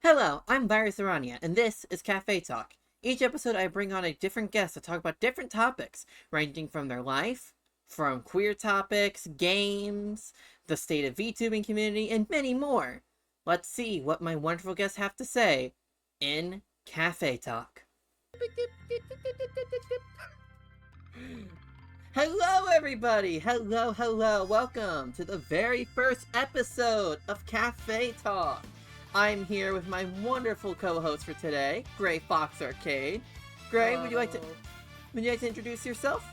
Hello, I'm Larry Sarania, and this is Cafe Talk. Each episode, I bring on a different guest to talk about different topics, ranging from their life, from queer topics, games, the state of VTubing community, and many more. Let's see what my wonderful guests have to say in Cafe Talk. Hello, everybody! Hello! Welcome to the very first episode of Cafe Talk. I'm here with my wonderful co-host for today, Grayfoxarcade. Gray, would you like to Hello. introduce yourself?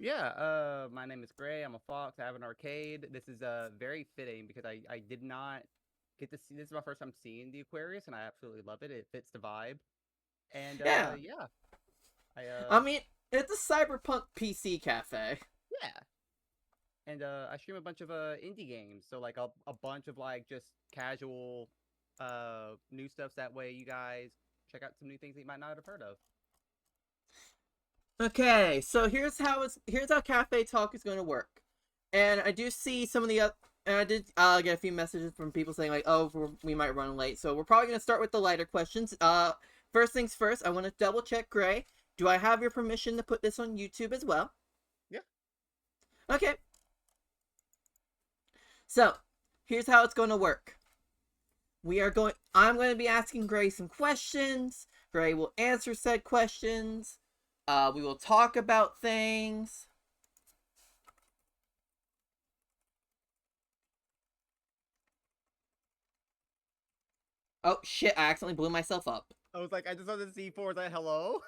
My name is Gray. I'm a fox. I have an arcade. This is very fitting because I did not get to see this is my first time seeing the Aquarius and I absolutely love it. It fits the vibe. And Yeah, yeah. I I mean, it's a cyberpunk PC cafe. yeah. And I stream a bunch of indie games. So like a bunch of like just casual new stuff that way you guys check out some new things that you might not have heard of. Okay, so here's how Cafe Talk is going to work. And I do see some of the and I did get a few messages from people saying like, "Oh, we might run late." So we're probably going to start with the lighter questions. First things first, I want to double check, Gray. Do I have your permission to put this on YouTube as well? Yeah. Okay. So, here's how it's going to work. I'm going to be asking Gray some questions. Gray will answer said questions. We will talk about things. Oh shit, I accidentally blew myself up. I was like, I just wanted to see for that hello.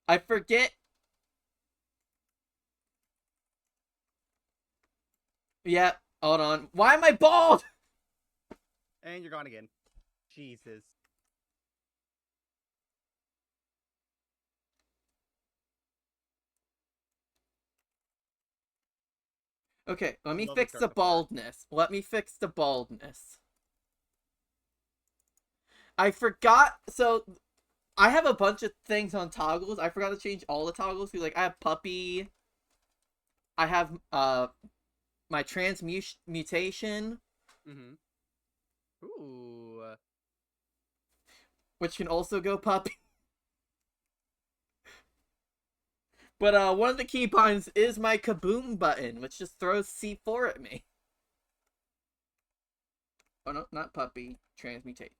I forget. Yeah, hold on. Why am I bald? And you're gone again. Jesus. Okay, let me Lovely fix start the so far. baldness. Let me fix the baldness. I forgot. So, I have a bunch of things on toggles. I forgot to change all the toggles. Like, I have puppy. I have my transmutation, Mm-hmm. Ooh. which can also go puppy. But one of the keybinds is my kaboom button, which just throws C4 at me. Oh no, not puppy. Transmutate.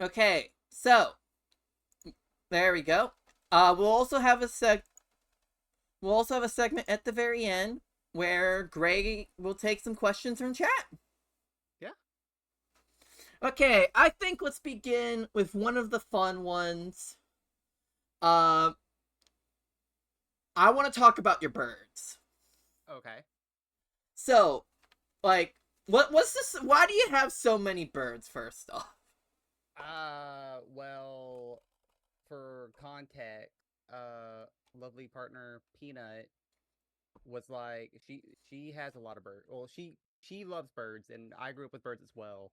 Okay, so there we go. We'll also have a segment at the very end where Gray will take some questions from chat. Yeah. Okay, I think let's begin with one of the fun ones. Uh, I want to talk about your birds. Okay. So, like, what's this? Why do you have so many birds? First off, Well, for context, lovely partner Peanut was like she has a lot of birds. Well, she loves birds, and I grew up with birds as well.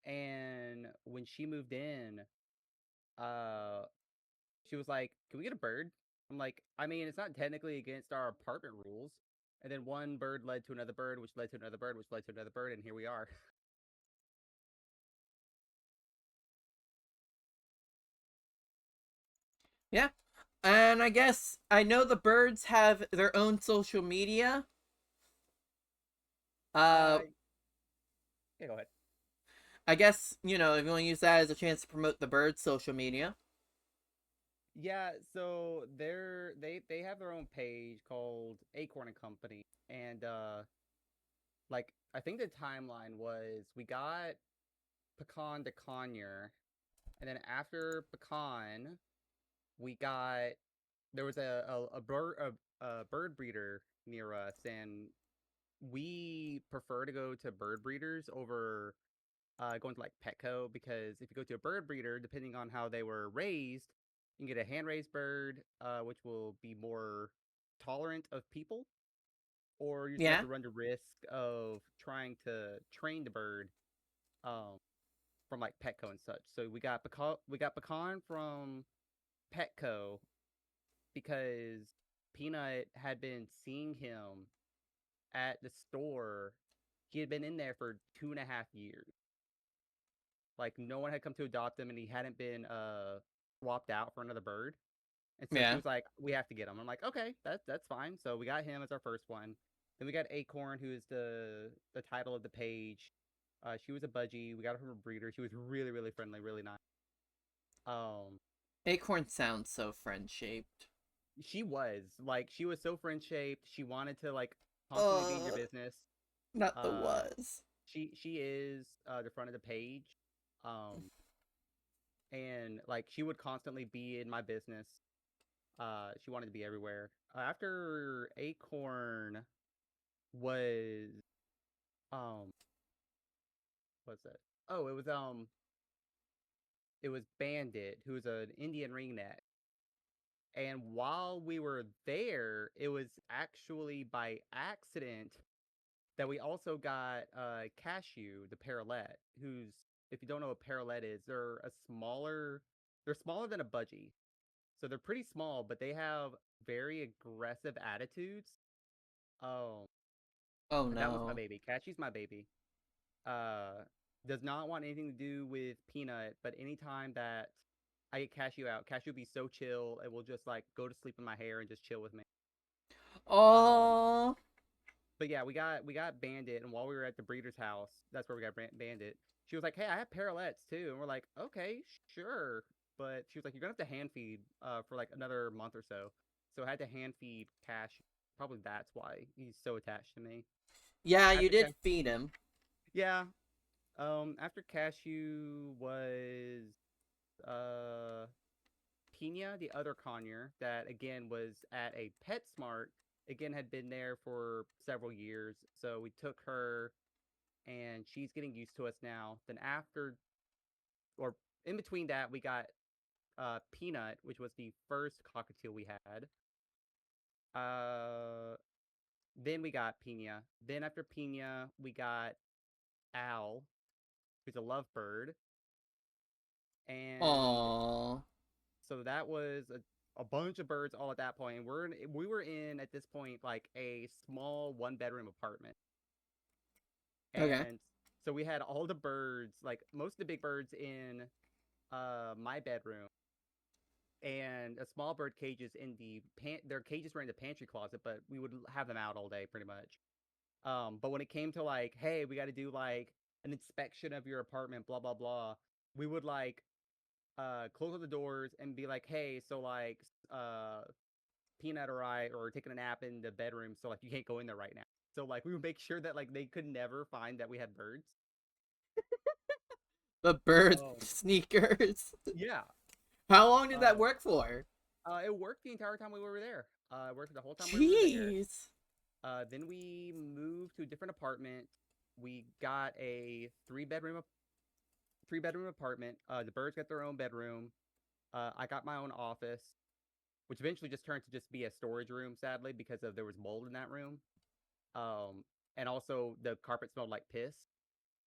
And when she moved in, uh, she was like, "Can we get a bird?" I'm like, "I mean, it's not technically against our apartment rules." And then one bird led to another bird, which led to another bird, which led to another bird, and here we are. yeah. And I guess I know the birds have their own social media. Uh, Uh, yeah, go ahead. I guess if you want to use that as a chance to promote the birds' social media. Yeah, so they have their own page called Acorn and Company, and like I think the timeline was we got Pecan de Conyer, and then after Pecan, we got there was a bird breeder near us, and we prefer to go to bird breeders over going to like Petco because if you go to a bird breeder, depending on how they were raised, you can get a hand raised bird, which will be more tolerant of people, or you just have Yeah. to run the risk of trying to train the bird um, from like Petco and such. So we got pecan from Petco because Peanut had been seeing him at the store. He had been in there for 2.5 years. Like no one had come to adopt him, and he hadn't been swapped out for another bird. And so she Yeah. was like, "We have to get him." I'm like, "Okay, that's fine." So we got him as our first one. Then we got Acorn, who is the title of the page. She was a budgie. We got her from a breeder. She was really really friendly, really nice. Um, Acorn sounds so friend shaped. she was so friend shaped. She wanted to like constantly be in your Uh, business. not the Uh, was. she is the front of the page. Um, and like she would constantly be in my business. She wanted to be everywhere. After Acorn was um what's that? Oh, it was Bandit, who was an Indian ringneck. And while we were there, it was actually by accident that we also got Cashew, the Parrotlet, who's, if you don't know what Parrotlet is, they're smaller than a budgie. So they're pretty small, but they have very aggressive attitudes. Um, Oh that was my no. baby. Cashew's my baby. Uh, does not want anything to do with Peanut, but anytime that I get Cashew out, Cashew will be so chill. It will just like go to sleep in my hair and just chill with me. Um, Oh. but yeah, we got Bandit, and while we were at the breeder's house, that's where we got Bandit. She was like, "Hey, I have parrotlets too," and we're like, "Okay, sure." But she was like, "You're gonna have to hand feed for like another month or so." So I had to hand feed Cash. Probably that's why he's so attached to me. Yeah, you After did Cash, feed him. yeah. After Cashew was uh Pina, the other conure that again was at a PetSmart. Again, had been there for several years, so we took her, and she's getting used to us now. Then after, or in between that, we got Peanut, which was the first cockatiel we had. Uh, then we got Pina. Then after Pina, we got Al, who's a lovebird, and Oh. so that was a bunch of birds all at that point. And we were in at this point like a small 1 bedroom apartment, Okay. and so we had all the birds, like most of the big birds in my bedroom, and a small bird cages in their cages were in the pantry closet, but we would have them out all day pretty much. But when it came to like, hey, we got to do like an inspection of your apartment, blah blah blah, we would like close all the doors and be like, hey, so like Peanut or I or taking a nap in the bedroom, so like you can't go in there right now. So like we would make sure that like they could never find that we had birds. The bird Oh sneakers. yeah. How long did that Uh, work for? it worked the entire time we were there. It worked the whole time we were there. Jeez. Then we moved to a different apartment. We got a 3 bedroom apartment. The birds got their own bedroom. I got my own office, which eventually just turned to just be a storage room, sadly, because there was mold in that room. Um, and also the carpet smelled like piss,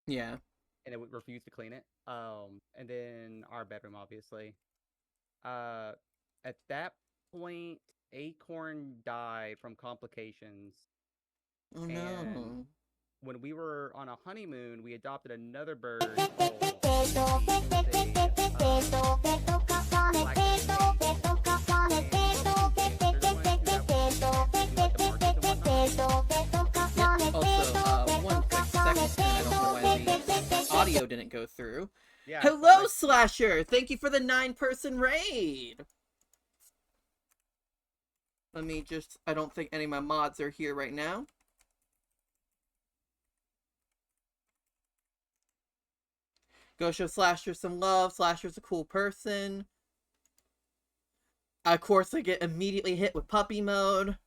Yeah. and it would refuse to clean it. And then our bedroom, obviously. Uh, at that point, Acorn died from complications, Oh and no. when we were on a honeymoon, we adopted another bird called Lucy, who was a black Canadian, and they're the ones who that do like the markets and whatnot. Yeah. Also, one quick second, and I don't know why the audio didn't go through. Yeah, Hello, Slasher! Thank you for the 9-person raid! Let me just... I don't think any of my mods are here right now. Go show Slasher some love. Slasher's a cool person. Of course, I get immediately hit with puppy mode.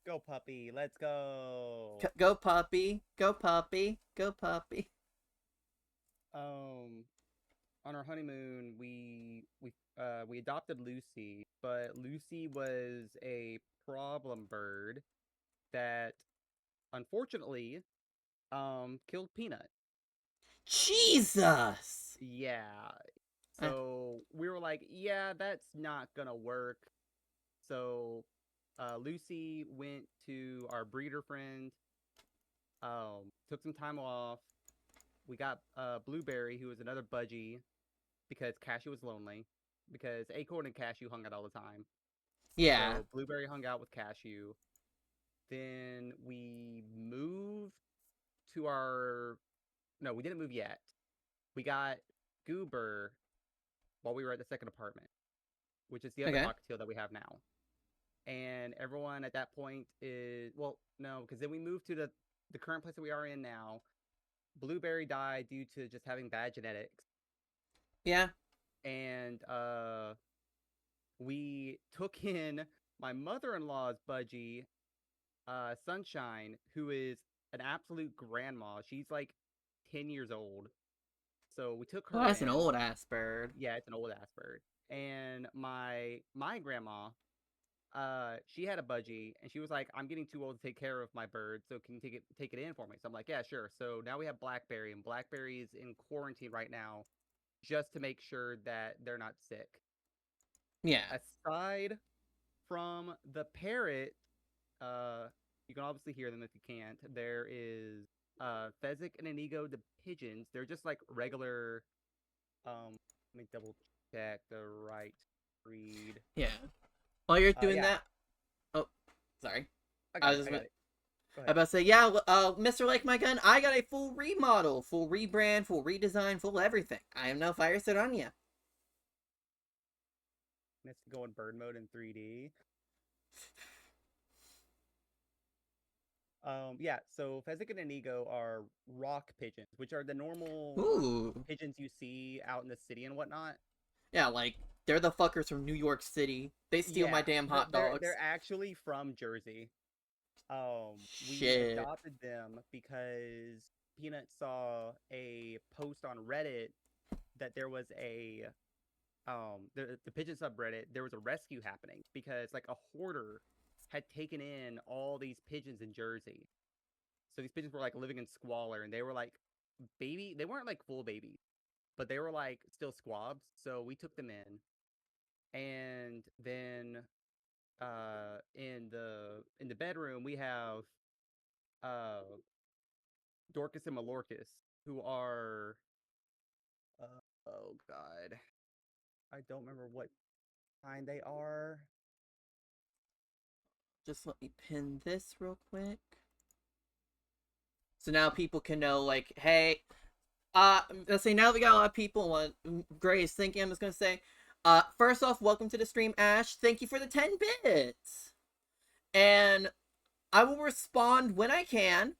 go puppy, let's go. Go puppy. Go puppy. Go puppy. Um, on our honeymoon, we adopted Lucy, but Lucy was a problem bird that unfortunately killed Peanut. Jesus! Yeah. Uh, So we were like, yeah, that's not gonna work. So Lucy went to our breeder friend, Took some time off. We got Blueberry, who was another budgie, because Cashew was lonely. Because Acorn and Cashew hung out all the time. Yeah. So Blueberry hung out with Cashew. Then we moved to our. No, we didn't move yet. We got Goober while we were at the second apartment, which is the other Okay. cockatiel that we have now. And everyone at that point is, well, no, because then we moved to the current place that we are in now. Blueberry died due to just having bad genetics, Yeah. and we took in my mother-in-law's budgie, Sunshine, who is an absolute grandma. She's like 10 years old, so we took Well, her that's an in. old ass bird. Yeah, it's an old ass bird. And my grandma, she had a budgie, and she was like, "I'm getting too old to take care of my bird, so can you take it in for me?" So I'm like, "Yeah, sure." So now we have Blackberry, and Blackberry is in quarantine right now, just to make sure that they're not sick. Yeah. Aside from the parrot, you can obviously hear them if you can't. There is Fezzik and Inigo, the pigeons. They're just like regular. Let me double check the right breed. Yeah. While you're doing Yeah, that, oh, sorry. I I got was it. just I got it. Go I ahead. about to say, yeah, Mr. Like My Gun, I got a full remodel, full rebrand, full redesign, full everything. I am now Fire Sarania. Let's go in bird mode in 3D. Yeah, so Fezzik and Inigo are rock pigeons, which are the normal Ooh. pigeons you see out in the city and whatnot. Yeah, like, they're the fuckers from New York City. They steal my Yeah, damn but hot they're dogs. actually from Jersey. We Shit. adopted them because Peanut saw a post on Reddit that there was the pigeon subreddit, there was a rescue happening because like a hoarder had taken in all these pigeons in Jersey. So these pigeons were like living in squalor, and they were like they weren't like full babies, but they were like still squabs. So we took them in, and then in the bedroom we have uh Dorcas and Malorcas, who are oh god, I don't remember what kind they are. Just let me pin this real quick. So now people can know, like, hey, let's say now we got a lot of people. What Gray is thinking, I'm just gonna say, first off, welcome to the stream, Ash. Thank you for the 10 bits. And I will respond when I can.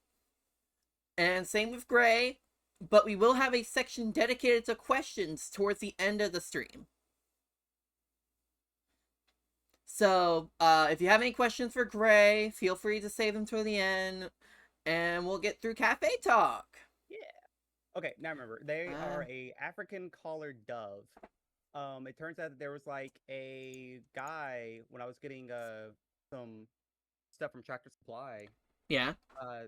And same with Gray. But we will have a section dedicated to questions towards the end of the stream. So, if you have any questions for Gray, feel free to save them toward the end. And we'll get through Cafe Talk. Yeah. Okay, now remember, they Uh, are a African collared dove. It turns out that there was like a guy when I was getting some stuff from Tractor Supply. yeah.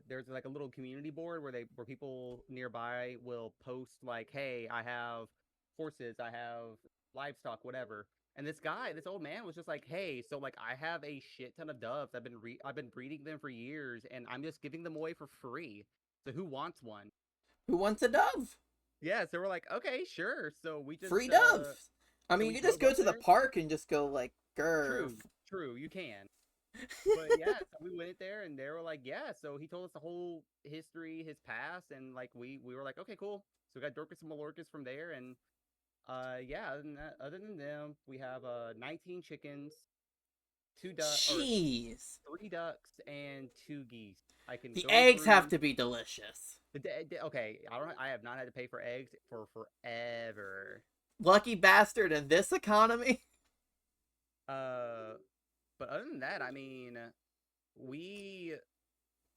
There's like a little community board where people nearby will post like, "Hey, I have horses, I have livestock, whatever." And this old man was just like, "Hey, so like I have a shit ton of doves. I've been breeding them for years, and I'm just giving them away for free. So who wants one?" Who wants a dove? Yeah, so we're like, "Okay, sure." So we just Free doves. I so mean, we you just drove go up to the there. park and just go, like, grr. True, true, you can. But yeah, so we went there and they were like, yeah. So he told us the whole history, his past, and like we were like, okay, cool. So we got Dorcas and Malorcas from there, and yeah. Other than them, we have 19 chickens, Jeez. 3 ducks, and 2 geese. I can The go eggs have through. to be delicious. Okay, I have not had to pay for eggs for forever. Lucky bastard in this economy. Uh, but other than that, I mean, we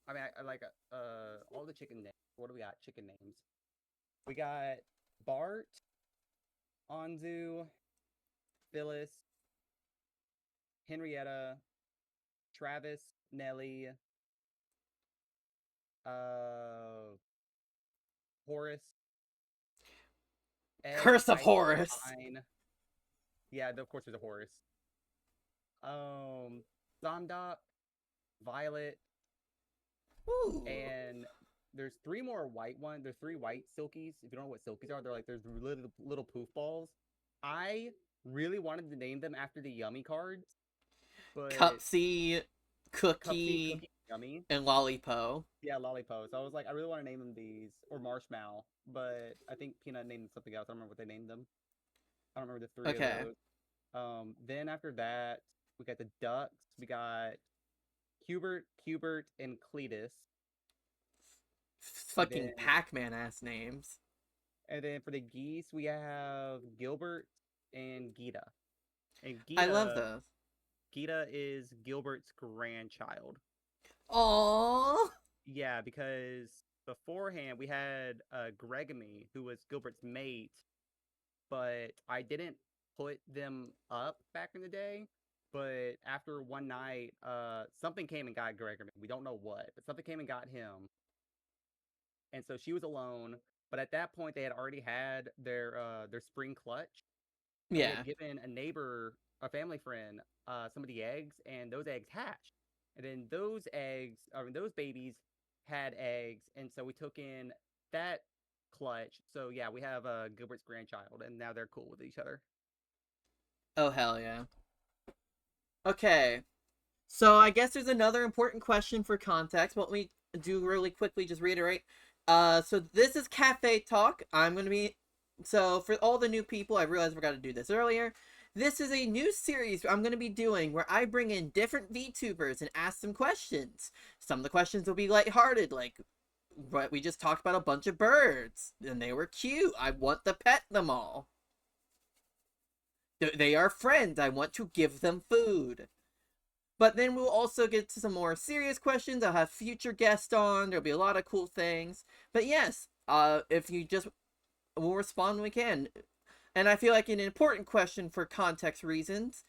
I like all the chicken names. What do we got? Chicken names. We got Bart, Anzu, Phyllis, Henrietta, Travis, Nelly, uh, Horace, Egg, Curse of Ike, Horus. Pine. Yeah, of course there's a Horace. Um, Zamdok, Violet, Ooh. and there's three more white ones. There's three white silkies. If you don't know what silkies are, they're like there's little poof balls. I really wanted to name them after the Yummy cards, but Cupsy, Cupsy, Cookie, Cookie, Yummy. and Lollipo. Yeah, Lollipop. So I was like, I really want to name them these or Marshmallow, but I think Peanut named them something else. I don't remember what they named them. I don't remember the three of Okay. those. Then after that, we got the ducks. We got Hubert, Cubert, and Cletus. And Fucking then, Pac-Man ass names. and then for the geese, we have Gilbert and Gita. And I love those. Gita is Gilbert's grandchild. Aww. Yeah, because beforehand we had Gregamy, who was Gilbert's mate, but I didn't put them up back in the day. But after one night, something came and got Gregamy. We don't know what, but something came and got him. And so she was alone. But at that point, they had already had their spring clutch, and we Yeah. had given a neighbor, a family friend, some of the eggs, and those eggs hatched. And then those eggs, I mean, those babies had eggs, and so we took in that clutch. So yeah, we have Gilbert's grandchild, and now they're cool with each other. Oh, hell yeah. Okay. So I guess there's another important question for context. What we do really quickly, just reiterate. So this is Cafe Talk. I'm going to be... So for all the new people, I realized I forgot to do this earlier. This is a new series I'm going to be doing where I bring in different VTubers and ask them questions. Some of the questions will be lighthearted, like what we just talked about, a bunch of birds, and they were cute. I want to pet them all. They are friends. I want to give them food. But then we'll also get to some more serious questions. I'll have future guests on. There'll be a lot of cool things. But yes, if you just... we'll respond when we can. And I feel like an important question for context reasons.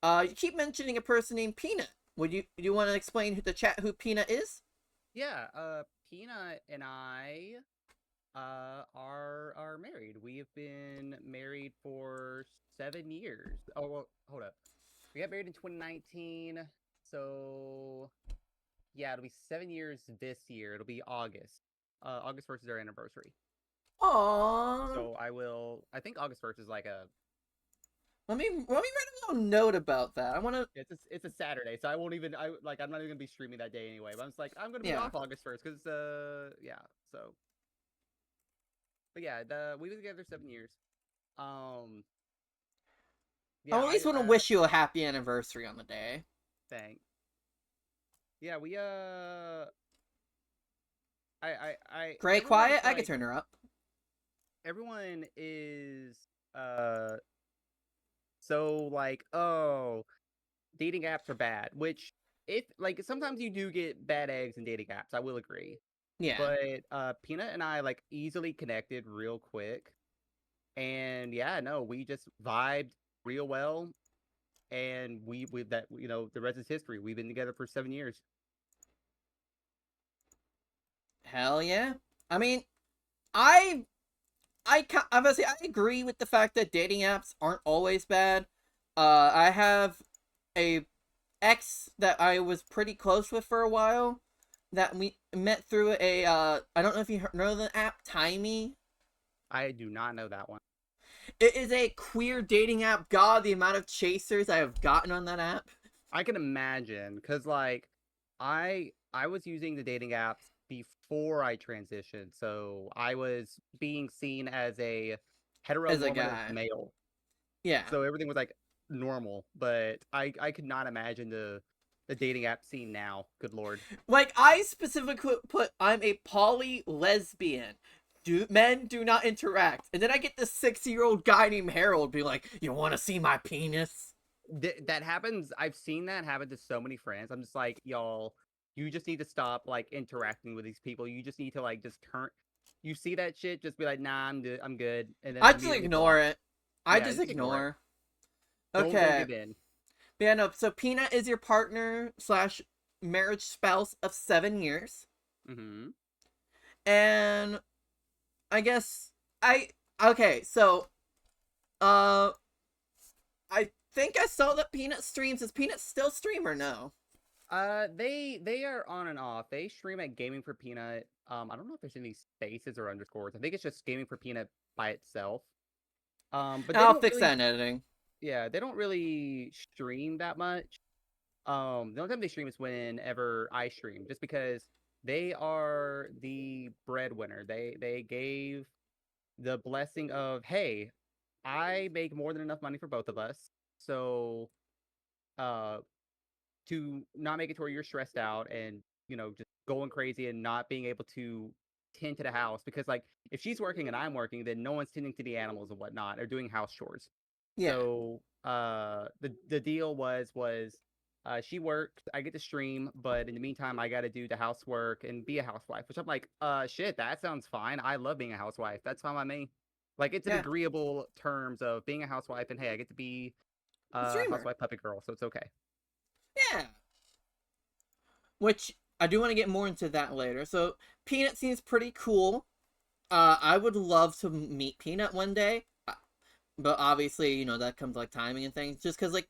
You keep mentioning a person named Peanut. Do you want to explain who Peanut is? Yeah, Peanut and I are married. We have been married for 7 years. Oh, well, hold up. We got married in 2019, so yeah, it'll be 7 years this year. It'll be August. August 1st is our anniversary. Aww. So I think August 1st is like a... Let me write a little note about that. I want to... It's a Saturday, so I'm not even gonna be streaming that day anyway. But I'm just like, I'm gonna be off August 1st because yeah. So, but yeah, we've been together 7 years. Yeah, I at least want to wish you a happy anniversary on the day. Thanks. Yeah, we Gray, quiet. I can turn her up. Everyone is so like, oh, dating apps are bad, which if like sometimes you do get bad eggs in dating apps, I will agree. Yeah. But Peanut and I like easily connected real quick. And yeah, no, we just vibed real well. And we that, you know, the rest is history. We've been together for 7 years. Hell yeah. I mean, obviously I agree with the fact that dating apps aren't always bad. I have a ex that I was pretty close with for a while that we met through a I don't know if you know the app Timey. I do not know that one. It is a queer dating app. God, the amount of chasers I have gotten on that app. I can imagine, because like I was using the dating apps before I transitioned, so I was being seen as a heteronormative male. Yeah. So everything was like normal, but I could not imagine the dating app scene now. Good lord. Like I specifically put I'm a poly lesbian. Men do not interact. And then I get this 60-year-old guy named Harold be like, you want to see my penis? That happens. I've seen that happen to so many friends. I'm just like, y'all, you just need to stop like interacting with these people. You just need to like just turn. You see that shit, just be like, nah, I'm good. And then I just ignore it. I just ignore. Okay. Don't give in. Yeah, no. So Peanut is your partner / marriage spouse of 7 years. Mm-hmm. And I guess okay, so I think I saw that Peanut streams. Is Peanut still stream or no? They are on and off. They stream at Gaming for Peanut. I don't know if there's any spaces or underscores. I think it's just Gaming for Peanut by itself. But they I'll don't fix really, that in editing. yeah, they don't really stream that much. The only time they stream is whenever I stream, just because they are the breadwinner. They gave the blessing of, hey, I make more than enough money for both of us, so uh, to not make it to where you're stressed out and just going crazy and not being able to tend to the house because like if she's working and I'm working, then no one's tending to the animals and whatnot or doing house chores. Yeah. So the deal was she works, I get to stream, but in the meantime I got to do the housework and be a housewife, which I'm like, shit, that sounds fine. I love being a housewife. That's fine by me. Like it's an Yeah. agreeable terms of being a housewife and hey, I get to be A a streamer. housewife puppet girl, so it's okay. Yeah. Which I do want to get more into that later. So Peanut seems pretty cool. I would love to meet Peanut one day. But obviously, that comes like timing and things. Just because, like,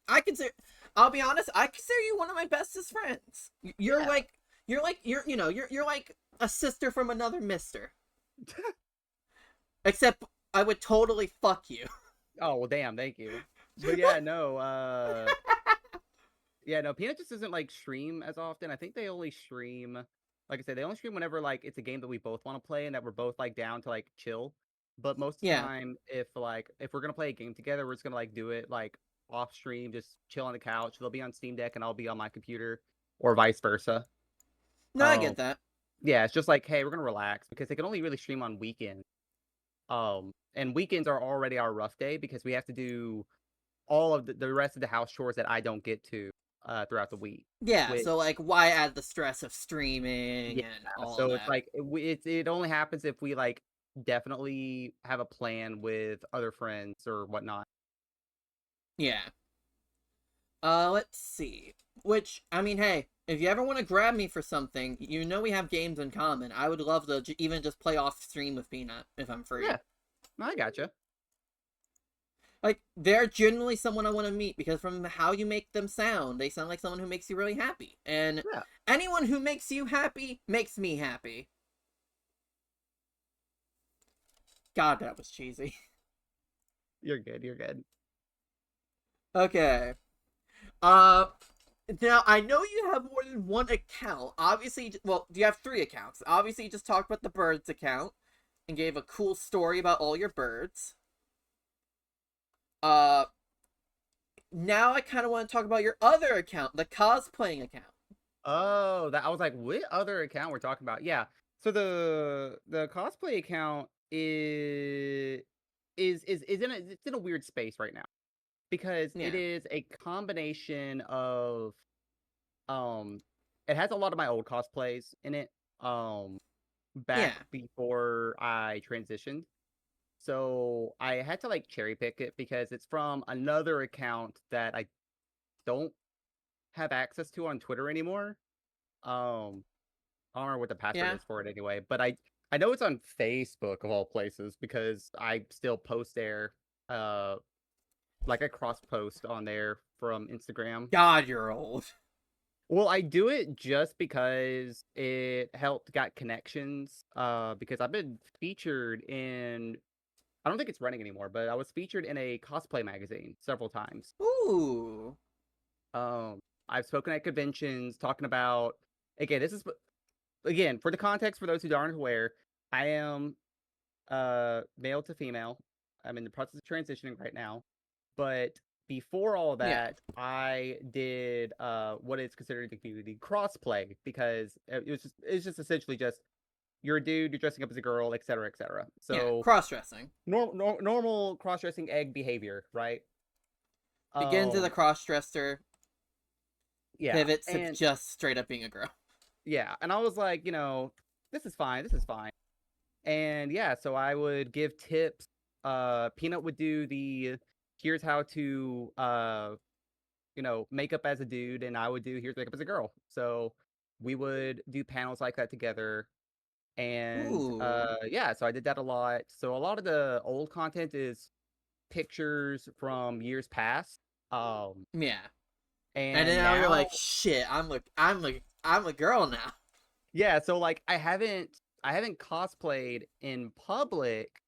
I'll be honest, I consider you one of my bestest friends. You're Yeah. like, you're like a sister from another mister. Except I would totally fuck you. Oh, well, damn, thank you. But yeah, no, yeah, no, Peanut just doesn't like stream as often. I think they only stream, like I said, they only stream whenever like it's a game that we both want to play and that we're both like down to like chill. But most of the Yeah. time, if we're gonna play a game together, we're just gonna like do it like off stream, just chill on the couch. They'll be on Steam Deck and I'll be on my computer, or vice versa. No, I Um, get that. yeah, it's just like, hey, we're gonna relax because they can only really stream on weekends. And weekends are already our rough day because we have to do all of the rest of the house chores that I don't get to throughout the week. Yeah, Which so like, why add the stress of streaming yeah, and all of so it's that? like it only happens if we like definitely have a plan with other friends or whatnot. Yeah. Let's see. Which, I mean, hey, if you ever want to grab me for something, we have games in common. I would love to even just play off stream with Peanut if I'm free. Yeah, I gotcha. Like, they're genuinely someone I want to meet because from how you make them sound, they sound like someone who makes you really happy. And Yeah, anyone who makes you happy makes me happy. God, that was cheesy. you're good. You're good. Okay. Uh, Now, I know you have more than one account. Obviously, well, you have three accounts. Obviously, you just talked about the birds account and gave a cool story about all your birds. Uh, Now I kind of want to talk about your other account, the cosplaying account. Oh, that I was like, what other account we're talking about? Yeah. So the cosplay account is in a weird space right now because it Yeah, is a combination of um it has a lot of my old cosplays in it yeah, back before I transitioned. So I had to like cherry pick it because it's from another account that I don't have access to on Twitter anymore. Um I don't remember what the password yeah. is for it anyway, but I know it's on Facebook of all places because I still post there uh like a cross post on there from Instagram. God, you're old. Well, I do it just because it helped got connections. Because I've been featured in I don't think it's running anymore, but I was featured in a cosplay magazine several times. Ooh. Um, I've spoken at conventions talking about again, this is again for the context for those who aren't aware, I am male to female. I'm in the process of transitioning right now. But before all Yeah, that, I did what is considered in the community crossplay because it's just essentially just you're a dude, you're dressing up as a girl, etc., etc. yeah. So Cross dressing. normal cross dressing egg behavior, right? Begins as a Um, cross dresser, yeah, pivots to and just straight up being a girl. yeah, and I was like, this is fine, this is fine, and yeah, so I would give tips. Peanut would do the here's how to makeup as a dude, and I would do here's makeup as a girl. So we would do panels like that together. And Ooh. yeah, so I did that a lot. So a lot of the old content is pictures from years past. Um, Yeah. And then and now you're like, now, shit, I'm a girl now. yeah, so like I haven't cosplayed in public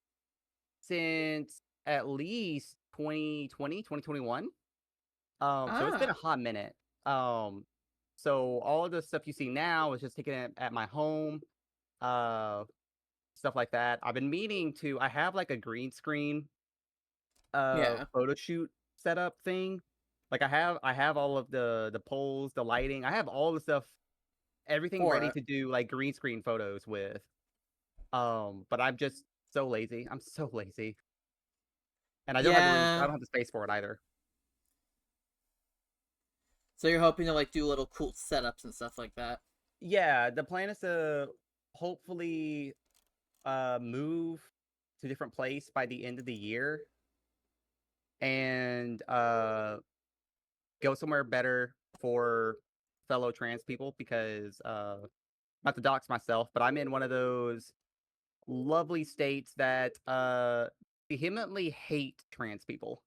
since at least 2020, 2021. So it's been a Ah, hot minute. Um, so all of the stuff you see now is just taken at my home, uh, stuff like that. I've been meaning to. I have like a green screen, yeah, photo shoot setup thing. Like I have all of the poles, the lighting. I have all the stuff, everything for ready it. to do like green screen photos with. But I'm just so lazy. I'm so lazy, and I Yeah. don't have the space for it either. So you're hoping to like do little cool setups and stuff like that. Yeah, the plan is to hopefully move to a different place by the end of the year and go somewhere better for fellow trans people because not to dox myself, but I'm in one of those lovely states that vehemently hate trans people.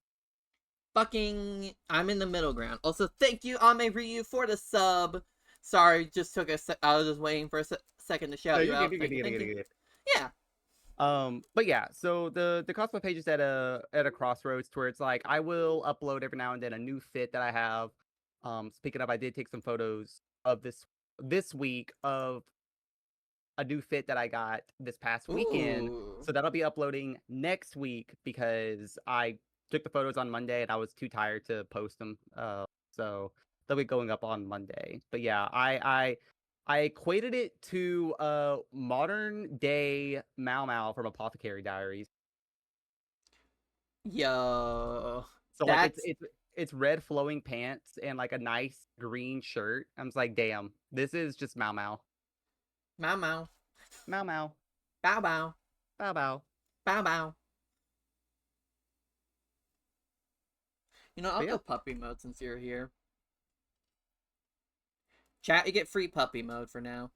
Fucking, I'm in the middle ground. Also, thank you, Ame Ryu, for the sub. Sorry, just took a sec. I was just waiting for a second to No, shout you you're good, out. you're good, Thank you, you're good, thank you're you. good, you're good. Yeah. But yeah, so the cosplay page is at a crossroads to where it's like I will upload every now and then a new fit that I have. Speaking of, I did take some photos of this week of a new fit that I got this past weekend. Ooh. So that'll be uploading next week because I took the photos on Monday and I was too tired to post them. So they'll be going up on Monday. But yeah, I equated it to modern day Mau Mau from Apothecary Diaries. Yo. So like That's it's red flowing pants and like a nice green shirt. I'm just like, damn, this is just Mau Mau. Mau Mau. Mau Mau. Bow Bow. Bow bow. Bow Bow. You know, I'll But yeah. go puppy mode since you're here. Chat, you get free puppy mode for now.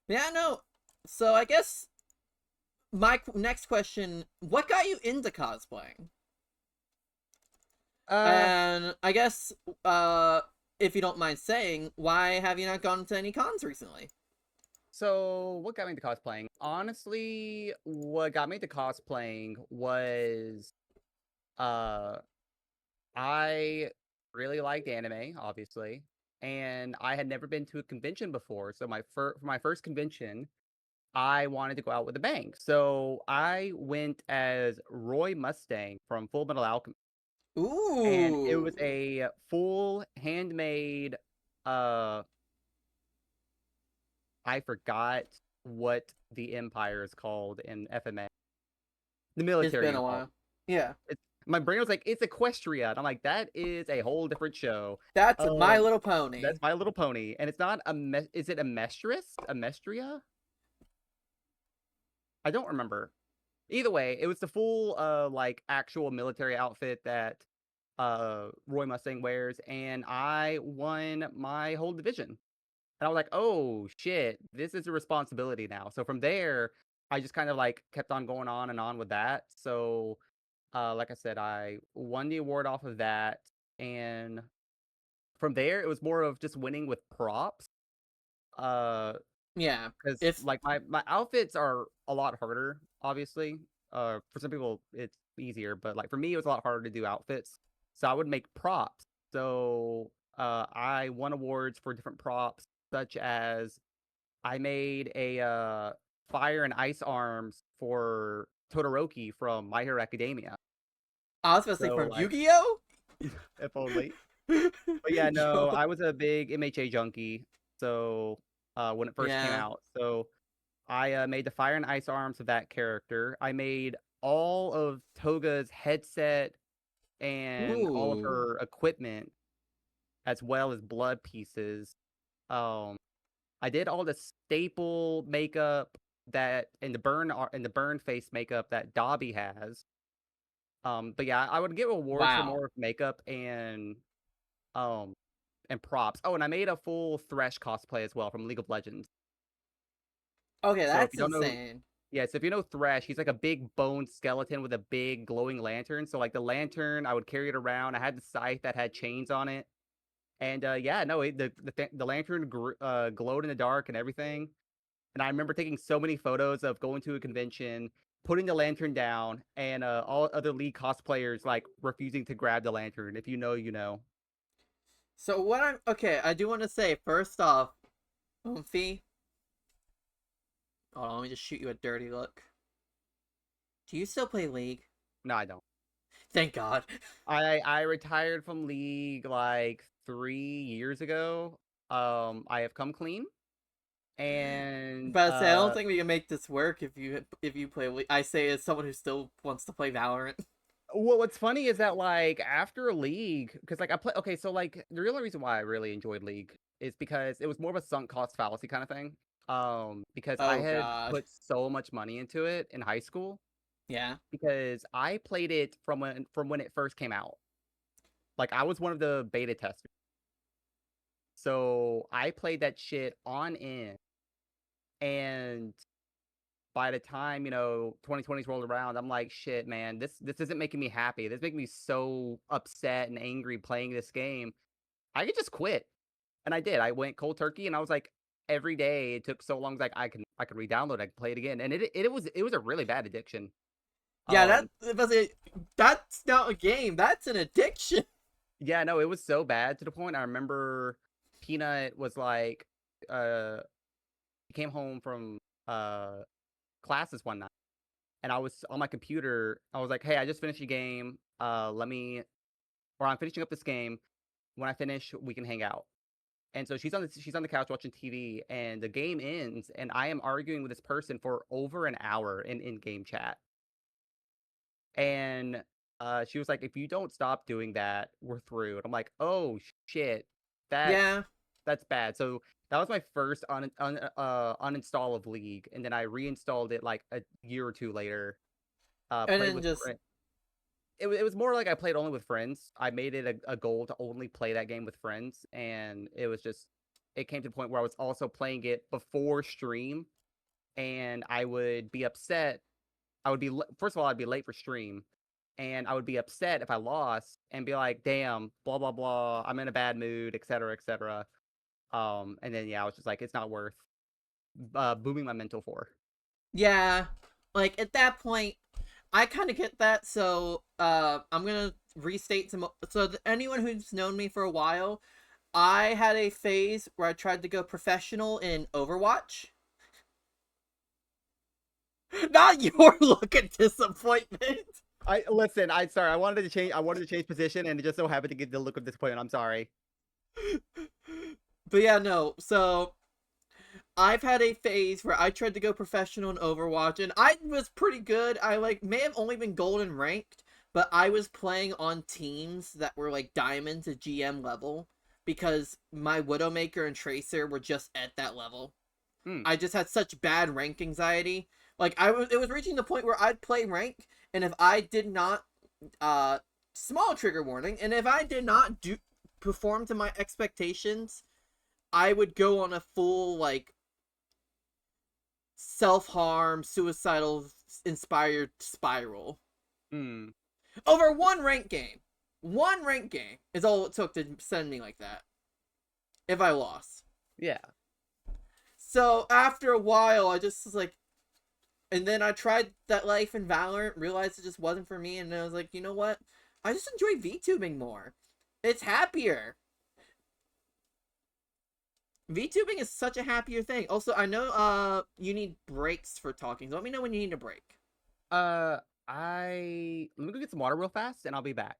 Yeah, no. So I guess my next question: what got you into cosplaying? Uh And I guess, uh, if you don't mind saying, why have you not gone to any cons recently? So, what got me into cosplaying? Honestly, what got me into cosplaying was uh I really liked anime, obviously, and I had never been to a convention before. So for my first convention, I wanted to go out with a bang. So, I went as Roy Mustang from Full Metal Alchemist, and it was Ooh, a full handmade uh I forgot what the empire is called in FMA. The it's military been a involved. while. Yeah, It's, my brain was like, it's Equestria. And I'm like, that is a whole different show. that's My Um, Little Pony. that's My Little Pony. And it's not is it a Mestress? A Mestria? I don't remember. Either way, it was the full like actual military outfit that Roy Mustang wears, and I won my whole division. And I was like, oh shit, this is a responsibility now. So from there, I just kind of like kept on going on and on with that. So like I said, I won the award off of that, and from there, it was more of just winning with props. Uh, Yeah, because if like my outfits are a lot harder, obviously. For some people it's easier, but like for me, it was a lot harder to do outfits. So I would make props. So I won awards for different props, such as I made a fire and ice arms for Todoroki from My Hero Academia. I was supposed to say So from like, Yu-Gi-Oh. if only. But yeah, no, Yo, I was a big MHA junkie. So when it first came yeah. out, so I made the fire and ice arms of that character. I made all of Toga's headset and all of Ooh, her equipment, as well as blood pieces. Um, I did all the staple makeup that and the burn face makeup that Dobby has. But yeah, I would get awards for wow. more of makeup um and props. Oh, and I made a full Thresh cosplay as well from League of Legends. Okay, So if that's you don't know, insane. yeah, so if you know Thresh, he's like a big bone skeleton with a big glowing lantern. So like the lantern, I would carry it around. I had the scythe that had chains on it, and yeah, no, the lantern glowed in the dark and everything. And I remember taking so many photos of going to a convention, putting the lantern down, and all other League cosplayers like refusing to grab the lantern. If you know, you know. So what I'm okay, I do want to say first off, Umphy. Hold on, let me just shoot you a dirty look. Do you still play League? No, I don't. Thank God. I retired from League like 3 years ago. I have come clean, and But I say I don't think we can make this work if you play League. I say as someone who still wants to play Valorant. what's funny is that like after League, because like I play. Okay, so like the real reason why I really enjoyed League is because it was more of a sunk cost fallacy kind of thing. Because I Oh had God. put so much money into it in high school Yeah. because I played it from when it first came out. Like I was one of the beta testers. So I played that shit on in. And by the time, 2020's rolled around, I'm like, shit, man, this isn't making me happy. This is making me so upset and angry playing this game. I could just quit. And I did. I went cold turkey and I was like, every day it took so long, like I could re-download, I could play it again. And it was a really bad addiction. Yeah, Um that's not a game. That's an addiction. yeah, no, it was so bad to the point I remember Peanut was like he came home from classes one night and I was on my computer. I was like, "Hey, I just finished a game. I'm finishing up this game. When I finish, we can hang out." And so she's on the couch watching TV, and the game ends, and I am arguing with this person for over an hour in in-game chat. And she was like, "If you don't stop doing that, we're through." And I'm like, "Oh shit, that's Yeah, that's bad." So that was my first uninstall of League, and then I reinstalled it like a year or two later. and Played then with just friends. It was more like I played only with friends. I made it a goal to only play that game with friends, and it came to the point where I was also playing it before stream, and I would be upset. First of all, I'd be late for stream, and I would be upset if I lost and be like, "Damn, blah blah blah, I'm in a bad mood, etc. etc." And then yeah, I was just like, it's not worth booming my mental for. yeah, like at that point, I kind of get that. So I'm gonna restate some. So anyone who's known me for a while, I had a phase where I tried to go professional in Overwatch. Not your look of disappointment. I listen. I sorry. I wanted to change. I wanted to change position, and it just so happened to get the look of disappointment. I'm sorry. But yeah, no. So I've had a phase where I tried to go professional in Overwatch, and I was pretty good. I like may have only been golden ranked, but I was playing on teams that were like diamond to GM level because my Widowmaker and Tracer were just at that level. Hmm. I just had such bad rank anxiety. Like it was reaching the point where I'd play rank, and if I did not, uh, small trigger warning, and if I did not do perform to my expectations, I would go on a full like self-harm, suicidal inspired spiral Hmm. over one rank game. One rank game is all it took to send me like that. If I lost. Yeah. So after a while, I just was like, and then I tried that life in Valorant, realized it just wasn't for me, and I was like, you know what? I just enjoy VTubing more. It's happier. VTubing is such a happier thing. Also, I know you need breaks for talking. So let me know when you need a break. Uh, let me go get some water real fast, and I'll be back.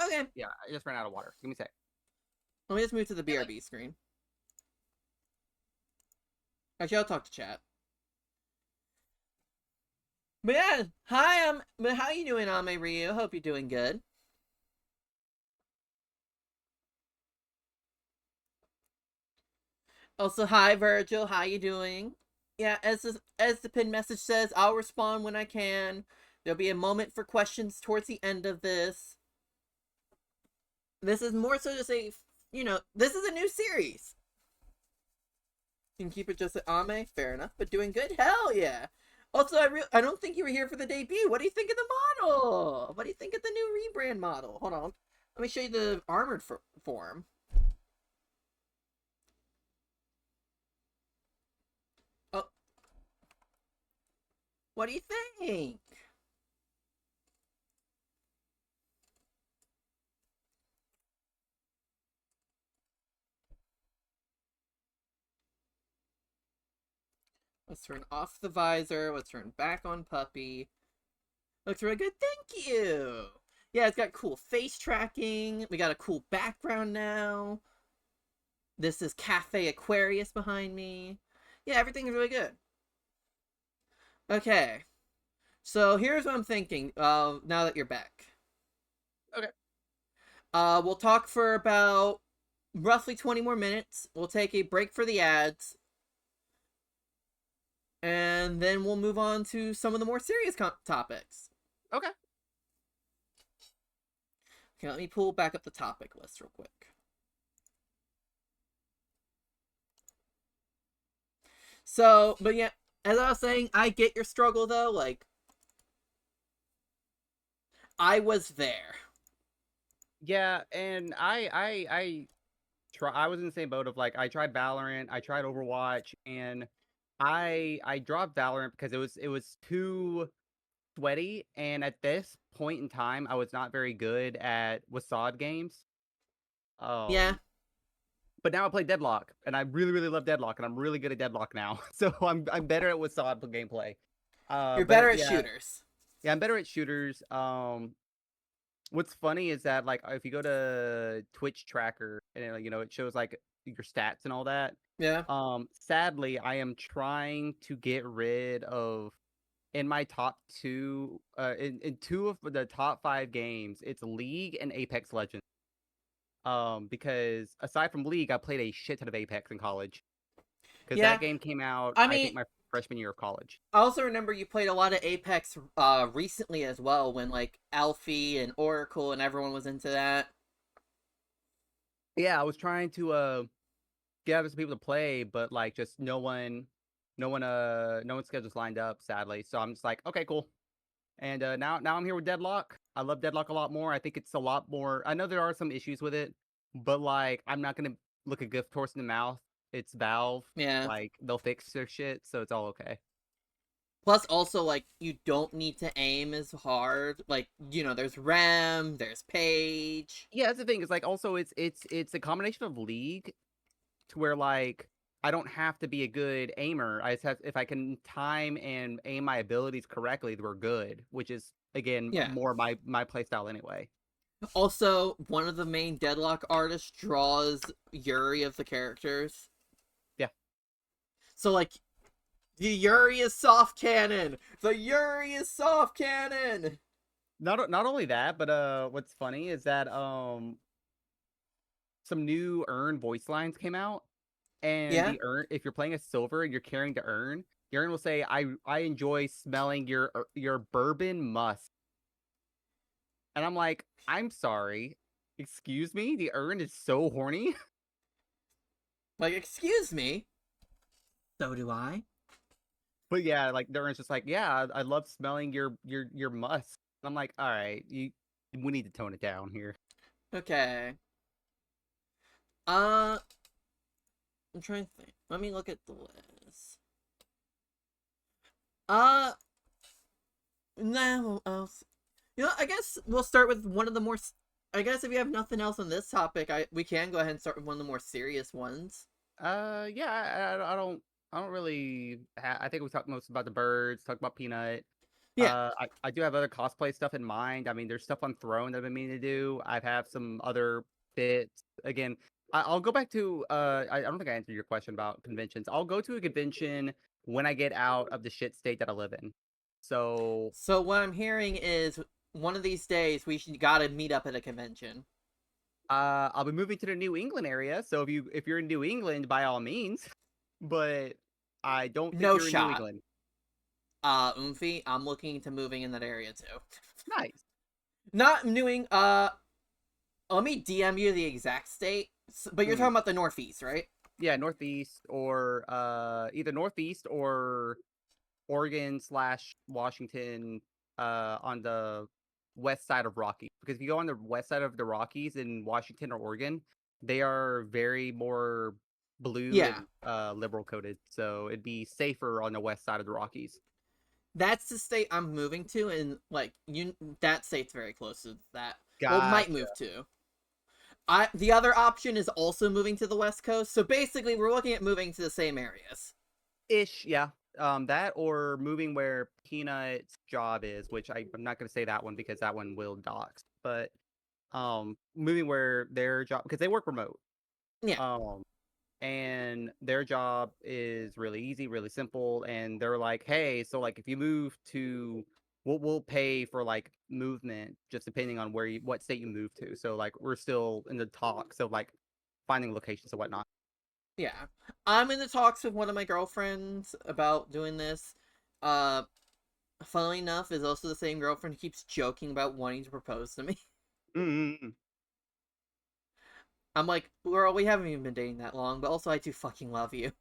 Okay. Yeah, I just ran out of water. Give me a sec. Let me just move to the BRB screen. Actually, I'll talk to chat. But yeah, hi, but how you doing, Ame Ryu? Hope you're doing good. Also, hi, Virgil. How you doing? Yeah, as the pin message says, I'll respond when I can. There'll be a moment for questions towards the end of this. This is more so just this is a new series. You can keep it just at Ame, fair enough, but doing good? Hell yeah! Also, I don't think you were here for the debut. What do you think of the model? What do you think of the new rebrand model? Hold on. Let me show you the armored form. Oh, What do you think? Let's turn off the visor. Let's turn back on puppy. Looks really good. Thank you. Yeah, it's got cool face tracking. We got a cool background now. This is Cafe Aquarius behind me. Yeah, everything's really good. Okay. So here's what I'm thinking. Now that you're back, Okay. we'll talk for about roughly 20 more minutes. We'll take a break for the ads, and then we'll move on to some of the more serious topics. Okay. Okay, let me pull back up the topic list real quick. So, but yeah, as I was saying, I get your struggle though. Like, I was there. Yeah, and I was in the same boat of like I tried Valorant, I tried Overwatch, and I dropped Valorant because it was too sweaty, and at this point in time I was not very good at WASD games. Yeah, But now I play Deadlock, and I really really love Deadlock, and I'm really good at Deadlock now. So I'm better at WASD gameplay. you're better But at yeah, shooters. yeah, I'm better at shooters. What's funny is that like if you go to Twitch tracker and it shows like your stats and all that. Yeah, Sadly, I am trying to get rid of in my top two in two of the top five games, it's League and Apex Legends. Because aside from League, I played a shit ton of Apex in college. Because yeah. that game came out, I I mean, think my freshman year of college. I also remember you played a lot of Apex recently as well, when like Alfie and Oracle and everyone was into that. Yeah, I was trying to get other people to play, but like just no one's schedules lined up, sadly. So I'm just like, okay, cool. And now I'm here with Deadlock. I love Deadlock a lot more. I think it's a lot more. I know there are some issues with it, but like I'm not gonna look a gift horse in the mouth. It's Valve. Yeah. Like they'll fix their shit, so it's all okay. Plus, also, like, you don't need to aim as hard. Like, there's Rem, there's Paige. Yeah, that's the thing. Is like also it's a combination of League to where like I don't have to be a good aimer. I just have if I can time and aim my abilities correctly, we're good. Which is again Yeah. more my play style anyway. Also, one of the main Deadlock artists draws Yuri of the characters. Yeah. So, like, the Yuri is soft cannon! The Yuri is soft cannon! Not only that, but what's funny is that some new Earn voice lines came out, and Yeah? the Earn if you're playing a silver and you're carrying the Earn, the Earn will say, "I enjoy smelling your bourbon musk," and I'm like, I'm sorry, excuse me, the Earn is so horny. Like, excuse me? So do I. But yeah, like the Earn's just like, yeah, I love smelling your musk. I'm like, all right, we need to tone it down here. Okay. I'm trying to think. Let me look at the list. Uh, no else. I guess we'll start with one of the more. I guess if you have nothing else on this topic, we can go ahead and start with one of the more serious ones. Yeah, I don't really. I think we talked most about the birds, talked about Peanut. Yeah. I do have other cosplay stuff in mind. I mean, there's stuff on Throne that I've been meaning to do. I have some other bits. Again, I'll go back to. I don't think I answered your question about conventions. I'll go to a convention when I get out of the shit state that I live in. So, So what I'm hearing is one of these days we gotta meet up at a convention. I'll be moving to the New England area. So if you're in New England, by all means. But I don't think No you're in New shot. England. Oomphy, I'm looking into moving in that area too. Nice. Not doing. Let me DM you the exact state. But you're Mhm. talking about the Northeast, right? Yeah, Northeast or either Northeast or Oregon/Washington on the west side of Rockies. Because if you go on the west side of the Rockies in Washington or Oregon, they are very more blue Yeah. and liberal coded. So it'd be safer on the west side of the Rockies. That's the state I'm moving to, and like that state's very close to that. Well, might Gotcha. move to. The other option is also moving to the West Coast. So basically, we're looking at moving to the same areas. Ish, yeah. That or moving where Peanut's job is, which I'm not going to say that one because that one will dox. But moving where their job, because they work remote. Yeah, Um, and their job is really easy, really simple, and they're like, hey, so like if you move to, we'll pay for like movement just depending on what state you move to. So like we're still in the talks of like finding locations and whatnot. yeah. I'm in the talks with one of my girlfriends about doing this. Uh, Funnily enough, is also the same girlfriend who keeps joking about wanting to propose to me. Mm-hmm. I'm like, girl, we haven't even been dating that long, but also I do fucking love you.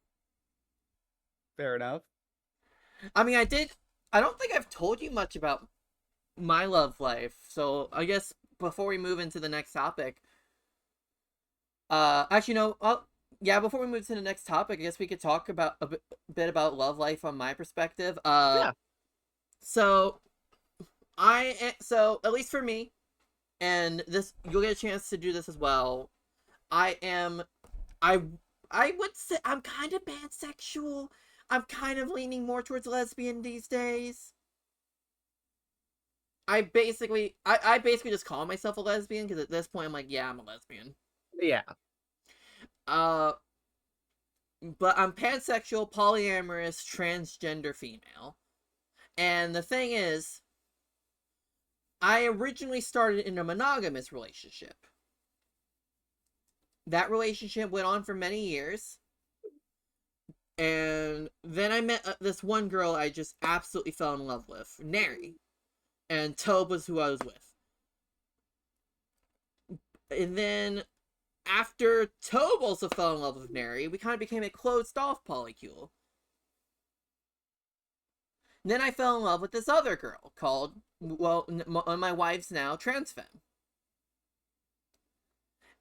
Fair enough. I mean, I did. I don't think I've told you much about my love life, so I guess before we move into the next topic, actually, no, yeah, before we move to the next topic, I guess we could talk about bit about love life on my perspective. Yeah. So so at least for me, and this you'll get a chance to do this as well. I am, I, I would say I'm kind of pansexual. I'm kind of leaning more towards lesbian these days. I basically just call myself a lesbian because at this point I'm like, yeah, I'm a lesbian. Yeah. Uh, but I'm pansexual, polyamorous, transgender female. And the thing is, I originally started in a monogamous relationship. That relationship went on for many years. And then I met this one girl I just absolutely fell in love with, Neri. And Tobe was who I was with. And then after Tobe also fell in love with Neri, we kind of became a closed off polycule. And then I fell in love with this other girl called, well, my wife's now transfemme.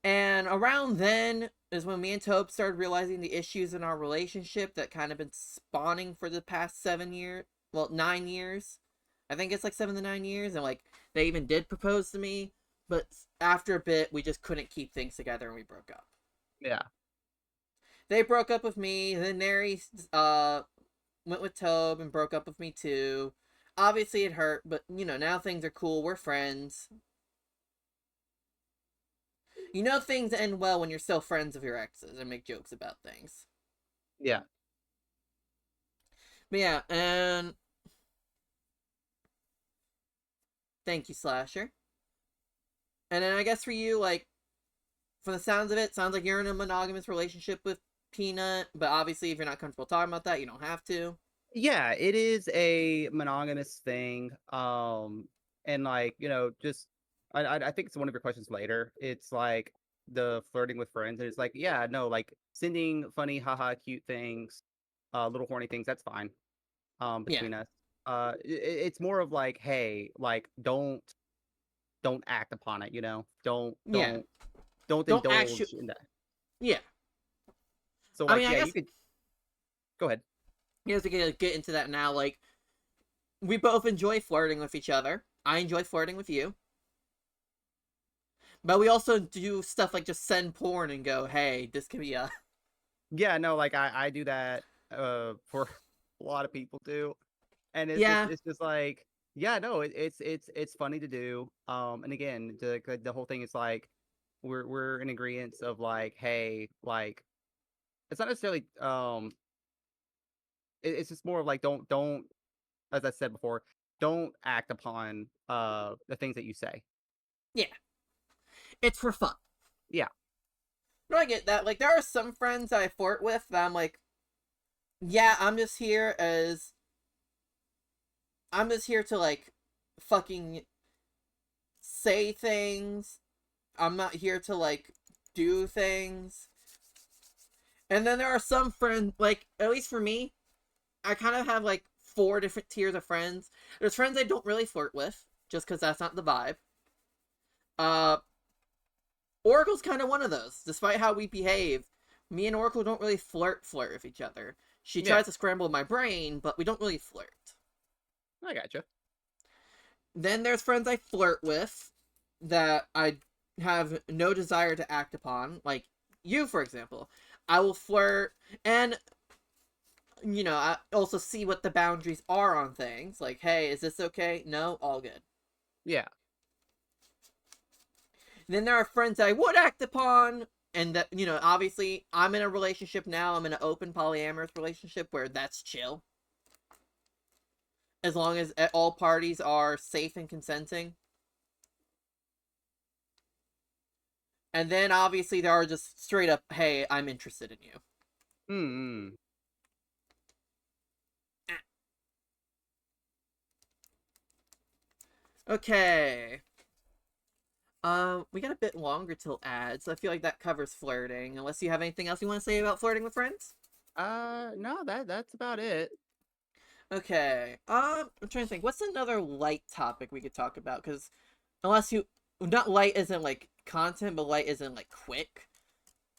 And around then is when me and Tobe started realizing the issues in our relationship that kind of been spawning for the past 7 years. Well, 9 years. I think it's like 7 to 9 years. And like, they even did propose to me. But after a bit, we just couldn't keep things together and we broke up. Yeah. They broke up with me. Then Neri went with Tobe and broke up with me too. Obviously, it hurt, but now things are cool. We're friends. Things end well when you're still friends with your exes and make jokes about things. Yeah. But yeah, and thank you, Slasher. And then I guess for you, like, from the sounds of it, sounds like you're in a monogamous relationship with Peanut, but obviously if you're not comfortable talking about that, you don't have to. Yeah, it is a monogamous thing. And like, just I think it's one of your questions later. It's like the flirting with friends, and it's like, yeah, no, like sending funny, haha, cute things, little horny things, that's fine. Yeah. Between us. It's more of like, hey, like don't act upon it, Don't Yeah. don't Don't actually. indulge in that. Yeah. So I like, mean, I yeah, you guess, could go ahead. we can get into that now. Like, we both enjoy flirting with each other. I enjoy flirting with you. But we also do stuff like just send porn and go, hey, this can be a. Yeah, no, like I do that for a lot of people too. And it's just Yeah. it's just like, yeah, no, it's funny to do. And again, the whole thing is like we're in agreement of like, hey, like it's not necessarily it's just more of like don't as I said before, don't act upon the things that you say. Yeah. It's for fun. Yeah. But I get that. Like, there are some friends I flirt with that I'm like, yeah, I'm just here to, like, fucking say things. I'm not here to, like, do things. And then there are some friends, like, at least for me, I kind of have, like, 4 different tiers of friends. There's friends I don't really flirt with, just because that's not the vibe. Uh, Oracle's kind of one of those. Despite how we behave, me and Oracle don't really flirt with each other. She Yeah. tries to scramble my brain, but we don't really flirt. I gotcha. Then there's friends I flirt with that I have no desire to act upon, like you, for example. I will flirt, and I also see what the boundaries are on things. Like, hey, is this okay? No, all good. Yeah. Then there are friends I would act upon, and that, obviously I'm in a relationship now. I'm in an open polyamorous relationship where that's chill. As long as all parties are safe and consenting. And then obviously there are just straight up, hey, I'm interested in you. Hmm. Okay. We got a bit longer till ads. I feel like that covers flirting. Unless you have anything else you want to say about flirting with friends? No, that's about it. Okay. I'm trying to think. What's another light topic we could talk about? Because unless you, not light isn't like content, but light isn't like quick.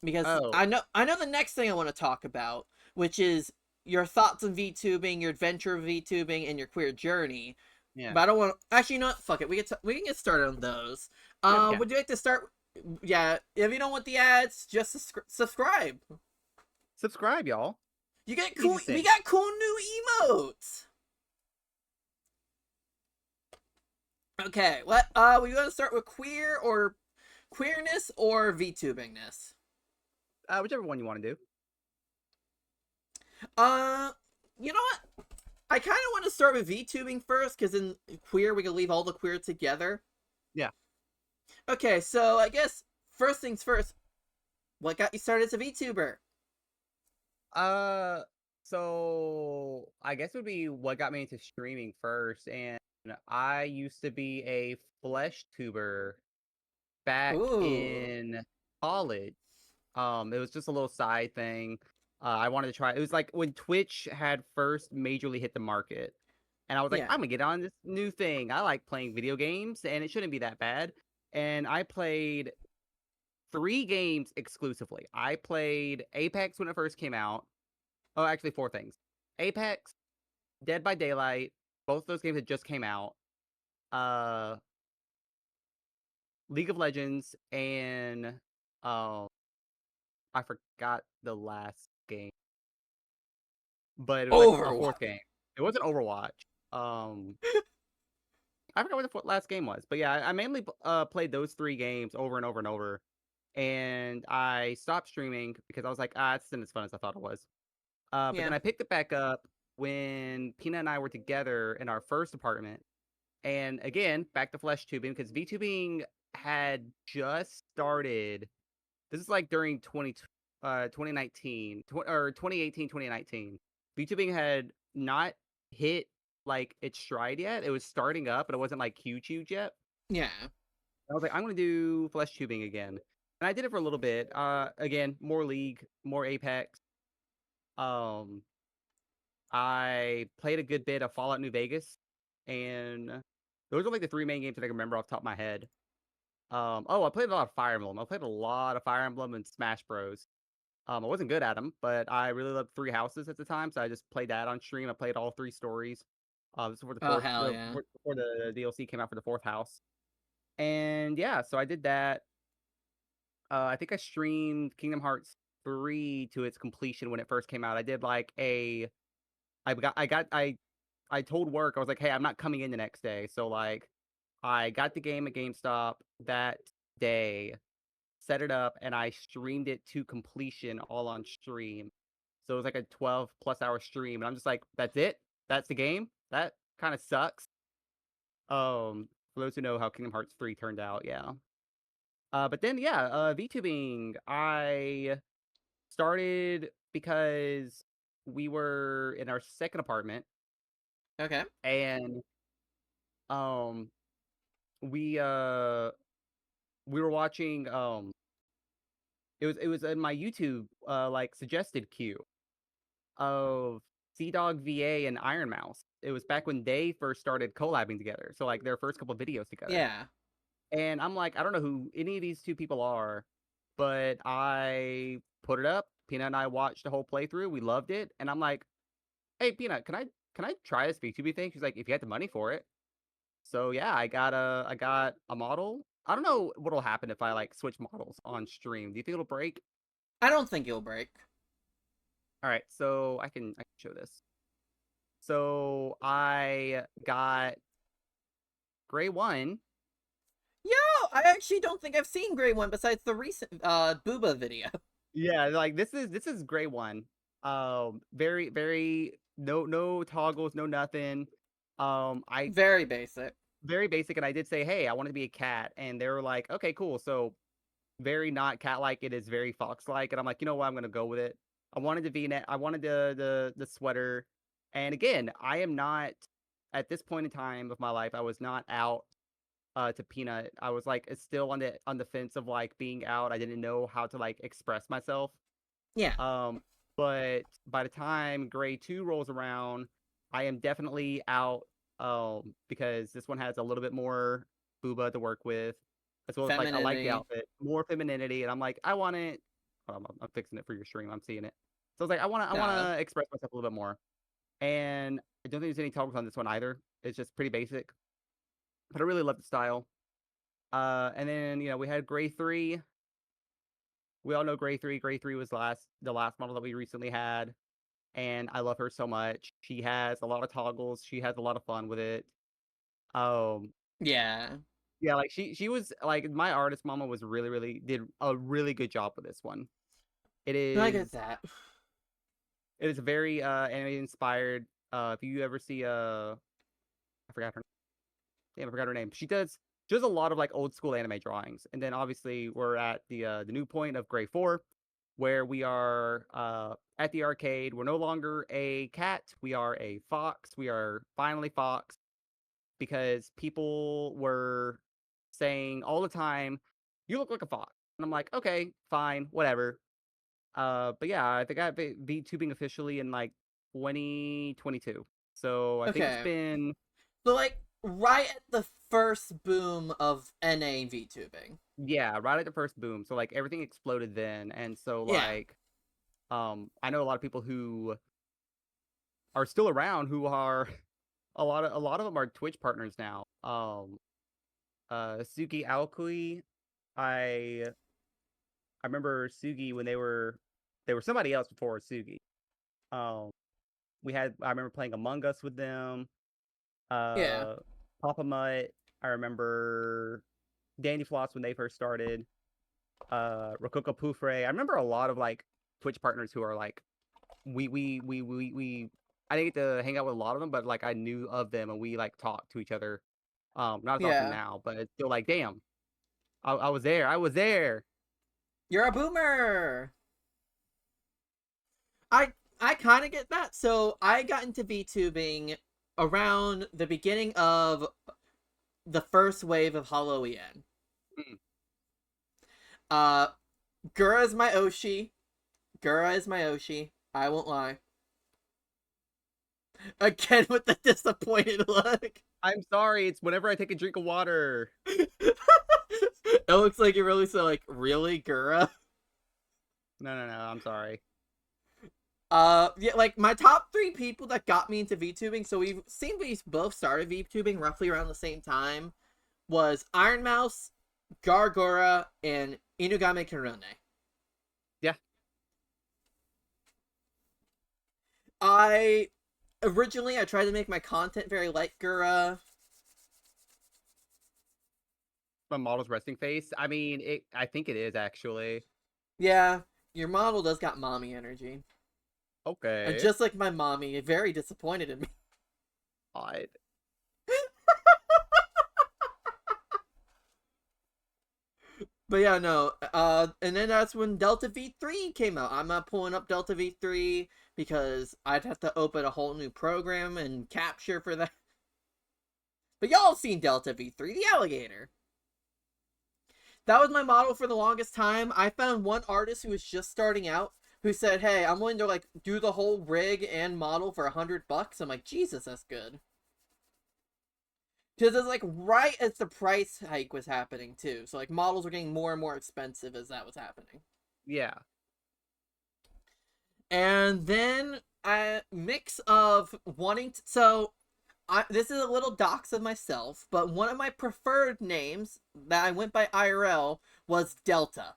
Because Oh, I know the next thing I want to talk about, which is your thoughts on VTubing, your adventure of VTubing, and your queer journey. yeah. But I don't want. Actually, you know what? Fuck it. We can get started on those. Yeah, we can. Would you like to start? Yeah. If you don't want the ads, just subscribe. Subscribe, y'all. You get cool. Easiest We thing. got cool new emotes. Okay. What? We want to start with queerness or VTubingness? Whichever one you want to do. Uh, you know what? I kind of want to start with VTubing first, because in queer we can leave all the queer together. Yeah. Okay, so I guess first things first. What got you started as a VTuber? Uh, so I guess it would be what got me into streaming first, and I used to be a flesh tuber back Ooh, in college. It was just a little side thing. I wanted to try. It was like when Twitch had first majorly hit the market, and I was like, yeah, I'm gonna get on this new thing. I like playing video games, and it shouldn't be that bad. And I played 3 games exclusively. I played Apex when it first came out. Oh, actually, 4 things: Apex, Dead by Daylight. Both those games had just came out. Uh, League of Legends, and I forgot the last game, but it was like a Overwatch. fourth game. It wasn't Overwatch. Um, I forgot what the last game was, but yeah, I mainly played those 3 games over and over and over, and I stopped streaming because I was like, it's not as fun as I thought it was. But Yeah, then I picked it back up when Pina and I were together in our first apartment, and again, back to flesh tubing because VTubing had just started. This is like during 2019 or 2018, 2019. VTubing had not hit like its stride yet. It was starting up, but it wasn't like huge yet. yeah, I was like, I'm gonna do flesh tubing again, and I did it for a little bit. Again, more League, more Apex. Um, I played a good bit of Fallout New Vegas, and those are like the 3 main games that I can remember off the top of my head. Oh, I played a lot of Fire Emblem. I played a lot of Fire Emblem and Smash Bros. I wasn't good at them, but I really loved Three Houses at the time, so I just played that on stream. I played all 3 stories. This is before the oh fourth, hell yeah, before the DLC came out for the fourth house. And yeah, so I did that. I think I streamed Kingdom Hearts 3 to its completion when it first came out. I did like I told work I was like, hey, I'm not coming in the next day, so like I got the game at GameStop that day, set it up, and I streamed it to completion all on stream. So it was like a 12 plus hour stream, and I'm just like, that's it? That's the game? That kind of sucks. For those who know how Kingdom Hearts 3 turned out, yeah. But then yeah, VTubing, I started because we were in our second apartment, okay, and um we uh we were watching it was in my YouTube like suggested queue of Sea Dog VA and Iron Mouse. It was back when they first started collabing together. So like their first couple of videos together. yeah, And I'm like, I don't know who any of these 2 people are, but I put it up. Peanut and I watched the whole playthrough. We loved it. And I'm like, hey Peanut, can can I try this VTuber thing? She's like, if you had the money for it. So yeah, I got a model. I don't know what'll happen if I like switch models on stream. Do you think it'll break? I don't think it'll break. All right, so I can show this. So I got Gray One. Yo, I actually don't think I've seen Grey One besides the recent Booba video. Yeah, like this is Gray One. Very no toggles, no nothing. I Very basic. very basic, and I did say, hey, I want to be a cat, and they were like, okay, cool. So very not cat like, it is very fox like, and I'm like, you know what, I'm gonna go with it. I wanted the V-neck, I wanted the sweater, and again, I am not at this point in time of my life, I was not out to Peanut. I was like, it's still on the fence of like being out. I didn't know how to like express myself. Yeah. Um, but by the time grade 2 rolls around, I am definitely out. Because this one has a little bit more booba to work with, as well as like I like the Femininity. outfit, more femininity, and I'm like, I want it. Hold on, I'm fixing it for your stream. I'm seeing it. So I was like, I Got wanna express myself a little bit more, and I don't think there's any toggles on this one either. It's just pretty basic, but I really love the style. And then we had Gray 3. We all know Gray 3. Gray 3 was the last model that we recently had, and I love her so much. She has a lot of toggles. She has a lot of fun with it. Um, Yeah. yeah, like she was like, my artist mama was really did a really good job with this one. It I get is that. it is very anime inspired. If you ever see I forgot her damn, I forgot her name. She does a lot of like old school anime drawings. And then obviously we're at the new point of Gray 4, where we are at the arcade. We're no longer a cat, we are a fox. We are finally fox, because people were saying all the time, "You look like a fox." And I'm like, "Okay, fine, whatever." But yeah, I think I got VTubing officially in like 2022. So I think it's Okay. been, So like right at the first boom of NA VTubing. yeah, right at the first boom. So like everything exploded then. And so Yeah. like I know a lot of people who are still around who are a lot of them are Twitch partners now. Suki Aokui, I I remember Sugi when they were somebody else before Sugi. Um, I remember playing Among Us with them. Yeah. Uh, Papa Mutt. I remember Dandy Floss when they first started. Rococo Poufre. I remember a lot of like Twitch partners who are like, we. I didn't get to hang out with a lot of them, but like I knew of them, and we like talked to each other. Not as often Yeah. now, but it's still like, damn, I was there. I was there. You're a boomer. I I kind of get that. So I got into VTubing around the beginning of the first wave of Halloween. Mm. Uh, Gura is my Oshi. Gura is my Oshi. I won't lie. Again with the disappointed look. I'm sorry. It's whenever I take a drink of water. It looks like you're really so like really Gura. No. I'm sorry. Yeah, like my top three people that got me into VTubing. So we both started VTubing roughly around the same time. Was Iron Mouse, Gargora, and Inugame Kirone. Yeah, I originally I tried to make my content very like Gura. my model's resting face. I mean, it. I think it is actually. Yeah, your model does got mommy energy. And Okay. just like my mommy, very disappointed in me. Odd. But yeah, no. And then that's when Delta V3 came out. I'm not pulling up Delta V3 because I'd have to open a whole new program and capture for that. But y'all seen Delta V3, the alligator. That was my model for the longest time. I found one artist who was just starting out who said, "Hey, I'm willing to like do the whole rig and model for $100." I'm like, Jesus, that's good. Because it's like right as the price hike was happening too. So like models were getting more and more expensive as that was happening. Yeah. And then a mix of wanting to, so this is a little dox of myself, but one of my preferred names that I went by IRL was Delta.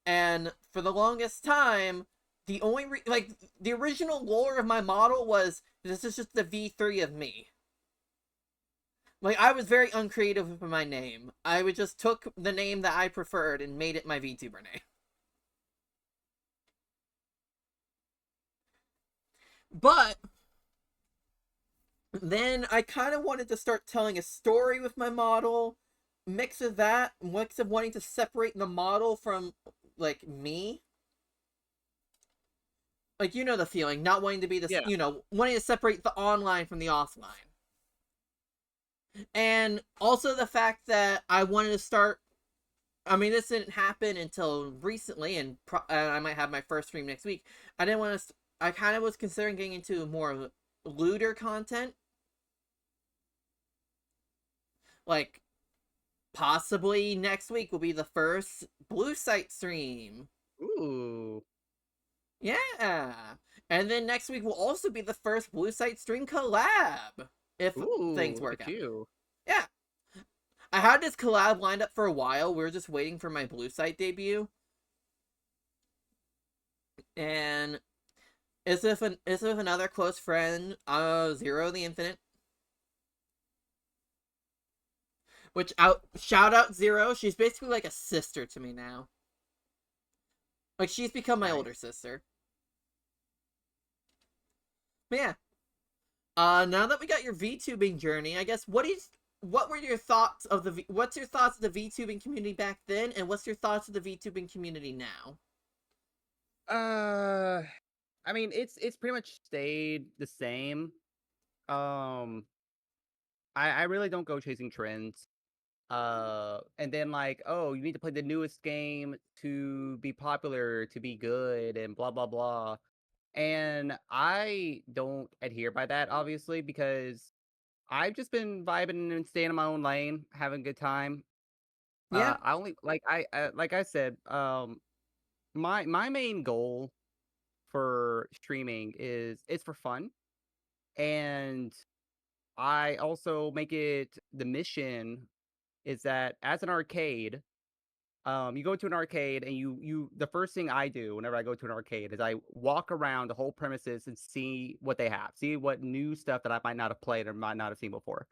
And for the longest time, the only like the original lore of my model was this is just the V3 of me. Like I was very uncreative with my name. I would just took the name that I preferred and made it my VTuber name. But then I kind of wanted to start telling a story with my model, mix of that, mix of wanting to separate the model from like me. Like you know the feeling, not wanting to be this, Yeah. wanting to separate the online from the offline. And also the fact that I wanted to start. I mean, this didn't happen until recently, and I might have my first stream next week. I didn't want to. I kind of was considering getting into more looter content, like possibly next week will be the first blue site stream. Ooh. Yeah. And then next week will also be the first blue site stream collab. If Ooh. things Look work at out. you. Yeah. I had this collab lined up for a while. We were just waiting for my blue site debut. And it's with another close friend, Zero the Infinite. Which shout out Zero. She's basically like a sister to me now. Like she's become my older Nice. sister. But yeah. Now that we got your VTubing journey, I guess what were your thoughts of what's your thoughts of the VTubing community back then, and what's your thoughts of the VTubing community now? Uh, I mean, it's pretty much stayed the same. Um, I really don't go chasing trends. And then like, oh, you need to play the newest game to be popular, to be good, and blah blah blah. And I don't adhere by that, obviously, because I've just been vibing and staying in my own lane, having a good time. Yeah, I only like I said, my main goal for streaming is it's for fun, and I also make it the mission is that as an arcade, you go to an arcade and you the first thing I do whenever I go to an arcade is I walk around the whole premises and see what they have, see what new stuff that I might not have played or might not have seen before.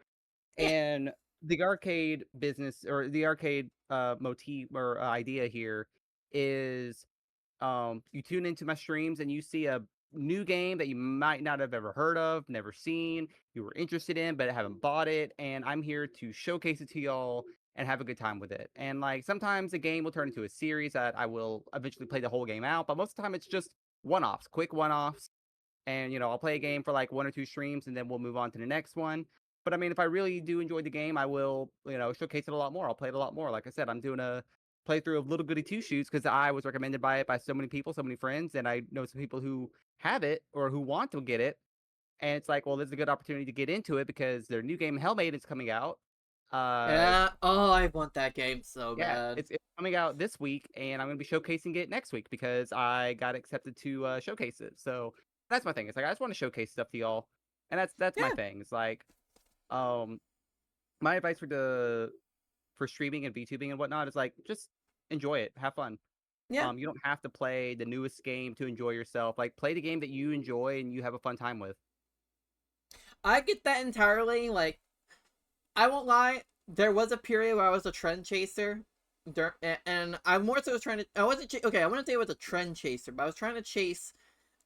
yeah, And the arcade business or the arcade motif or idea here is you tune into my streams and you see a new game that you might not have ever heard of, never seen, you were interested in, but haven't bought it. And I'm here to showcase it to y'all and have a good time with it. And like sometimes the game will turn into a series that I will eventually play the whole game out, but most of the time it's just one offs, quick one offs. And I'll play a game for like one or two streams and then we'll move on to the next one. But I mean, if I really do enjoy the game, I will, showcase it a lot more. I'll play it a lot more. Like I said, I'm doing a playthrough of Little Goody Two Shoes because I was recommended by it by so many people, so many friends, and I know some people who have it or who want to get it. And it's like, well, this is a good opportunity to get into it because their new game Hellmaid is coming out. Uh, yeah. Oh, I want that game so yeah, bad. it's coming out this week, and I'm going to be showcasing it next week because I got accepted to showcase it. So that's my thing. It's like I just want to showcase stuff to y'all, and that's my Yeah, thing. It's like, um, my advice for streaming and VTubing and whatnot is like just enjoy it, have fun. yeah. You don't have to play the newest game to enjoy yourself. Like play the game that you enjoy and you have a fun time with. I get that entirely. Like, I won't lie. There was a period where I was a trend chaser, and I more so was trying to. I wasn't okay. I wouldn't say I was a trend chaser, but I was trying to chase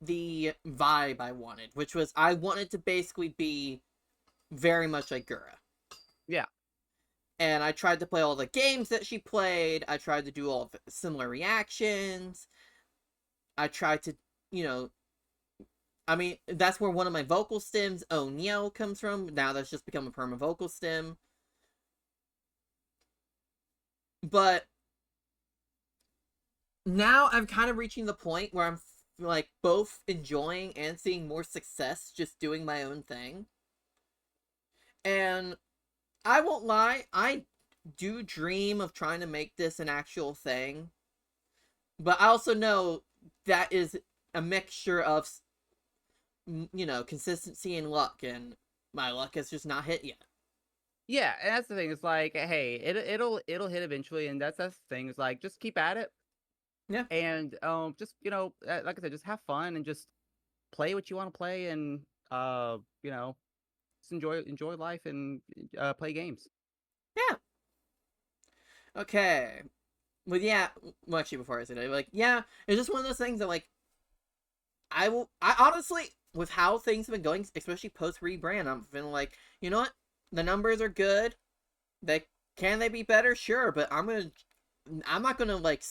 the vibe I wanted, which was I wanted to basically be very much like Gura. Yeah. And I tried to play all the games that she played. I tried to do all of similar reactions. I tried to, you know, I mean, that's where one of my vocal stems, Oh Neo, comes from. Now that's just become a perma vocal stem. But now I'm kind of reaching the point where I'm like both enjoying and seeing more success just doing my own thing. And I won't lie, I do dream of trying to make this an actual thing. But I also know that is a mixture of consistency and luck, and my luck has just not hit yet. Yeah, and that's the thing. It's like, hey, it'll hit eventually, and that's the thing. It's like, just keep at it, Yeah. and just like I said, just have fun and just play what you want to play, and uh, you know, just enjoy life and play games. Yeah. Okay. But yeah, well, actually, before I say that, like, yeah, it's just one of those things that, like, I honestly, with how things have been going, especially post rebrand, I'm feeling like, you know what? The numbers are good. Can they be better? Sure, but I'm not gonna like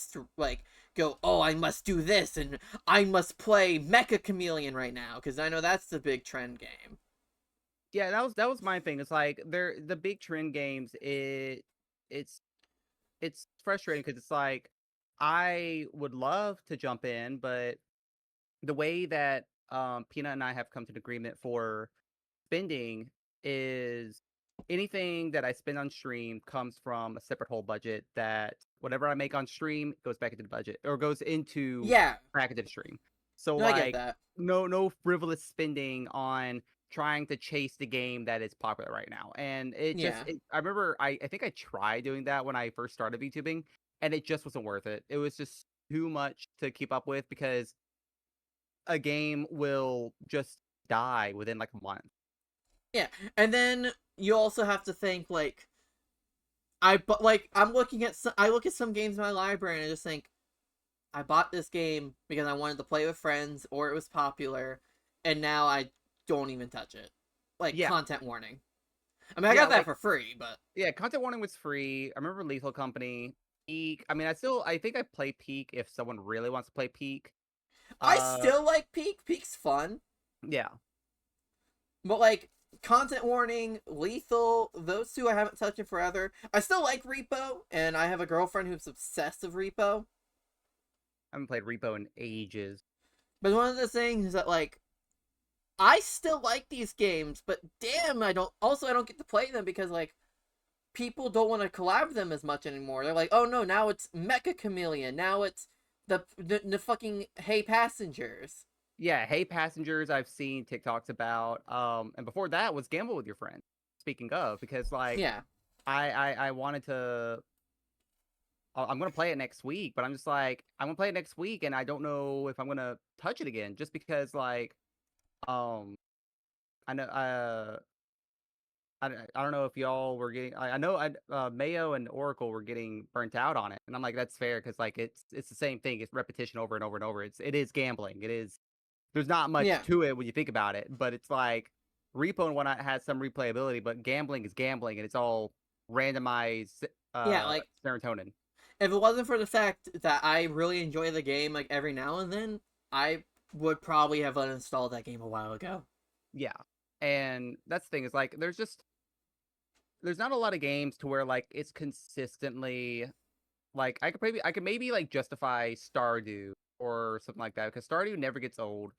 go. Oh, I must do this, and I must play Mecha Chameleon right now because I know that's the big trend game. Yeah, that was my thing. It's like they're the big trend games. It's it's frustrating because it's like I would love to jump in, but the way that Peanut and I have come to an agreement for spending is anything that I spend on stream comes from a separate whole budget that whatever I make on stream goes back into the budget or goes into Yeah, back into the stream. So no, I get like that. no frivolous spending on trying to chase the game that is popular right now. And Yeah, I remember I think I tried doing that when I first started VTubing and it just wasn't worth it. It was just too much to keep up with because a game will just die within like a month. yeah, and then you also have to think like I look at some games in my library and I just think I bought this game because I wanted to play with friends or it was popular, and now I don't even touch it. Like Yeah. content warning. I mean, I Yeah, got that like for free, but yeah, content warning was free. I remember Lethal Company, Peak. I mean, I think I play Peak if someone really wants to play Peak. I Uh still like Peak. Peak's fun, yeah. but like content warning, Lethal, those two I haven't touched in forever. I still like Repo, and I have a girlfriend who's obsessed with Repo. I haven't played Repo in ages. But one of the things is that like I still like these games, but damn, I don't get to play them because like people don't want to collab them as much anymore. They're like, oh no, now it's Mecha Chameleon. Now it's the fucking Hey Passengers. Yeah, Hey Passengers, I've seen TikToks about. And before that was Gamble with Your Friends. Speaking of, because like Yeah, I wanted to. I'm gonna play it next week, but I'm just like I'm gonna play it next week, and I don't know if I'm gonna touch it again, just because like um I know I don't know if y'all were getting. I know Mayo and Oracle were getting burnt out on it, and I'm like that's fair because like it's the same thing. It's repetition over and over and over. It is gambling. It is. There's not much yeah, to it when you think about it, but it's like Repo and whatnot has some replayability, but gambling is gambling, and it's all randomized yeah. Like serotonin. if it wasn't for the fact that I really enjoy the game, like every now and then, I would probably have uninstalled that game a while ago. Yeah, and that's the thing is like there's not a lot of games to where like it's consistently like I could maybe like justify Stardew or something like that because Stardew never gets old.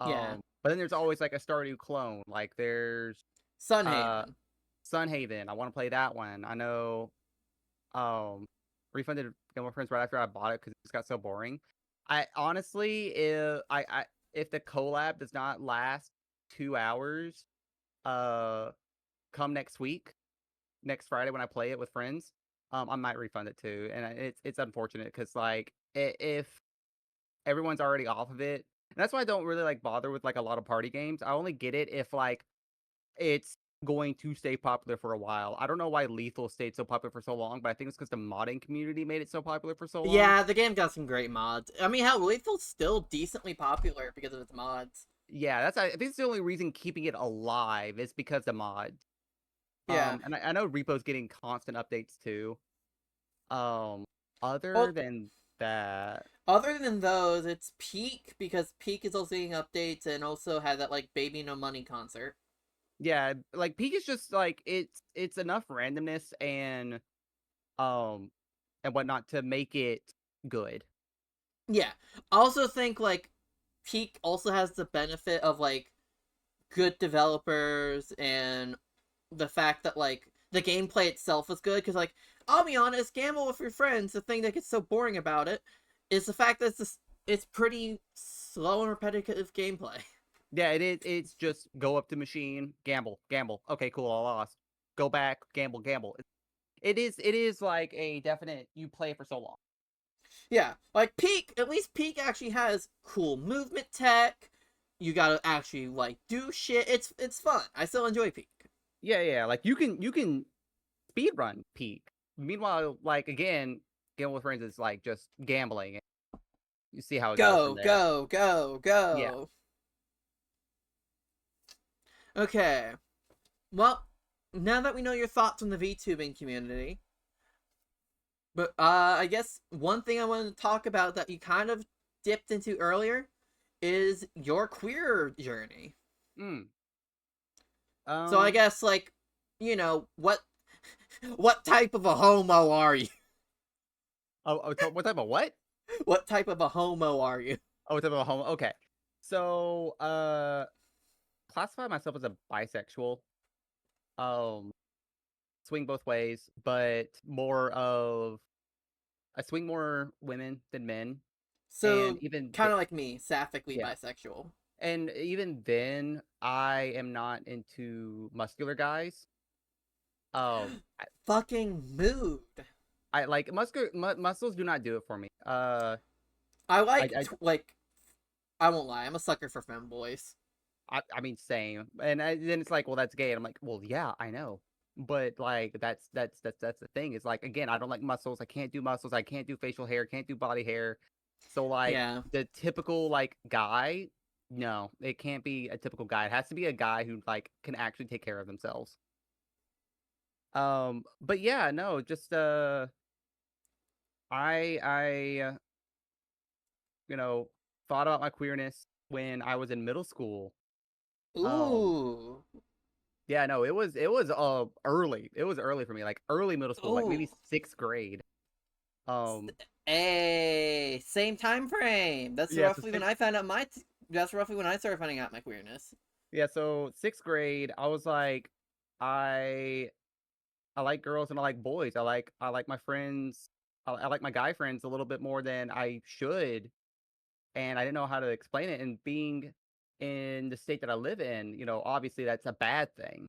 Yeah, But then there's always like a Stardew clone. Like there's uh Sunhaven. Sunhaven. I want to play that one. I know um refunded Game of Friends right after I bought it because it just got so boring. I honestly if the collab does not last 2 hours, uh come next week, next Friday when I play it with friends, I might refund it too. And it's unfortunate because like if everyone's already off of it, and that's why I don't really like bother with like a lot of party games. I only get it if like it's going to stay popular for a while. I don't know why Lethal stayed so popular for so long, but I think it's because the modding community made it so popular for so long. Yeah, the game got some great mods. I mean, hell, Lethal's still decently popular because of its mods. Yeah, I think it's the only reason keeping it alive is because the mods. Yeah. And I know Repo's getting constant updates too. Um, other Well, than that, other than those, it's Peak because Peak is also getting updates and also had that like Baby No Money concert. yeah, like Peak is just like it's enough randomness um and whatnot to make it good. Yeah. I also think like Peak also has the benefit of like good developers and the fact that like the gameplay itself is good because like I'll be honest, gamble with your friends. The thing that gets so boring about it is the fact that it's pretty slow and repetitive gameplay. Yeah, it is. It's just go up to machine, gamble, gamble. Okay, cool, I lost. Go back, gamble, gamble. It is like a definite. You play for so long. Yeah, like Peak. At least Peak actually has cool movement tech. You gotta actually like do shit. It's fun. I still enjoy Peak. Yeah, yeah. Like you can speed run peak. Meanwhile, like again, gamble with friends is like just gambling. You see how it goes from Go, there. go, go, Yeah. go. Okay. Well, now that we know your thoughts on the VTubing community, but I guess one thing I wanted to talk about that you kind of dipped into earlier is your queer journey. Mm. So I Um. guess like, what type of a homo are you? What type of what? What type of a homo are you? Oh, what type of a home? Okay. So, classify myself as a bisexual. Um, swing both ways, but more of I swing more women than men, and So kind of like th- me, sapphically yeah, bisexual. and even then, I am not into muscular guys. I, Fucking mood. I like muscles do not do it for me. I I, like I like I won't lie, I'm a sucker for femboys. I mean, same. And then it's like, well, that's gay. And I'm like, well, yeah, I know. But like, that's the thing. Is like, again, I don't like muscles. I can't do muscles. I can't do facial hair. Can't do body hair. So like, Yeah. the typical like guy, no, it can't be a typical guy. It has to be a guy who like can actually take care of themselves. But yeah, no, just I you know thought about my queerness when I was in middle school. Um, Ooh. Yeah, no, it was early. It was early for me, like early middle school, like maybe Ooh. sixth grade. Um, Hey, same time frame. That's yeah, so roughly when six, I found out that's roughly when I started finding out my queerness. yeah, so sixth grade, I was like, I I like girls and I like boys. I like my friends. I like my guy friends a little bit more than I should, and I didn't know how to explain it. And being in the state that I live in, obviously that's a bad thing.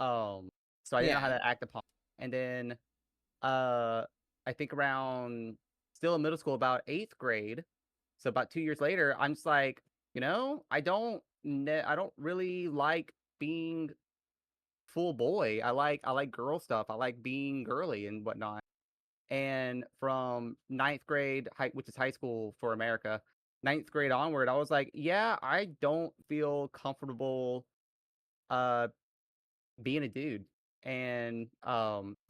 Um, so I didn't know how Yeah. to act upon. And then uh I think around still in middle school, about eighth grade. So about 2 years later, I'm just like, I don't really like being full boy. I like girl stuff. I like being girly and whatnot. And from ninth grade, which is high school for America, ninth grade onward, I was like, yeah, I don't feel comfortable uh being a dude. And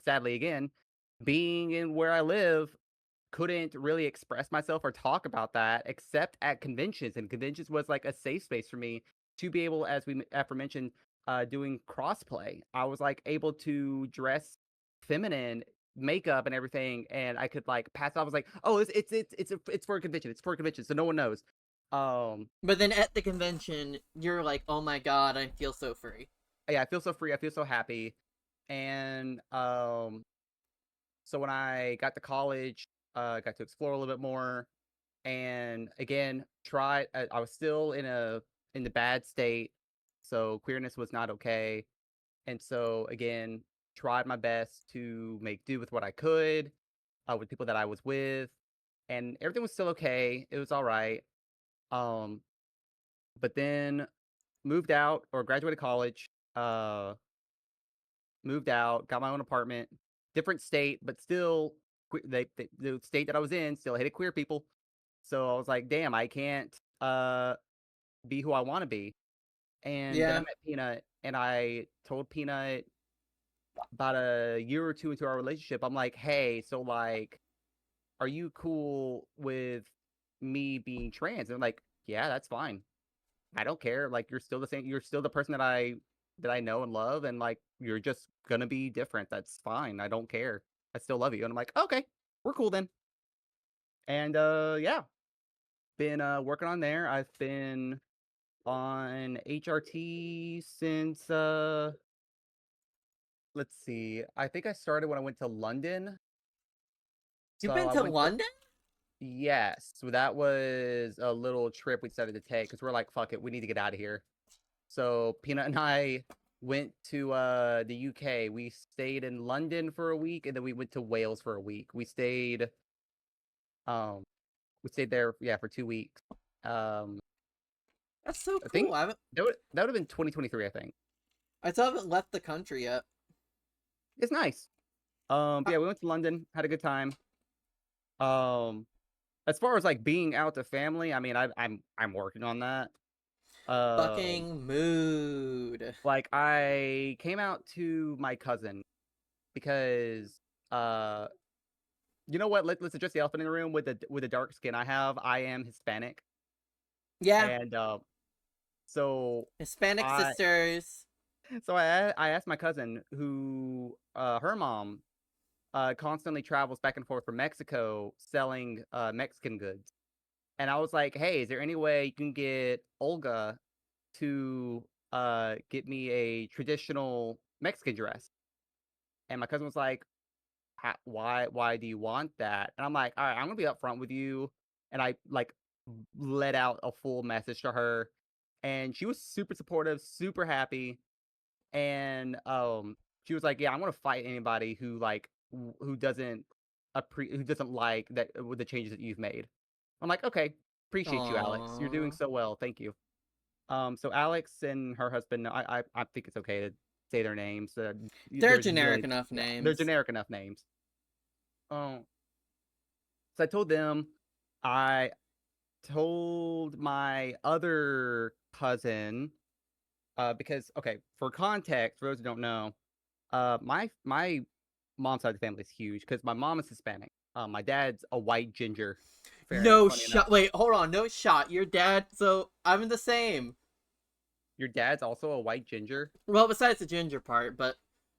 sadly again, being in where I live, couldn't really express myself or talk about that except at conventions. And conventions was like a safe space for me to be able, as we aforementioned, doing crossplay. I was like able to dress feminine, makeup and everything, and I could like pass it off. I was like, oh, it's for a convention. It's for a convention, so no one knows. Um, But then at the convention, you're like, "Oh my god, I feel so free." yeah, I feel so free. I feel so happy. And so when I got to college, got to explore a little bit more, and again, I was still in the bad state, so queerness was not okay. And so again, tried my best to make do with what I could, with people that I was with, and everything was still okay. It was all right. Um, but then moved out or graduated college. Uh, moved out, got my own apartment, different state, but still, the state that I was in still hated queer people. So I was like, damn, I can't be who I want to be. And then I Yeah. met Peanut, and I told Peanut about a year or two into our relationship, I'm like, hey, so like, are you cool with me being trans? And I'm like, yeah, that's fine. I don't care. Like, you're still the same. You're still the person that I know and love, and like, you're just gonna be different. That's fine. I don't care. I still love you. And I'm like, okay, we're cool then. And yeah, been working on there. I've been on HRT since let's see. I think I started when I went to London. You've So been I to went to London? Yes, so that was a little trip we decided to take because we're like, fuck it, we need to get out of here. So Peanut and I went to the UK. We stayed in London for a week, and then we went to Wales for a week. Um we stayed there, yeah, for 2 weeks. Um That's so I cool. think that would have been 2023, I think. I still haven't left the country yet. It's nice. Uh, Yeah, we went to London, had a good time. Um as far as like being out to family, I mean, I'm working on that. Um Fucking mood. like I came out to my cousin because uh you know what? Let's address the elephant in the room with the dark skin I have. I am Hispanic, Yeah, and so Hispanic I sisters. I asked my cousin who her mom constantly travels back and forth from Mexico selling Mexican goods, and I was like, hey, is there any way you can get Olga to get me a traditional Mexican dress? And my cousin was like, why do you want that? And I'm like, all right, I'm gonna be upfront with you. And I like let out a full message to her, and she was super supportive, super happy. And she was like, yeah, I'm gonna fight anybody who like who doesn't who doesn't like that with the changes that you've made. I'm like, okay, appreciate you, Alex. You're doing Aww. so well. Thank you. So Alex and her husband, I think it's okay to say their names. They're They're generic really, enough yeah, they're names. generic enough names. Um, so I told them, I told my other cousin, because okay, for context, for those who don't know, my mom's side of the family is huge because my mom is Hispanic. My dad's a white ginger. Fair, No funny enough. shot. Wait, hold on. No shot. Your dad. So I'm the same. Your dad's also a white ginger. Well, besides the ginger part, but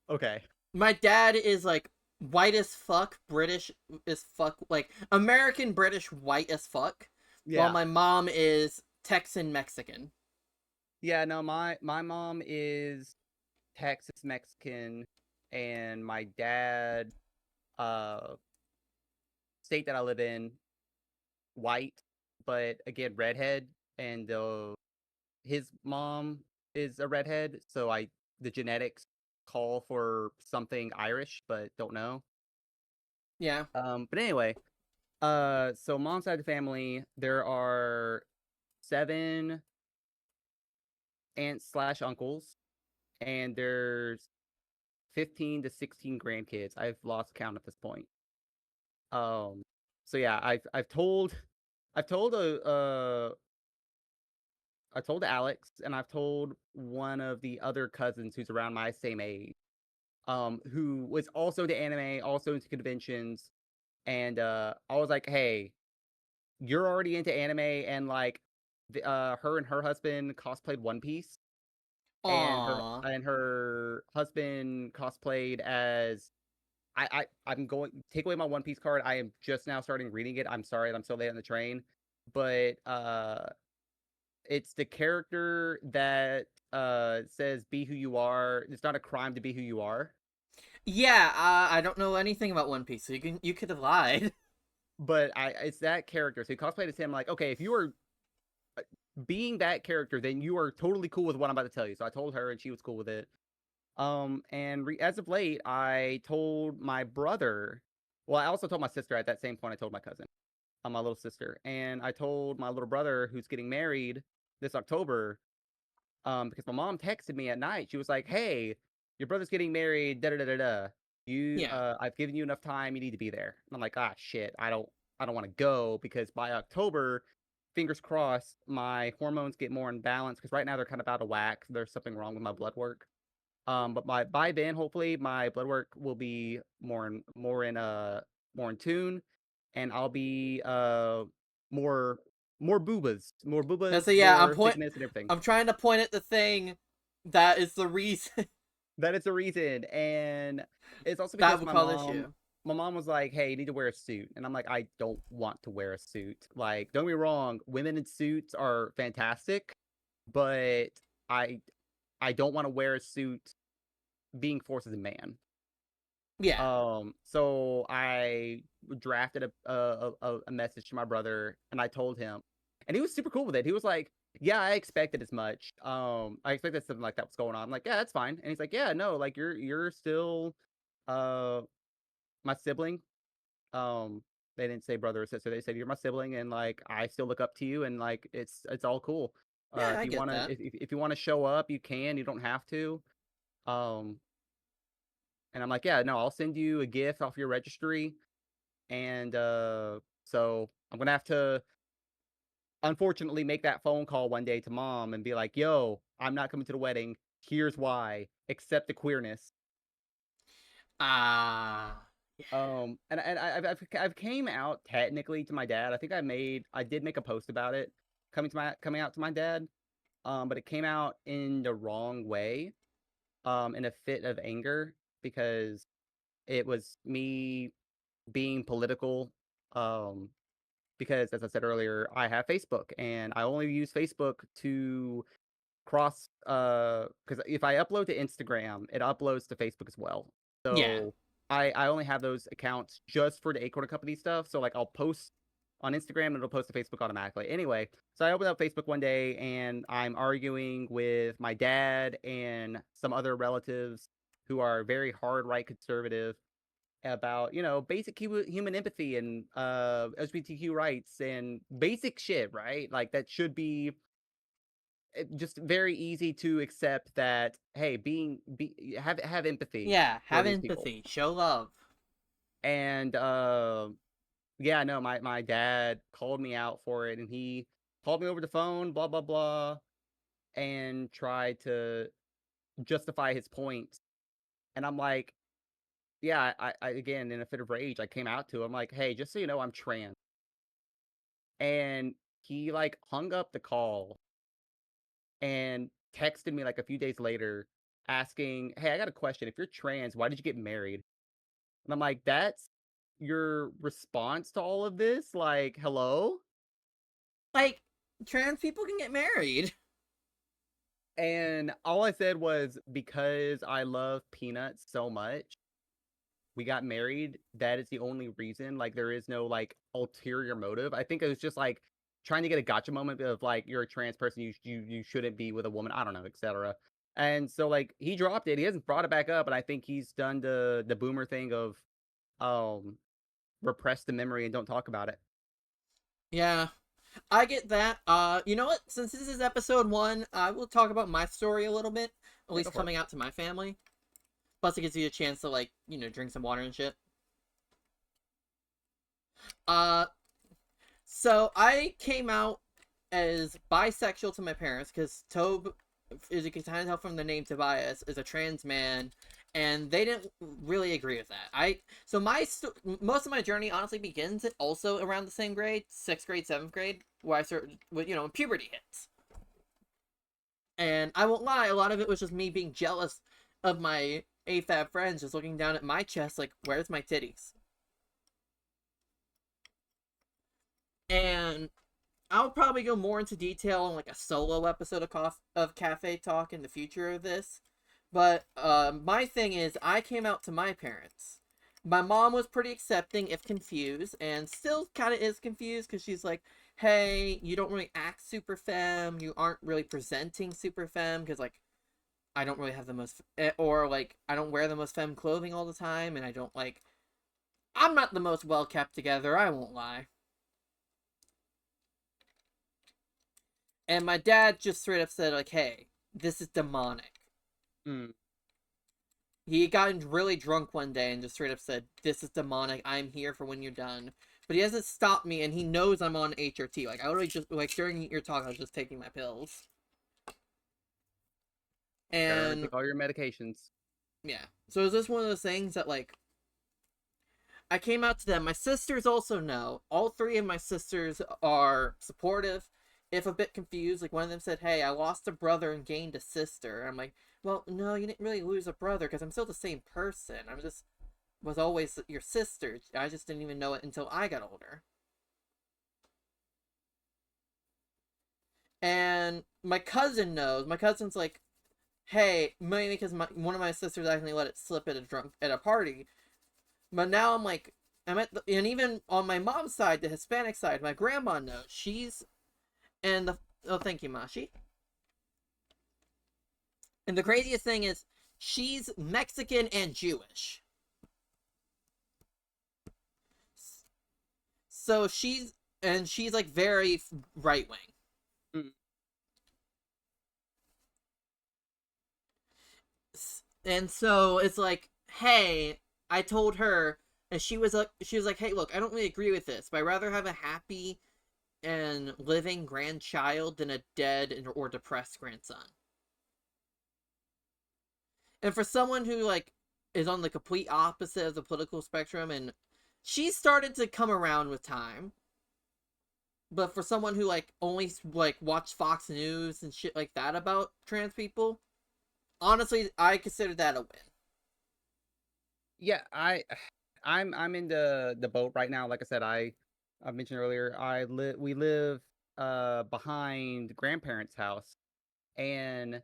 Okay. my dad is like white as fuck, British as fuck, like American British white as fuck, while Yeah. my mom is Texan Mexican. Yeah, no, my mom is Texas Mexican, and my dad, uh, state that I live in, white, but again, redhead, and his mom is a redhead, so the genetics call for something Irish, but don't know. Yeah. But anyway, so mom's side of the family, there are 7 aunts slash uncles, and there's 15 to 16 grandkids. I've lost count at this point. Um, so yeah, I've told I told Alex, and I've told one of the other cousins who's around my same age, who was also into anime, also into conventions, and I was like, hey, you're already into anime, and like, her and her husband cosplayed One Piece, and Aww. her husband cosplayed as I'm going take away my One Piece card. I am just now starting reading it. I'm sorry that I'm so late on the train, but it's the character that says "Be who you are." It's not a crime to be who you are, Yeah. I don't know anything about One Piece, so you could have lied. but it's that character. So he cosplayed as him. Like, okay, if you are being that character, then you are totally cool with what I'm about to tell you. So I told her, and she was cool with it. And as of late, I told my brother. Well, I also told my sister at that same point. I told my cousin, my little sister, and I told my little brother who's getting married this October. Because my mom texted me at night. She was like, "Hey, your brother's getting married. Da da da da da. Yeah. I've given you enough time. You need to be there." And I'm like, "Ah, shit. I don't want to go because by October, fingers crossed, my hormones get more in balance because right now they're kind of out of whack. There's something wrong with my blood work. But by then, hopefully, my blood work will be more in tune, and I'll be more more That's boobas, a yeah. more thickness and everything. I'm trying to point at the thing that is the reason That is the reason, and it's also that because would cause issue. my mom was like, "Hey, you need to wear a suit," and I'm like, "I don't want to wear a suit. Like, don't get me wrong, women in suits are fantastic, but I I don't want to wear a suit being forced as a man." Yeah. So I drafted a message to my brother, and I told him, and he was super cool with it. He was like, "Yeah, I expected as much. I expected something like that was going on." I'm like, "Yeah, that's fine." And he's like, "Yeah, no, like you're still, uh, my sibling." Um, they didn't say brother or sister. They said you're my sibling, and like I still look up to you, and like it's all cool. Yeah, If I you get wanna that. if you wanna show up, you can. You don't have to. Um, and I'm like, yeah, no, I'll send you a gift off your registry. And so I'm gonna have to unfortunately make that phone call one day to mom and be like, yo, I'm not coming to the wedding. Here's why. Accept the queerness. Ah. Yeah. I've came out technically to my dad. I think I did make a post about it coming out to my dad. But it came out in the wrong way. In a fit of anger because it was me being political. Um, because as I said earlier, I have Facebook and I only use Facebook to cross because if I upload to Instagram, it uploads to Facebook as well. Yeah. So I only have those accounts just for the Acorn Company stuff. So like I'll post on Instagram and it'll post to Facebook automatically. Anyway, so I opened up Facebook one day and I'm arguing with my dad and some other relatives who are very hard right conservative about basic human empathy and LGBTQ rights and basic shit, right? Like that should be just very easy to accept that hey, have empathy Yeah. for Have these people. empathy. Show love. And yeah, no, my dad called me out for it and he called me over the phone, blah blah blah, and tried to justify his point. And I'm like, yeah, I again in a fit of rage, I came out to him like, hey, just so you know, I'm trans. And he like hung up the call and texted me like a few days later asking, "Hey, I got a question. If you're trans, why did you get married?" And I'm like, "That's your response to all of this? Like, hello?" Like, trans people can get married. And all I said was because I love peanuts so much, we got married. That is the only reason. Like, there is no like ulterior motive. I think it was just like trying to get a gotcha moment of like you're a trans person, you shouldn't be with a woman. I don't know, etc. And so like he dropped it. He hasn't brought it back up, and I think he's done the boomer thing of um repress the memory and don't talk about it. Yeah. I get that. You know what? Since this is episode 1, I will talk about my story a little bit. At Yeah, go least for it. coming out to my family. Plus, it gives you a chance to, like, drink some water and shit. Uh, so I came out as bisexual to my parents because Tobe, as you can kind of tell from the name Tobias, is a trans man, and they didn't really agree with that. So most of my journey honestly begins at also around the same grade, 6th grade, 7th grade, where I started with when puberty hits. And I won't lie, a lot of it was just me being jealous of my AFAB friends, just looking down at my chest like, where's my titties? And I'll probably go more into detail on like a solo episode of Cafe Talk in the future of this. But my thing is, I came out to my parents. My mom was pretty accepting, if confused, and still kind of is confused because she's like, "Hey, you don't really act super femme. You aren't really presenting super femme because like I don't really have the most, or like I don't wear the most femme clothing all the time, and I don't like. I'm not the most well kept together. I won't lie." And my dad just straight up said, like, hey, this is demonic. Mm. He got really drunk one day and just straight up said, this is demonic. I'm here for when you're done. But he hasn't stopped me, and he knows I'm on HRT. Like, I already just, like, during your talk, I was just taking my pills. Gotta remember to And, take all your medications. yeah. So is this one of those things that, like, I came out to them. My sisters also know. All 3 of my sisters are supportive, if a bit confused. Like one of them said, "Hey, I lost a brother and gained a sister." And I'm like, "Well, no, you didn't really lose a brother because I'm still the same person. I was always your sister. I just didn't even know it until I got older." And my cousin knows. My cousin's like, "Hey," mainly because one of my sisters actually let it slip at a party. But now I'm like, and even on my mom's side, the Hispanic side, my grandma knows. Oh, thank you, Mashi. And the craziest thing is, she's Mexican and Jewish. So she's like very right wing. Mm. And so it's like, hey, I told her, and she was like, hey, look, I don't really agree with this, but I'd rather have a happy and living grandchild than a dead or depressed grandson. And for someone who like is on the complete opposite of the political spectrum, and she started to come around with time, but for someone who like only like watched Fox News and shit like that about trans people, honestly, I consider that a win. Yeah, I'm in the boat right now. Like I said, I mentioned earlier, we live behind grandparents' house, and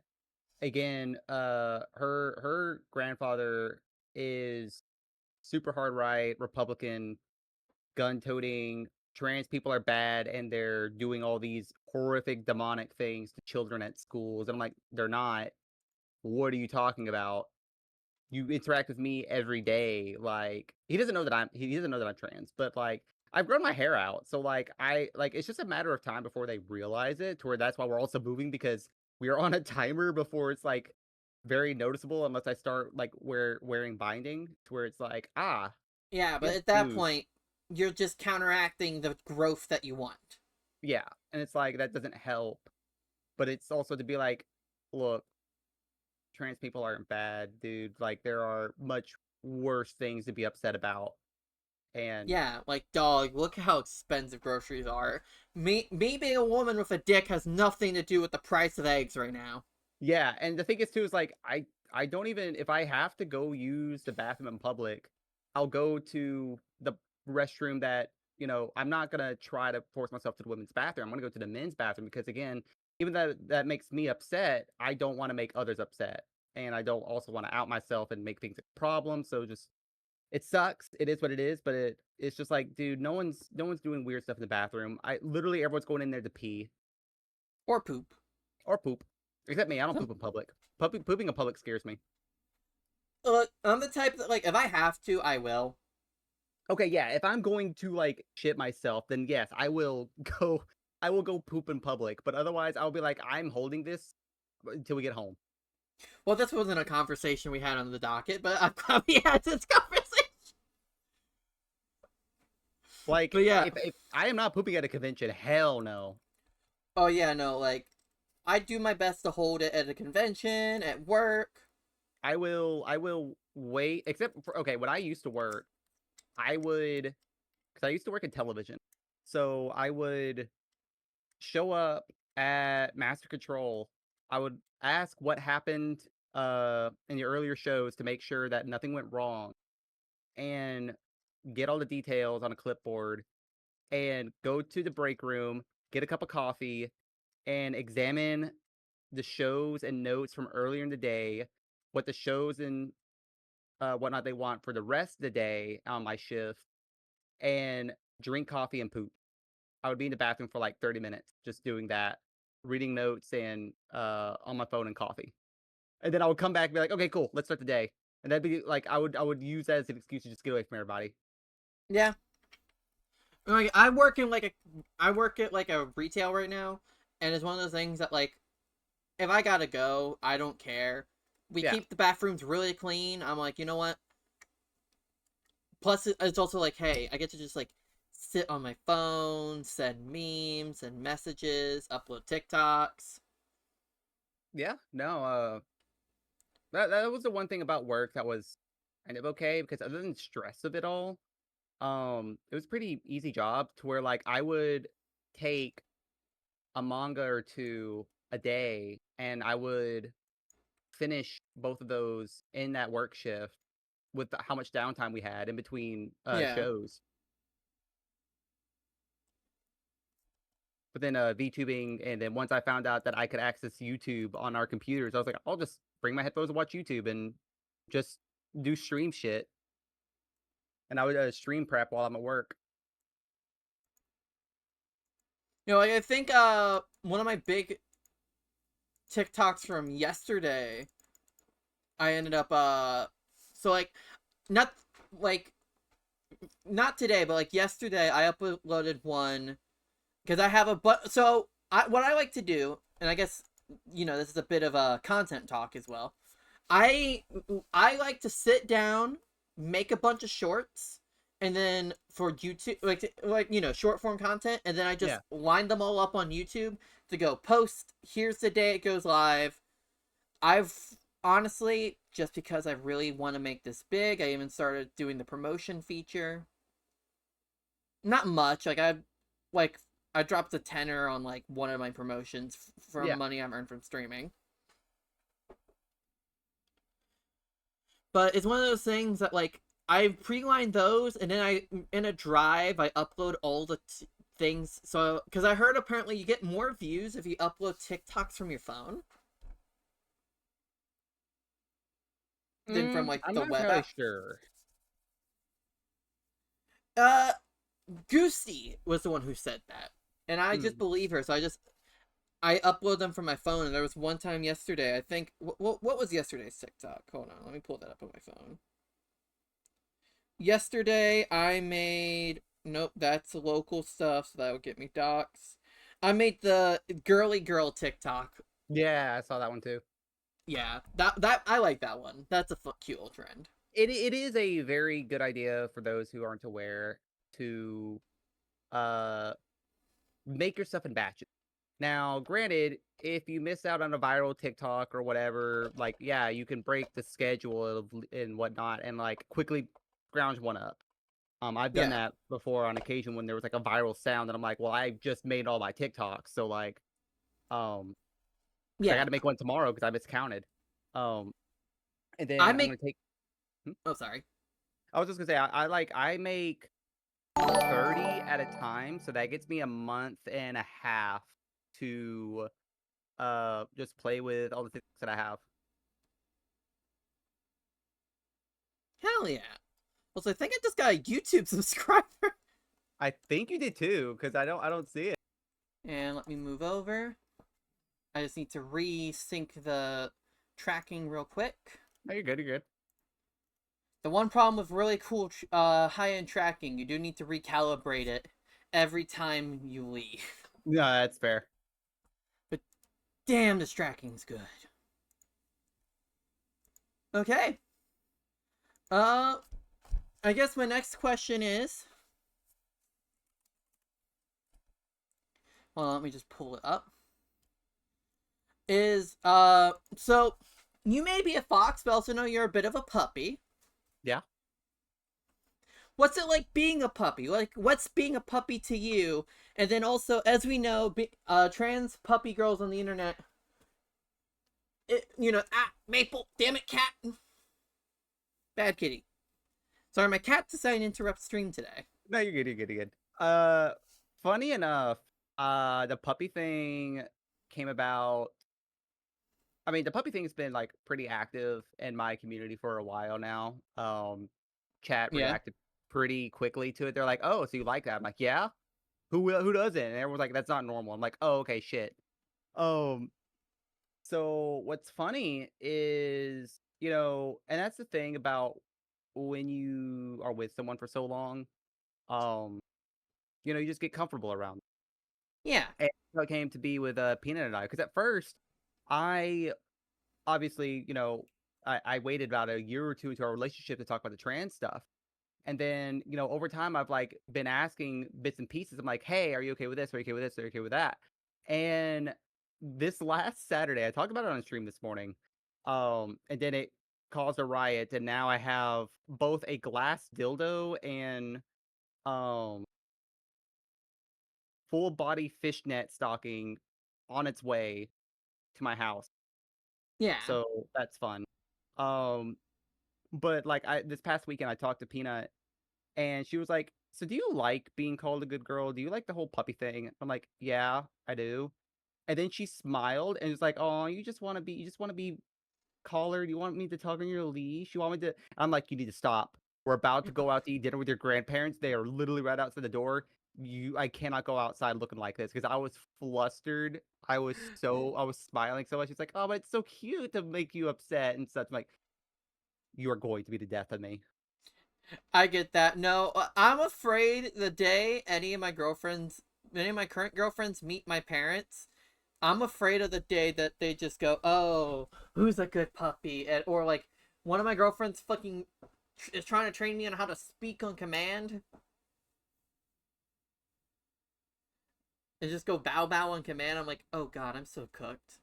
again, her grandfather is super hard right, Republican, gun-toting, trans people are bad, and they're doing all these horrific demonic things to children at schools. And I'm like, they're not. What are you talking about? You interact with me every day. Like, he doesn't know that I'm trans, but like I've grown my hair out. So like it's just a matter of time before they realize it, to where that's why we're also moving, because we are on a timer before it's like very noticeable, unless I start like wearing binding, to where it's like, ah, Yeah, but yes, at that dude. point, you're just counteracting the growth that you want. Yeah. And it's like that doesn't help. But it's also to be like, look, trans people aren't bad, dude. Like there are much worse things to be upset about. And Yeah, like dog, look how expensive groceries are. Me being a woman with a dick has nothing to do with the price of eggs right now. yeah, and the thing is too is like I don't even, if I have to go use the bathroom in public, I'll go to the restroom that, I'm not gonna try to force myself to the women's bathroom. I'm gonna go to the men's bathroom, because again, even though that makes me upset, I don't want to make others upset. And I don't also want to out myself and make things a problem. So just, it sucks. It is what it is, but it's just like, dude, no one's doing weird stuff in the bathroom. I literally, everyone's going in there to pee Or poop. or poop. Except me, I don't poop in public. Pooping in public scares me. Look, I'm the type that, like, if I have to, I will. Okay, yeah, if I'm going to like shit myself, then yes, I will go. I will go poop in public. But otherwise, I'll be like, I'm holding this until we get home. Well, this wasn't a conversation we had on the docket, but I've probably had this conversation. Like, But yeah, if I am not pooping at a convention, hell no. oh yeah, no, like, I do my best to hold it at a convention, at work. I will wait. Except for, okay, when I used to work, I would, because I used to work in television, so I would show up at Master Control. I would ask what happened in the earlier shows to make sure that nothing went wrong, and get all the details on a clipboard, and go to the break room, get a cup of coffee, and examine the shows and notes from earlier in the day, what the shows and whatnot they want for the rest of the day on my shift, and drink coffee and poop. I would be in the bathroom for like 30 minutes just doing that, reading notes and on my phone and coffee. And then I would come back and be like, okay, cool, let's start the day. And that'd be like, I would use that as an excuse to just get away from everybody. Yeah, like I work at like a retail right now, and it's one of those things that like if I gotta go, I don't care. We Yeah. keep the bathrooms really clean. I'm like, you know what? Plus, it's also like, hey, I get to just like sit on my phone, send memes and messages, upload TikToks. Yeah. No, that was the one thing about work that was kind of okay, because other than stress of it all, it was a pretty easy job, to where like I would take a manga or two a day, and I would finish both of those in that work shift with how much downtime we had in between Yeah, shows. But then VTubing, and then once I found out that I could access YouTube on our computers, I was like, I'll just bring my headphones and watch YouTube and just do stream shit. and I would stream prep while I'm at work. Like I think one of my big TikToks from yesterday, I ended up so like not like not today, but like yesterday I uploaded one because I have what I like to do, and I guess this is a bit of a content talk as well. I I like to sit down, make a bunch of shorts, and then for YouTube, short form content, and then I just Yeah. line them all up on YouTube to go post. Here's the day it goes live. I've honestly, just because I really want to make this big, I even started doing the promotion feature. Not much, like I dropped a tenner on like one of my promotions from Yeah. money I've earned from streaming. But it's one of those things that like I pre-line those, and then I in a drive I upload all the things. So because I heard apparently you get more views if you upload TikToks from your phone than from like I'm the not web entirely app. sure. Uh, Goosey was the one who said that, and I just Mm. believe her. So I upload them from my phone, and there was one time yesterday. I think what was yesterday's TikTok? Hold on, let me pull that up on my phone. Yesterday I made nope, that's local stuff, so that would get me docs. I made the girly girl TikTok. Yeah, I saw that one too. Yeah, that I like that one. That's a cute little trend. It is a very good idea for those who aren't aware to uh make your stuff in batches. Now, granted, if you miss out on a viral TikTok or whatever, like yeah, you can break the schedule and whatnot and like quickly scrounge one up. I've done Yeah, that before on occasion when there was like a viral sound and I'm like, well, I just made all my TikToks, so like, um, because I got yeah. to make one tomorrow because I miscounted. Um, and I then I'm make. gonna take. Oh, sorry. I was just gonna say I make 30 at a time, so that gets me a month and a half to just play with all the things that I have. Hell yeah. Also, I think I just got a YouTube subscriber. I think you did too, because I don't see it. And let me move over. I just need to resync the tracking real quick. No, you're good. You're good. The one problem with really cool high-end tracking, you do need to recalibrate it every time you leave. No, that's fair. But damn, this tracking's good. Okay. Uh, I guess my next question is. Hold on, let me just pull it up. So you may be a fox, but also know you're a bit of a puppy. Yeah. What's it like being a puppy? Like, what's being a puppy to you? And then also, as we know, trans puppy girls on the internet. Maple, damn it, cat. Bad kitty. Sorry, my cat decided to interrupt stream today. No, you're good. You're good. You're good. Funny enough, the puppy thing came about. I mean, the puppy thing's been like pretty active in my community for a while now. Chat Yeah. reacted pretty quickly to it. They're like, "Oh, so you like that?" I'm like, "Yeah." Who doesn't? And everyone's like, "That's not normal." I'm like, "Oh, okay, shit." Um, so what's funny is, and that's the thing about when you are with someone for so long, um, you just get comfortable around them. Yeah. And how it came to be with Peanut and I, because at first, I obviously, I waited about a year or two into our relationship to talk about the trans stuff. And then, over time, I've like been asking bits and pieces. I'm like, hey, are you okay with this? Are you okay with this? Are you okay with that? And this last Saturday, I talked about it on stream this morning. And then it caused a riot, and now I have both a glass dildo and um full body fishnet stocking on its way to my house. Yeah. So that's fun. Um, but like this past weekend I talked to Peanut and she was like, "So do you like being called a good girl? Do you like the whole puppy thing?" I'm like, "Yeah, I do." And then she smiled and was like, "Oh, you just want to be collared. You want me to tug on your leash. You want me to." I'm like, "You need to stop. We're about to go out to eat dinner with your grandparents. They are literally right outside the door. I cannot go outside looking like this because I was flustered. I was smiling so much. She's like, oh, but it's so cute to make you upset and such. I'm like, you are going to be the death of me. I get that. No, I'm afraid the day any of my current girlfriends meet my parents, I'm afraid of the day that they just go, "Oh, who's a good puppy?" Or like one of my girlfriends fucking is trying to train me on how to speak on command and just go bow bow on command. I'm like, "Oh God, I'm so cooked."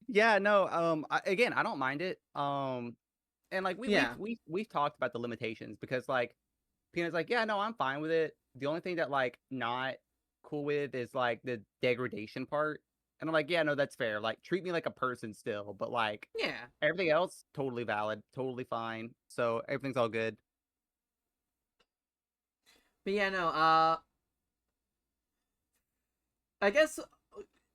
Yeah, no. Again, I don't mind it. And like Yeah, we've talked about the limitations because like Peanut's like, yeah, no, I'm fine with it. The only thing that like not cool with is like the degradation part. And I'm like, yeah, no, that's fair. Like treat me like a person still, but like yeah. everything else totally valid, totally fine. So everything's all good. But yeah, no. I guess,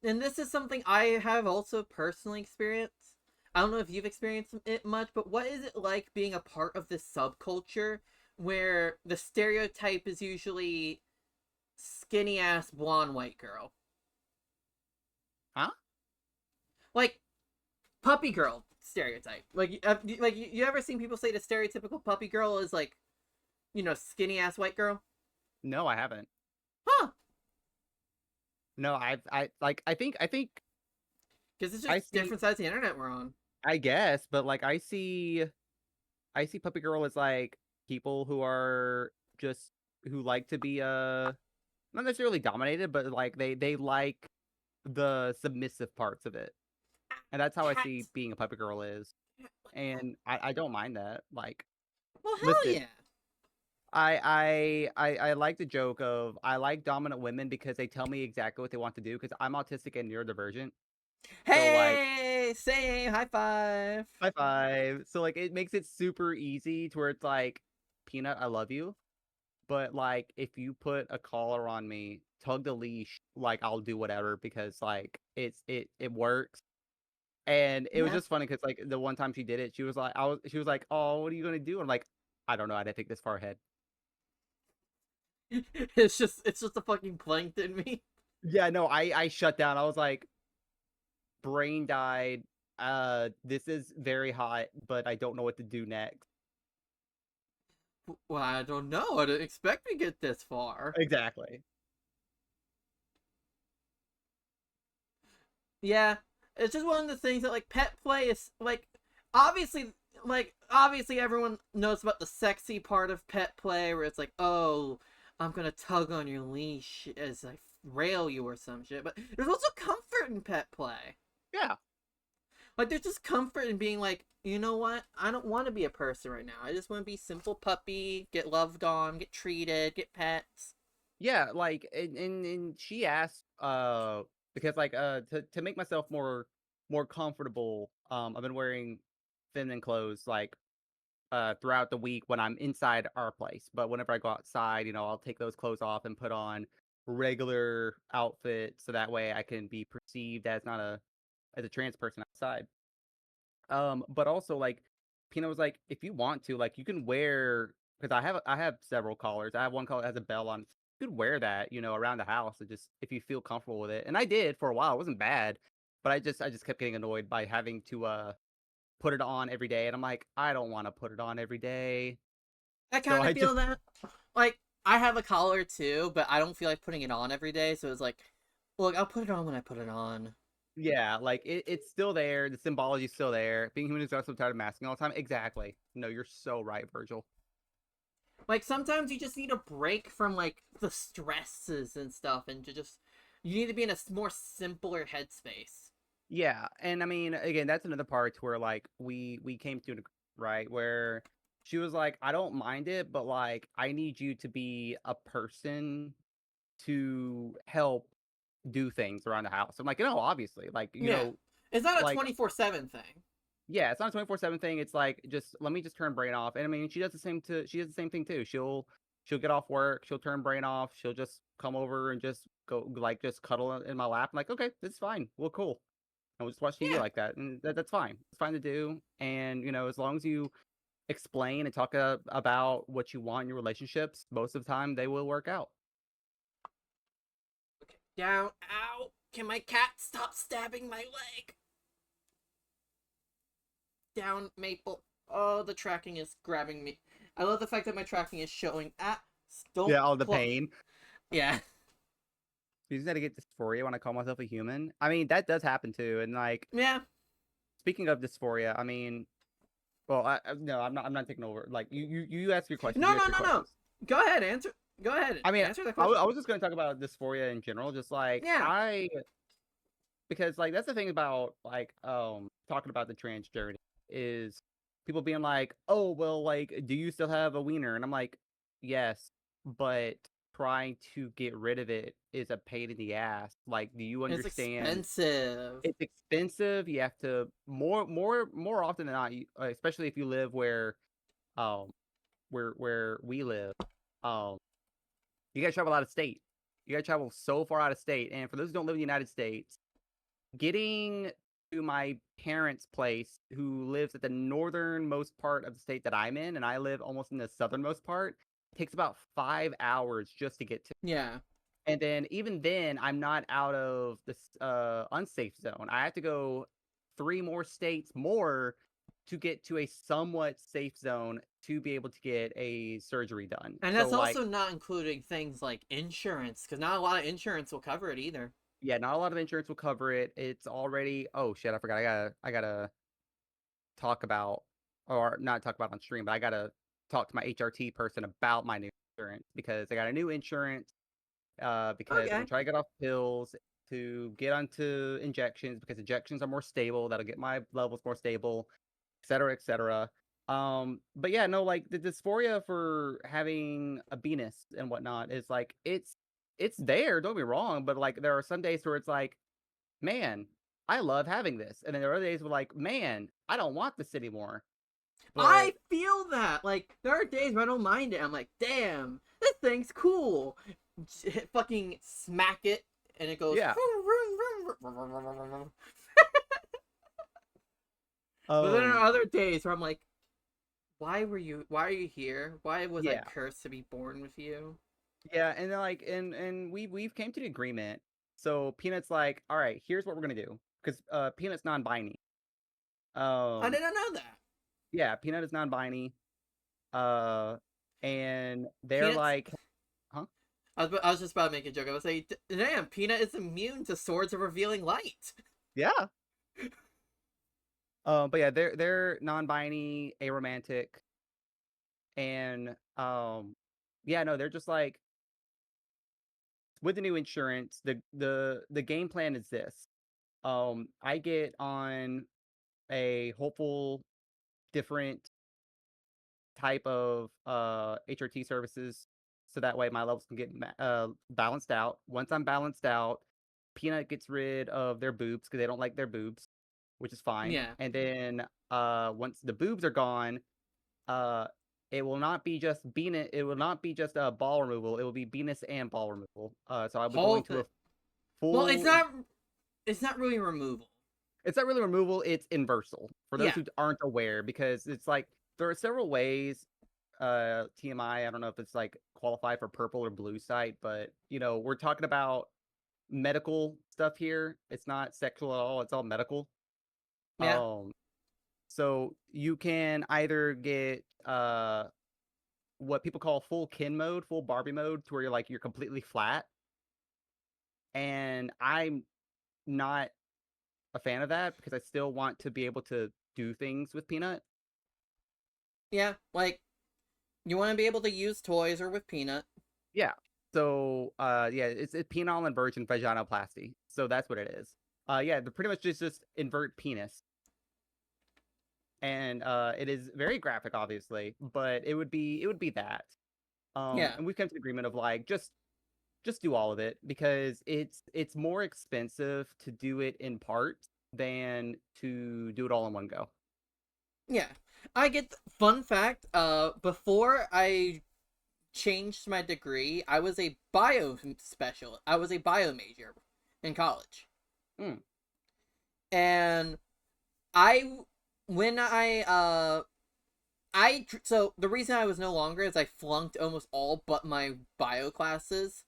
and this is something I have also personally experienced. I don't know if you've experienced it much, but what is it like being a part of this subculture where the stereotype is usually skinny ass blonde white girl? Huh? Like puppy girl stereotype. Like you ever seen people say the stereotypical puppy girl is like, skinny ass white girl? No, I haven't. Huh. No, I think Because it's I just see different sides of the internet we're on. I guess, but like I see puppy girl as like people who are just who like to be not necessarily dominated, but like they like the submissive parts of it. And that's how I Cat. see being a puppy girl is. And I don't mind that. Like, Well, hell listen, yeah. I like the joke of I like dominant women because they tell me exactly what they want to do because I'm autistic and neurodivergent. So like Hey, same high five. high five. So like it makes it super easy to where it's like, Peanut, I love you. But like if you put a collar on me, tug the leash, like I'll do whatever because like it works. And it was Yeah. just funny because like the one time she did it, she was like, oh, what are you gonna do? I'm like, I don't know, I didn't think this far ahead. It's just a fucking plankton me. Yeah, no, I shut down. I was like, brain died. This is very hot, but I don't know what to do next. Well, I don't know. I didn't expect to get this far. Exactly. Yeah, it's just one of the things that like pet play is obviously obviously everyone knows about the sexy part of pet play where it's like, oh, I'm gonna tug on your leash as I rail you or some shit. But there's also comfort in pet play. Yeah. Like there's just comfort in being like, you know what? I don't want to be a person right now. I just want to be simple puppy, get loved on, get treated, get pets. Yeah, like and she asked because like to make myself more comfortable, I've been wearing feminine clothes like throughout the week when I'm inside our place. But whenever I go outside, I'll take those clothes off and put on regular outfit so that way I can be perceived as not a trans person outside. But also like Pina was like, if you want to, like you can wear because I have several collars. I have one collar that has a bell on. You could wear that, around the house and just if you feel comfortable with it. And I did for a while. It wasn't bad. But I just kept getting annoyed by having to put it on every day. And I'm like, I don't want to put it on every day. I So kind of I feel just that. Like I have a collar too, but I don't feel like putting it on every day. So it's like, look, I'll put it on when I put it on. yeah, like it's still there. The symbology's still there. Being human is also tired of masking all the time. Exactly. No, you're so right, Virgil. Like sometimes you just need a break from like the stresses and stuff, and to just you need to be in a more simpler headspace. Yeah, and I mean, again, that's another part where like we came to an right where she was like, I don't mind it, but like I need you to be a person to help do things around the house. I'm like, no, obviously, like Yeah, it's not a like 24/7 thing. yeah, it's not a 24/7 thing. It's like just let me just turn brain off. And I mean, she does the same thing too. She'll get off work, she'll turn brain off, she'll just come over and just go like just cuddle in my lap. I'm like, okay, this is fine. Well, cool. And we'll just watch TV Yeah, like that, and that's fine. It's fine to do. And as long as you explain and talk about what you want in your relationships, most of the time they will work out. Okay. Down. Ow! Can my cat stop stabbing my leg? Down, Maple. Oh, the tracking is grabbing me. I love the fact that my tracking is showing. Ah, don't Yeah, all the close. pain. Yeah. You just got to get dysphoria when I call myself a human. I mean, that does happen too. And like, Yeah. speaking of dysphoria, I mean, well, no, I'm not taking over. Like, you ask your questions. No, You ask no, your no, no. questions. Go ahead, answer. Go ahead, I mean, answer the I, question. I was just going to talk about dysphoria in general. Just like Yeah. because like that's the thing about like talking about the trans journey is people being like, oh well, like, do you still have a wiener? And I'm like, yes, but trying to get rid of it is a pain in the ass. Like, do you It's understand? expensive. It's expensive. You have to more often than not, especially if you live um where we live, um you gotta travel out of state. You gotta travel so far out of state. And for those who don't live in the United States, getting to my parents' place, who lives at the northernmost part of the state that I'm in, and I live almost in the southernmost part, takes about 5 hours just to get to. Yeah. And then even then, I'm not out of this unsafe zone. I have to go 3 more states more to get to a somewhat safe zone to be able to get a surgery done. And So that's like, also not including things like insurance, because not a lot of insurance will cover it either. yeah, not a lot of insurance will cover it. It's already, oh shit, I forgot. I gotta talk about, or not talk about on stream, but I gotta talk to my HRT person about my new insurance because I got a new insurance. Because I'm Okay. gonna try to get off pills to get onto injections because injections are more stable. That'll get my levels more stable, et cetera, et cetera. But yeah, no, like the dysphoria for having a penis and whatnot is like it's there. Don't be wrong, but like there are some days where it's like, man, I love having this, and then there are other days where like, man, I don't want this anymore. But I feel that. Like, there are days where I don't mind it. I'm like, damn, this thing's cool. Fucking smack it, and it goes. yeah, But then there um, are other days where I'm like, why are you here? Why was I yeah. cursed to be born with you? Yeah, and then like and we've came to the agreement. So Peanut's like, all right, here's what we're gonna do. Because Peanut's non-binary. I Um didn't know that. yeah, Peanut is non-binary. Uh and they're Peanut's. like, huh? I was just about to make a joke. I was like, damn, Peanut is immune to swords of revealing light. Yeah. But yeah, they're non-binary, aromantic, and yeah, no, they're just like with the new insurance, the game plan is this. I get on a hopeful different type of HRT services so that way my levels can get balanced out. Once I'm balanced out, Peanut gets rid of their boobs because they don't like their boobs, which is fine. Yeah. And then once the boobs are gone, uh, it will not be just Venus. It will not be just a ball removal. It will be Venus and ball removal. So I'll be Whole going to thing. a Well, full. it's not really removal. It's not really removal. It's inversal for those Yeah. who aren't aware, because it's like there are several ways. TMI. I don't know if it's like qualify for purple or blue site, but we're talking about medical stuff here. It's not sexual at all. It's all medical. Yeah. Um, so you can either get what people call full Ken mode, full Barbie mode, to where you're completely flat. And I'm not a fan of that because I still want to be able to do things with Peanut. Yeah. Like, you want to be able to use toys or with Peanut. Yeah. So yeah, it's penile inversion vaginoplasty. So that's what it is. Yeah, they're pretty much just invert penis. And it is very graphic, obviously, but it would be that. Yeah. And we've come to an agreement of like just do all of it because it's more expensive to do it in part than to do it all in one go. Yeah. I get fun fact, before I changed my degree, I was a bio specialist. I was a bio major in college. Mm. And I when I So the reason I was no longer is I flunked almost all but my bio classes,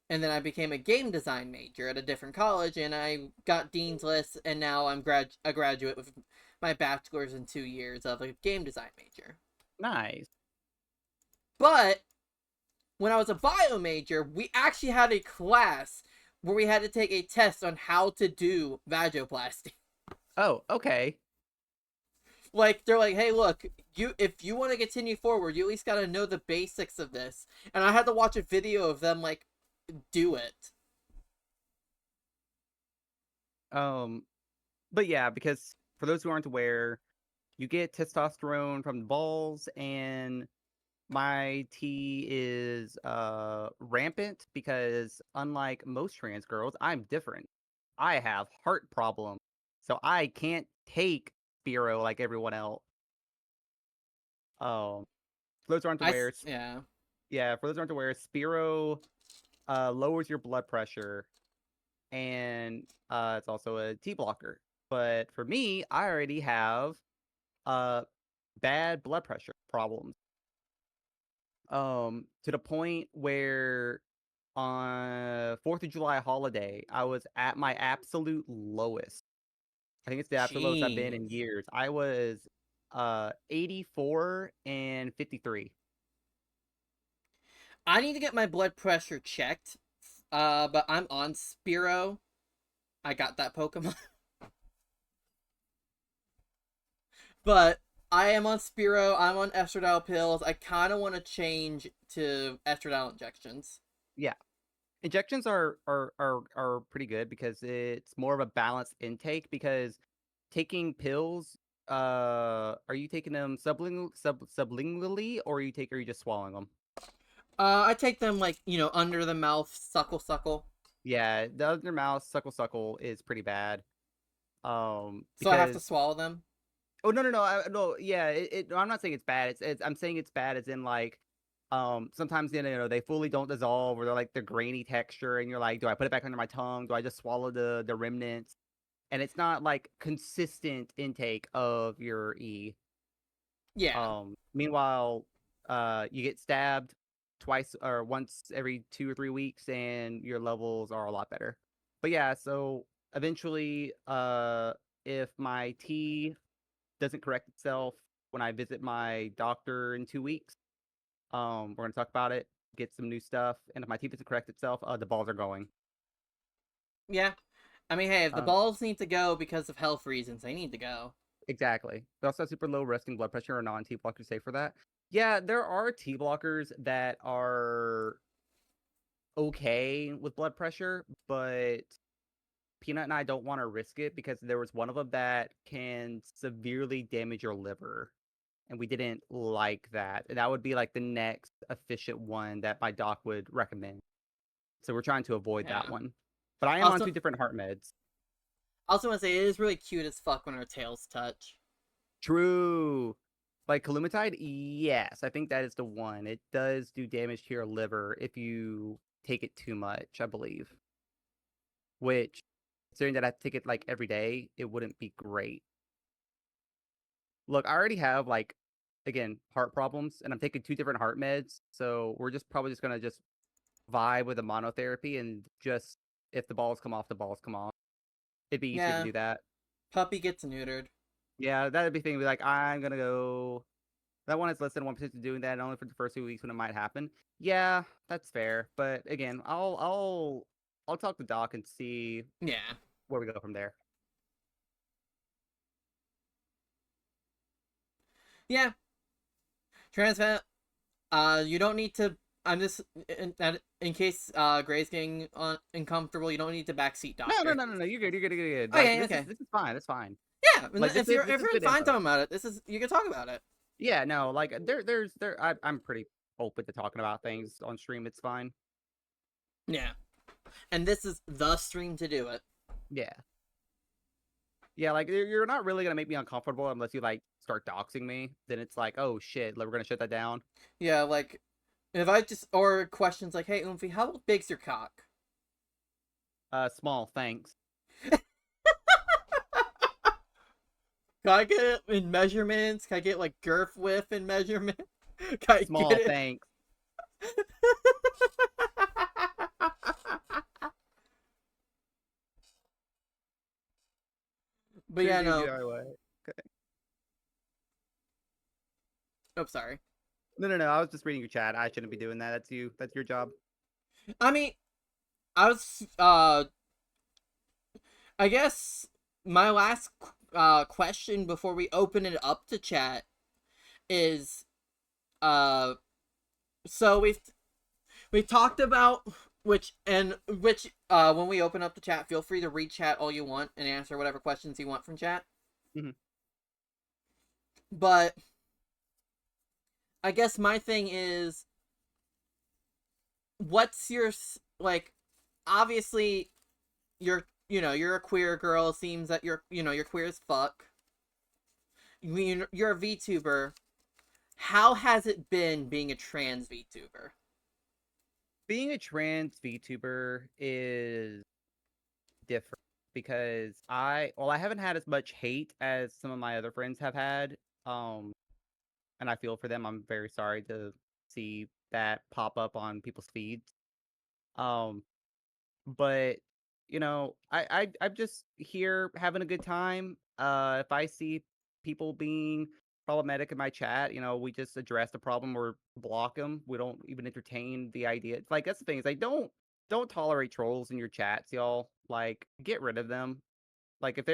and then I became a game design major at a different college, and I got dean's list, and now I'm a graduate with my bachelor's in 2 years of a game design major. Nice. But when I was a bio major, we actually had a class where we had to take a test on how to do vaginoplasty. Oh, okay. Like, they're like, hey, look, if you want to continue forward, you at least got to know the basics of this. And I had to watch a video of them like do it. Um, but yeah, because for those who aren't aware, you get testosterone from the balls, and my T is rampant because unlike most trans girls, I'm different. I have heart problems, so I can't take Spiro like everyone else. Um, for those who aren't aware, Yeah. yeah, for those who aren't aware, Spiro lowers your blood pressure, and it's also a T blocker. But for me, I already have uh bad blood pressure problems. To the point where on 4th of July holiday, I was at my absolute lowest. I think it's the absolute lowest I've been in Jeez. years. I was 84 and 53. I need to get my blood pressure checked. But I'm on Spiro. I got that Pokemon. But I am on Spiro. I'm on estradiol pills. I kind of want to change to estradiol injections. Yeah. Injections are pretty good because it's more of a balanced intake because taking pills are you taking them sublingually or are you just swallowing them? I take them like under the mouth, suckle. Yeah, the other mouse suckle is pretty bad. So I have to Because swallow them. oh no no yeah no, I'm not saying it's bad. It's I'm saying it's bad as in like sometimes they fully don't dissolve or they're like the grainy texture and you're like, do I put it back under my tongue? Do I just swallow the remnants? And it's not like consistent intake of your E. Yeah. Meanwhile, you get stabbed twice or once every 2 or 3 weeks, and your levels are a lot better. But yeah, so eventually, if my T doesn't correct itself when I visit my doctor in 2 weeks, we're gonna talk about it, get some new stuff, and if my T doesn't correct itself, the balls are going. Yeah. I mean, hey, if the Um, balls need to go because of health reasons, they need to go. Exactly. They also have super low resting blood pressure or non-T blockers safe for that. Yeah, there are T blockers that are okay with blood pressure, but Peanut and I don't want to risk it because there was one of them that can severely damage your liver. And we didn't like that. And that would be like the next efficient one that my doc would recommend. So we're trying to avoid that Yeah. one. But I am on Also, 2 different heart meds. also want to say it is really cute as fuck when our tails touch. True. Like Columitide, yes, I think that is the one. It does do damage to your liver if you take it too much, I believe. Which, considering that I take it like every day, it wouldn't be great. Look, I already have like, again, heart problems, and I'm taking 2 different heart meds, so we're just probably just gonna just vibe with the monotherapy and just if the balls come off, the balls come off. It'd be easier to Yeah. do that. Puppy gets neutered. Yeah, that'd be thing. Be like, I'm gonna go. That one is less than 1% doing that, and only for the first 2 weeks when it might happen. Yeah, that's fair. But again, I'll talk to Doc and see Yeah. where we go from there. Yeah. Transfat. You don't need to. I'm just in case Gray's getting uncomfortable. You don't need to backseat No, no, doctor. no, no, no. You're good. You're good. You're good. Like Okay. this is Okay. this is fine. It's fine. Yeah. And Like if you're this is feeling good fine info. talking about it, you can talk about it. Yeah, no, like I'm pretty open to talking about things on stream. It's fine. Yeah. And this is the stream to do it. Yeah. Yeah, like you're not really gonna make me uncomfortable unless you like start doxing me. Then it's like, oh shit, like, we're gonna shut that down. Yeah. Like if I just or questions like, "Hey, Oomphy, how big's your cock?" Small, thanks. Can I get it in measurements? Can I get like girth width in measurement? Can I get Small, it? thanks. But Sure, yeah, do no. DIY. Okay. Oh, sorry. No, no, no. I was just reading your chat. I shouldn't be doing that. That's you. That's your job. I mean, I was I guess my last question before we open it up to chat is uh so we talked about which when we open up the chat, feel free to read chat all you want and answer whatever questions you want from chat. Hmm. But I guess my thing is, what's your like? Obviously, you're a queer girl. Seems that you're queer as fuck. You're a VTuber. How has it been being a trans VTuber? Being a trans VTuber is different because I haven't had as much hate as some of my other friends have had. Um, and I feel for them. I'm very sorry to see that pop up on people's feeds. Um, but I'm just here having a good time. If I see people being problematic in my chat, we just address the problem or block them. We don't even entertain the idea. Like that's the thing is like don't tolerate trolls in your chats, y'all. Like get rid of them. Like if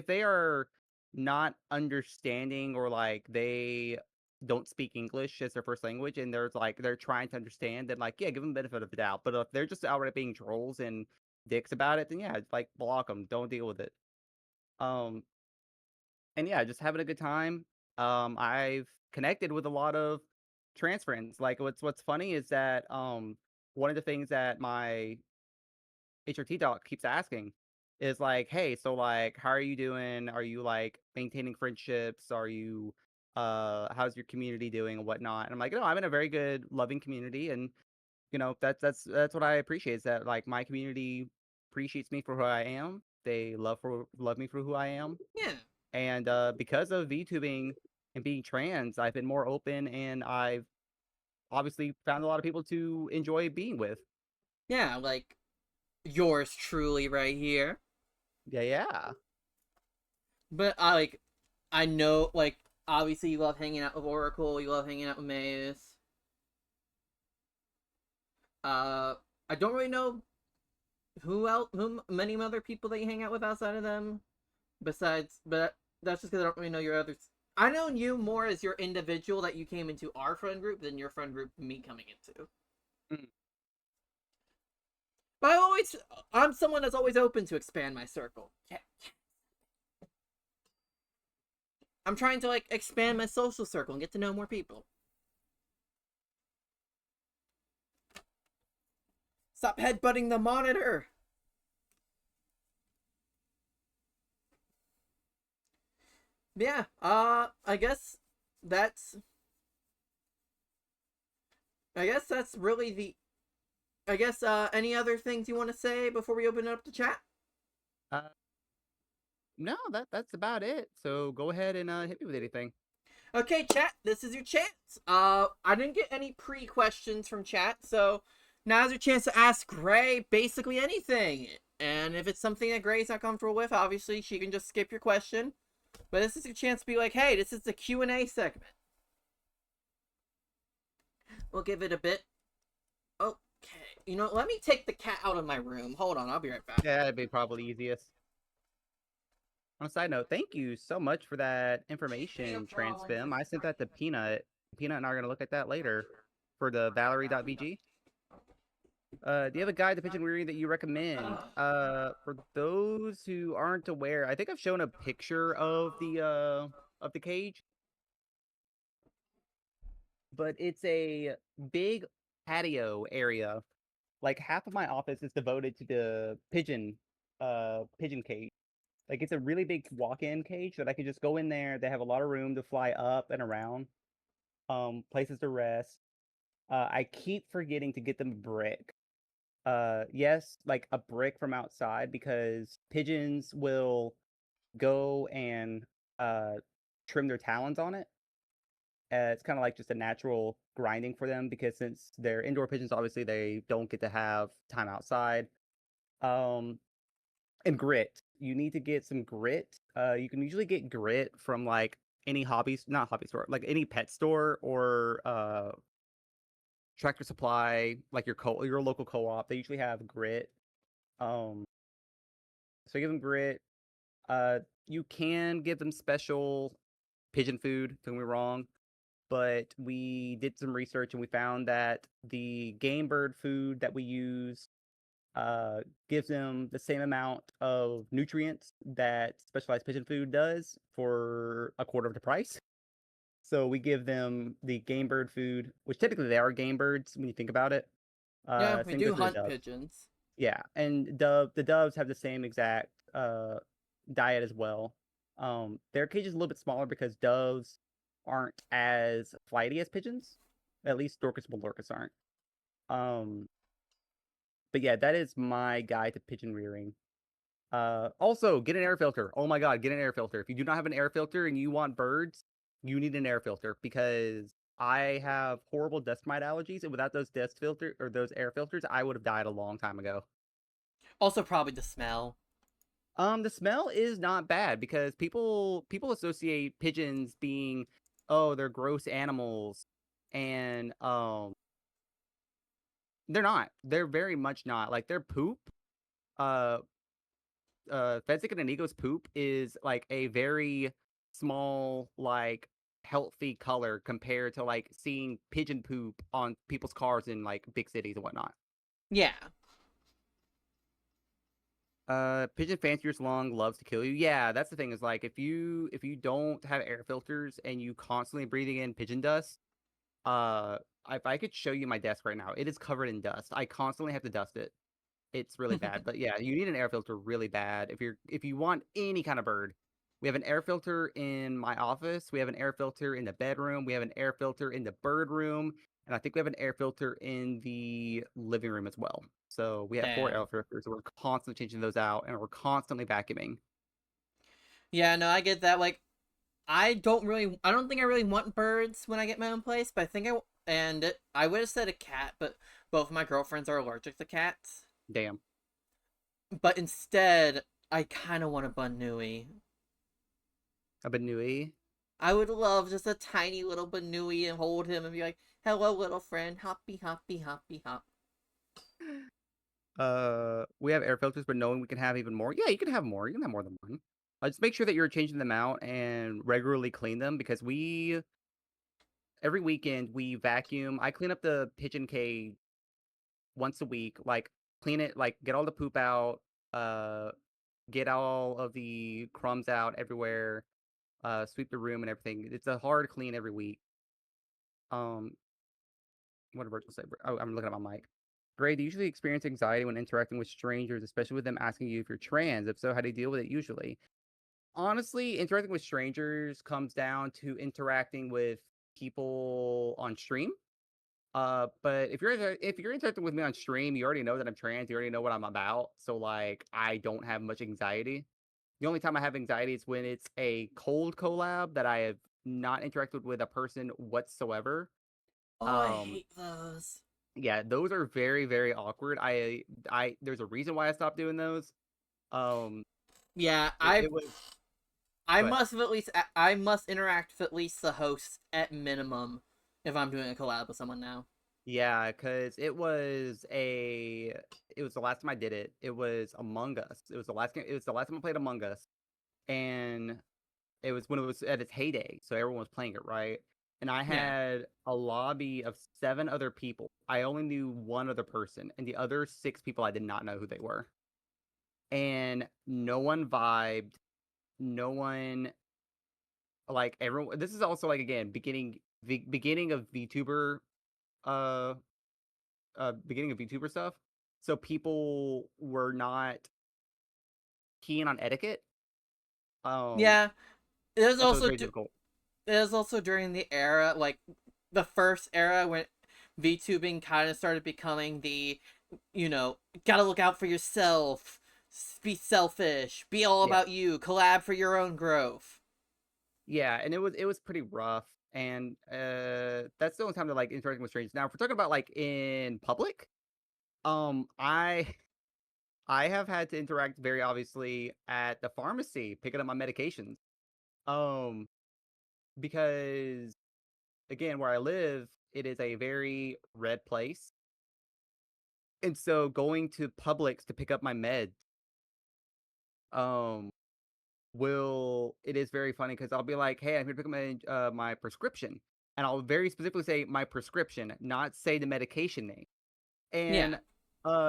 they are not understanding or like they don't speak English as their first language and they're trying to understand, then like yeah, give them benefit of the doubt. But if they're just outright being trolls and dicks about it, then yeah, like block them. Don't deal with it. Um, and yeah, just having a good time. I've connected with a lot of trans friends. Like what's funny is that one of the things that my HRT doc keeps asking is like, hey, so like, how are you doing? Are you like maintaining friendships? Are you how's your community doing and whatnot? And I'm like, no, I'm in a very good, loving community, and that's what I appreciate is that like my community appreciates me for who I am. They love me for who I am, Yeah, and because of VTubing and being trans, I've been more open, and I've obviously found a lot of people to enjoy being with. yeah, like yours truly right here. Yeah, yeah. But I know, like, obviously you love hanging out with Oracle, you love hanging out with Maze. Uh, I don't really know who many other people that you hang out with outside of them. Besides, but that's just because I don't really know your others. I know you more as your individual that you came into our friend group than your friend group me coming into. Mm. But I'm someone that's always open to expand my circle. Yeah. I'm trying to like expand my social circle and get to know more people. Stop headbutting the monitor. Yeah, that's I guess that's really the I guess any other things you want to say before we open it up to chat? Uh, no, that's about it. So go ahead and hit me with anything. Okay, chat, this is your chance. I didn't get any pre-questions from chat, so now's your chance to ask Gray basically anything. And if it's something that Gray's not comfortable with, obviously she can just skip your question. But this is your chance to be like, hey, this is the Q&A segment. We'll give it a bit. Okay. Let me take the cat out of my room. Hold on, I'll be right back. Yeah, that'd be probably easiest. On a side note, thank you so much for that Ain't no information, problem. Transfem. I sent that to Peanut. Peanut and I are gonna look at that later for the Valerie.bg. Do you have a guide to pigeon rearing that you recommend? For those who aren't aware, I think I've shown a picture of the cage, but it's a big patio area. Like half of my office is devoted to the pigeon cage. Like it's a really big walk-in cage that I can just go in there. They have a lot of room to fly up and around, places to rest. I keep forgetting to get them a brick. Yes, like a brick from outside because pigeons will go and uh, trim their talons on it. It's kind of like just a natural grinding for them because since they're indoor pigeons, obviously they don't get to have time outside. Um, and grit. You need to get some grit. You can usually get grit from like any hobbies, not hobby store, like any pet store or Tractor Supply, like your local co-op. They usually have grit. Um, so give them grit. Uh, you can give them special pigeon food. Don't get me wrong, but we did some research and we found that the game bird food that we use uh, gives them the same amount of nutrients that specialized pigeon food does for a quarter of the price. So we give them the game bird food, which typically they are game birds when you think about it. Yeah, we Same goes do for the hunt doves. pigeons. Yeah, and the doves have the same exact diet as well. Their cage is a little bit smaller because doves aren't as flighty as pigeons. At least Dorcas Malorcas aren't. Um, but yeah, that is my guide to pigeon rearing. Also, get an air filter. Oh my God, get an air filter. If you do not have an air filter and you want birds, you need an air filter because I have horrible dust mite allergies, and without those dust filter or those air filters, I would have died a long time ago. Also, probably the smell. The smell is not bad because people associate pigeons being, oh, they're gross animals, and they're not. They're very much not. Like their poop, uh, Fezzik and Inigo's poop is like a very small, like healthy color compared to like seeing pigeon poop on people's cars in like big cities and whatnot. Yeah. Pigeon fanciers long loves to kill you. Yeah, that's the thing is like if you don't have air filters and you constantly breathing in pigeon dust, uh, if I could show you my desk right now, it is covered in dust. I constantly have to dust it. It's really bad. But yeah, you need an air filter really bad if you want any kind of bird. We have an air filter in my office. We have an air filter in the bedroom. We have an air filter in the bird room, and I think we have an air filter in the living room as well. So we have four Damn. air filters. We're constantly changing those out, and we're constantly vacuuming. Yeah, no, I get that. Like, I don't think I really want birds when I get my own place, but I think I would have said a cat, but both of my girlfriends are allergic to cats. Damn. But instead, I kind of want a Banui. A Benui. I would love just a tiny little Banui and hold him and be like, "Hello, little friend, hoppy, hoppy, hoppy, hop." We have air filters, but knowing we can have even more. Yeah, you can have more. You can have more than one. Just make sure that you're changing them out and regularly clean them because we every weekend we vacuum. I clean up the pigeon cage once a week, like clean it, like get all the poop out, uh, get all of the crumbs out everywhere, sweep the room and everything. It's a hard clean every week. Um, what did Virgil say? Oh, I'm looking at my mic. Gray, do you usually experience anxiety when interacting with strangers, especially with them asking you if you're trans? If so, how do you deal with it usually? Honestly, interacting with strangers comes down to interacting with people on stream. But if you're interacting with me on stream, you already know that I'm trans. You already know what I'm about. So like, I don't have much anxiety. The only time I have anxiety is when it's a cold collab that I have not interacted with a person whatsoever. Oh, I Um, hate those. yeah, those are very, very awkward. There's a reason why I stopped doing those. Um, Yeah, it was, I but must have at least I must interact with at least the host at minimum if I'm doing a collab with someone now. yeah, because it was the last time I did it. It was Among Us. It was the last game. It was the last time I played Among Us, and it was when it was at its heyday, so everyone was playing it, right? And I Yeah. had a lobby of 7 other people. I only knew one other person, and the other 6 people I did not know who they were. And no one vibed. No one like everyone. This is also like again beginning of VTuber uh beginning of VTuber stuff. So people were not keen on etiquette. Um, Yeah. There's so it was also very difficult. there's also during the era like the first era when VTubing kind of started becoming the gotta look out for yourself, be selfish, be all Yeah. about you, collab for your own growth. Yeah, and it was pretty rough. And that's the only time to like interacting with strangers. Now, if we're talking about like in public, I I have had to interact very obviously at the pharmacy picking up my medications. Um, because again, where I live, it is a very red place. And so going to Publix to pick up my meds, um, will it is very funny because I'll be like, "Hey, I'm here to pick up my prescription," and I'll very specifically say my prescription, not say the medication name. Yeah. And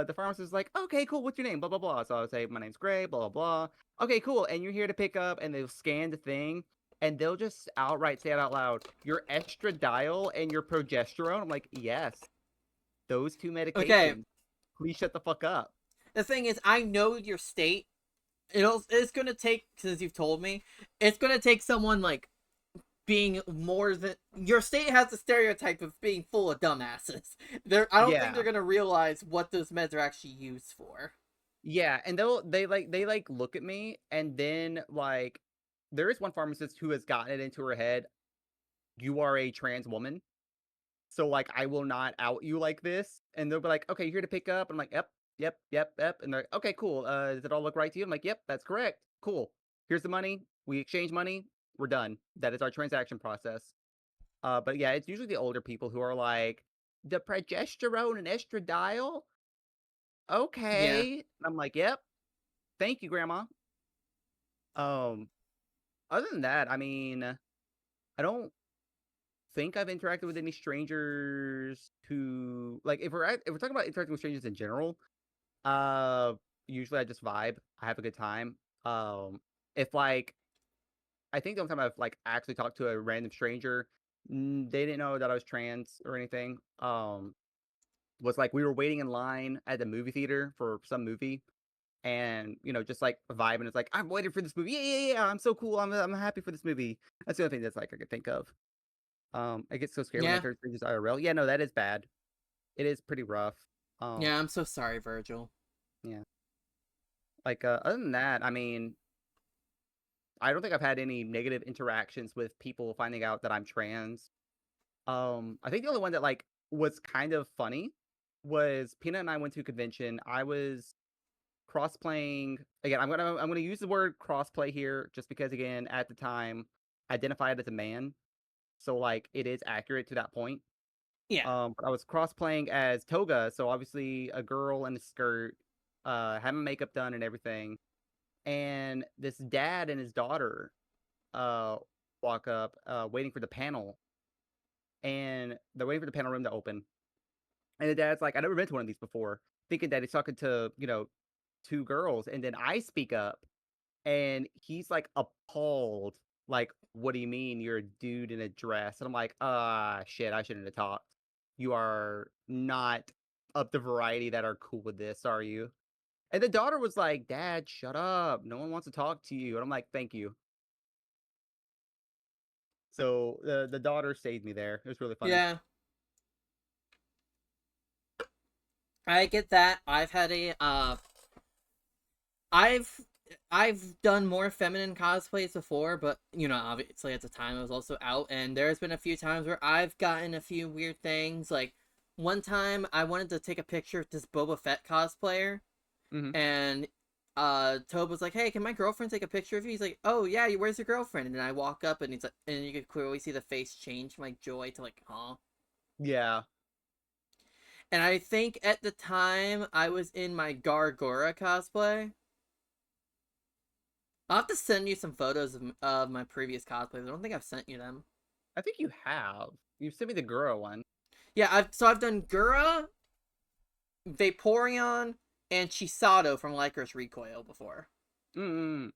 the pharmacist is like, "Okay, cool. What's your name? Blah blah blah." So I'll say, "My name's Gray." Blah blah blah. Okay, cool. And you're here to pick up, and they'll scan the thing, and they'll just outright say it out loud, "Your estradiol and your progesterone." I'm like, "Yes, those two Okay. medications. Please shut the fuck up." The thing is, I know your state. It's gonna take, since you've told me, it's gonna take someone like being more than your state has the stereotype of being full of dumbasses. I don't think they're Yeah. gonna realize what those meds are actually used for. Yeah, and they like look at me and then like there is one pharmacist who has gotten it into her head, you are a trans woman. So like I will not out you like this. And they'll be like, "Okay, you're here to pick up." I'm like, "Yep, yep, yep, yep." And they're like, "Okay, cool. Does it all look right to you?" I'm like, "Yep, that's correct. Cool. Here's the money. We exchange money. We're done. That is our transaction process." But yeah, it's usually the older people who are like, "The progesterone and estradiol? Yeah. Okay." And I'm like, "Yep. Thank you, grandma." Um, Other than that, I mean, I don't think I've interacted with any strangers who like if we're talking about interacting with strangers in general, uh usually I just vibe. I have a good time. If like I think the only time I've like actually talked to a random stranger, they didn't know that I was trans or anything. Was like we were waiting in line at the movie theater for some movie and just like vibing. It's like I'm waiting for this movie. Yeah, yeah, yeah. I'm so cool. I'm happy for this movie. That's the only thing that's like I could think of. I get so scared when I Yeah. turn strangers IRL. Yeah, no, that is bad. It is pretty rough. Um, Yeah, I'm so sorry, Virgil. yeah. Like other than that, I mean, I don't think I've had any negative interactions with people finding out that I'm trans. I think the only one that like was kind of funny was Peanut and I went to a convention. I was cross-playing again. I'm gonna use the word crossplay here just because again at the time identified as a man, so like it is accurate to that point. Yeah. But I was cross-playing as Toga, so obviously a girl in a skirt, having makeup done and everything. And this dad and his daughter uh walk up, waiting for the panel, and they're waiting for the panel room to open. And the dad's like, "I never been to one of these before," thinking that he's talking to two girls, and then I speak up and he's like appalled, like, "What do you mean you're a dude in a dress?" And I'm like, "Ah, shit, I shouldn't have talked. You are not up the variety that are cool with this, are you?" And the daughter was like, "Dad, shut up. No one wants to talk to you." And I'm like, "Thank you." So the daughter saved me there. It was really funny. Yeah. I get that. I've I've done more feminine cosplays before, but obviously at the time I was also out, and there's been a few times where I've gotten a few weird things. Like one time I wanted to take a picture with this Boba Fett cosplayer, Hmm. and Tobe was like, "Hey, can my girlfriend take a picture of you?" He's like, "Oh yeah, where's your girlfriend?" And then I walk up, and he's like, and you could clearly see the face change from like joy to like, huh. Yeah. And I think at the time I was in my Gargora cosplay. I'll have to send you some photos of my previous cosplays. I don't think I've sent you them. I think you have. You sent me the girl one. Yeah, I've done Gura, Vaporeon, and Chisato from Lycra's Recoil before. Mm.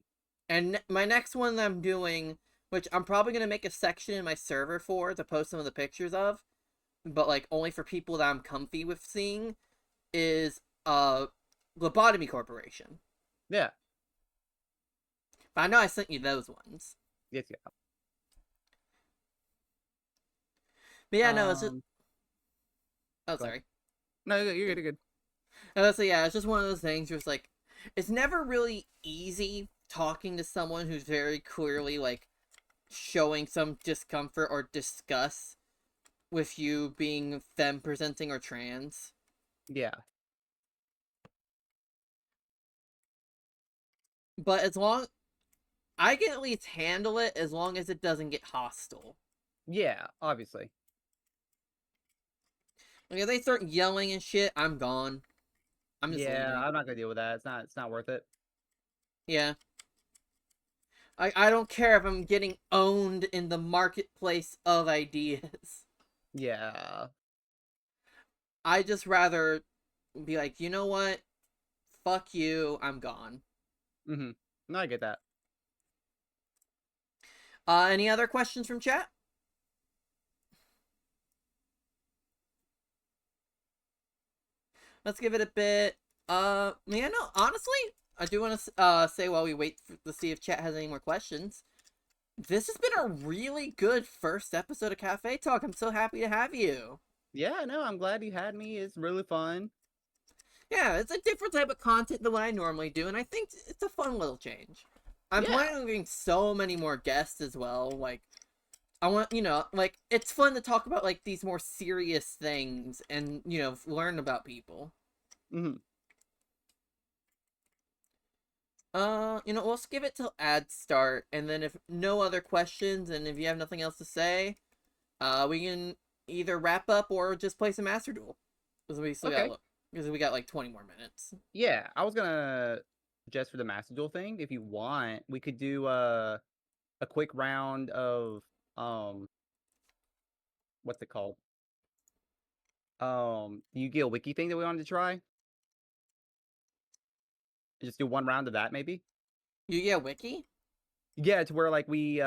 And my next one that I'm doing, which I'm probably gonna make a section in my server for to post some of the pictures of, but like only for people that I'm comfy with seeing, is Lobotomy Corporation. Yeah. But I know I sent you those ones. Yes, yeah. But yeah, no, it's just. Oh, Go ahead. sorry. No, you're good. You're good. So yeah, it's just one of those things where it's like, it's never really easy talking to someone who's very clearly like showing some discomfort or disgust with you being femme presenting or trans. Yeah. But as long I can at least handle it as long as it doesn't get hostile. Yeah, obviously. Like if they start yelling and shit, I'm gone. I'm just Yeah, leaving. I'm not gonna deal with that. It's not worth it. Yeah. I don't care if I'm getting owned in the marketplace of ideas. Yeah. I just rather be like, you know what? Fuck you, I'm gone. Mm-hmm. No, I get that. Any other questions from chat? Let's give it a bit. Yeah, no, honestly, I do want to say while we wait to see if chat has any more questions. This has been a really good first episode of Cafe Talk. I'm so happy to have you. Yeah, no, I'm glad you had me. It's really fun. Yeah, it's a different type of content than what I normally do, and I think it's a fun little change. I'm Yeah. planning on getting so many more guests as well. Like, I want, like, it's fun to talk about, like, these more serious things and, learn about people. Mm-hmm. We'll give it till ad start, and then if no other questions, and if you have nothing else to say, we can either wrap up or just play some Master Duel. Okay. Because we got like 20 more minutes. Yeah, I was gonna suggest for the Master Duel thing, if you want, we could do a quick round of um what's it called? The Yu-Gi-Oh! Wiki thing that we wanted to try. Just do one round of that maybe. Yu-Gi-Oh! Wiki? Yeah, it's where like we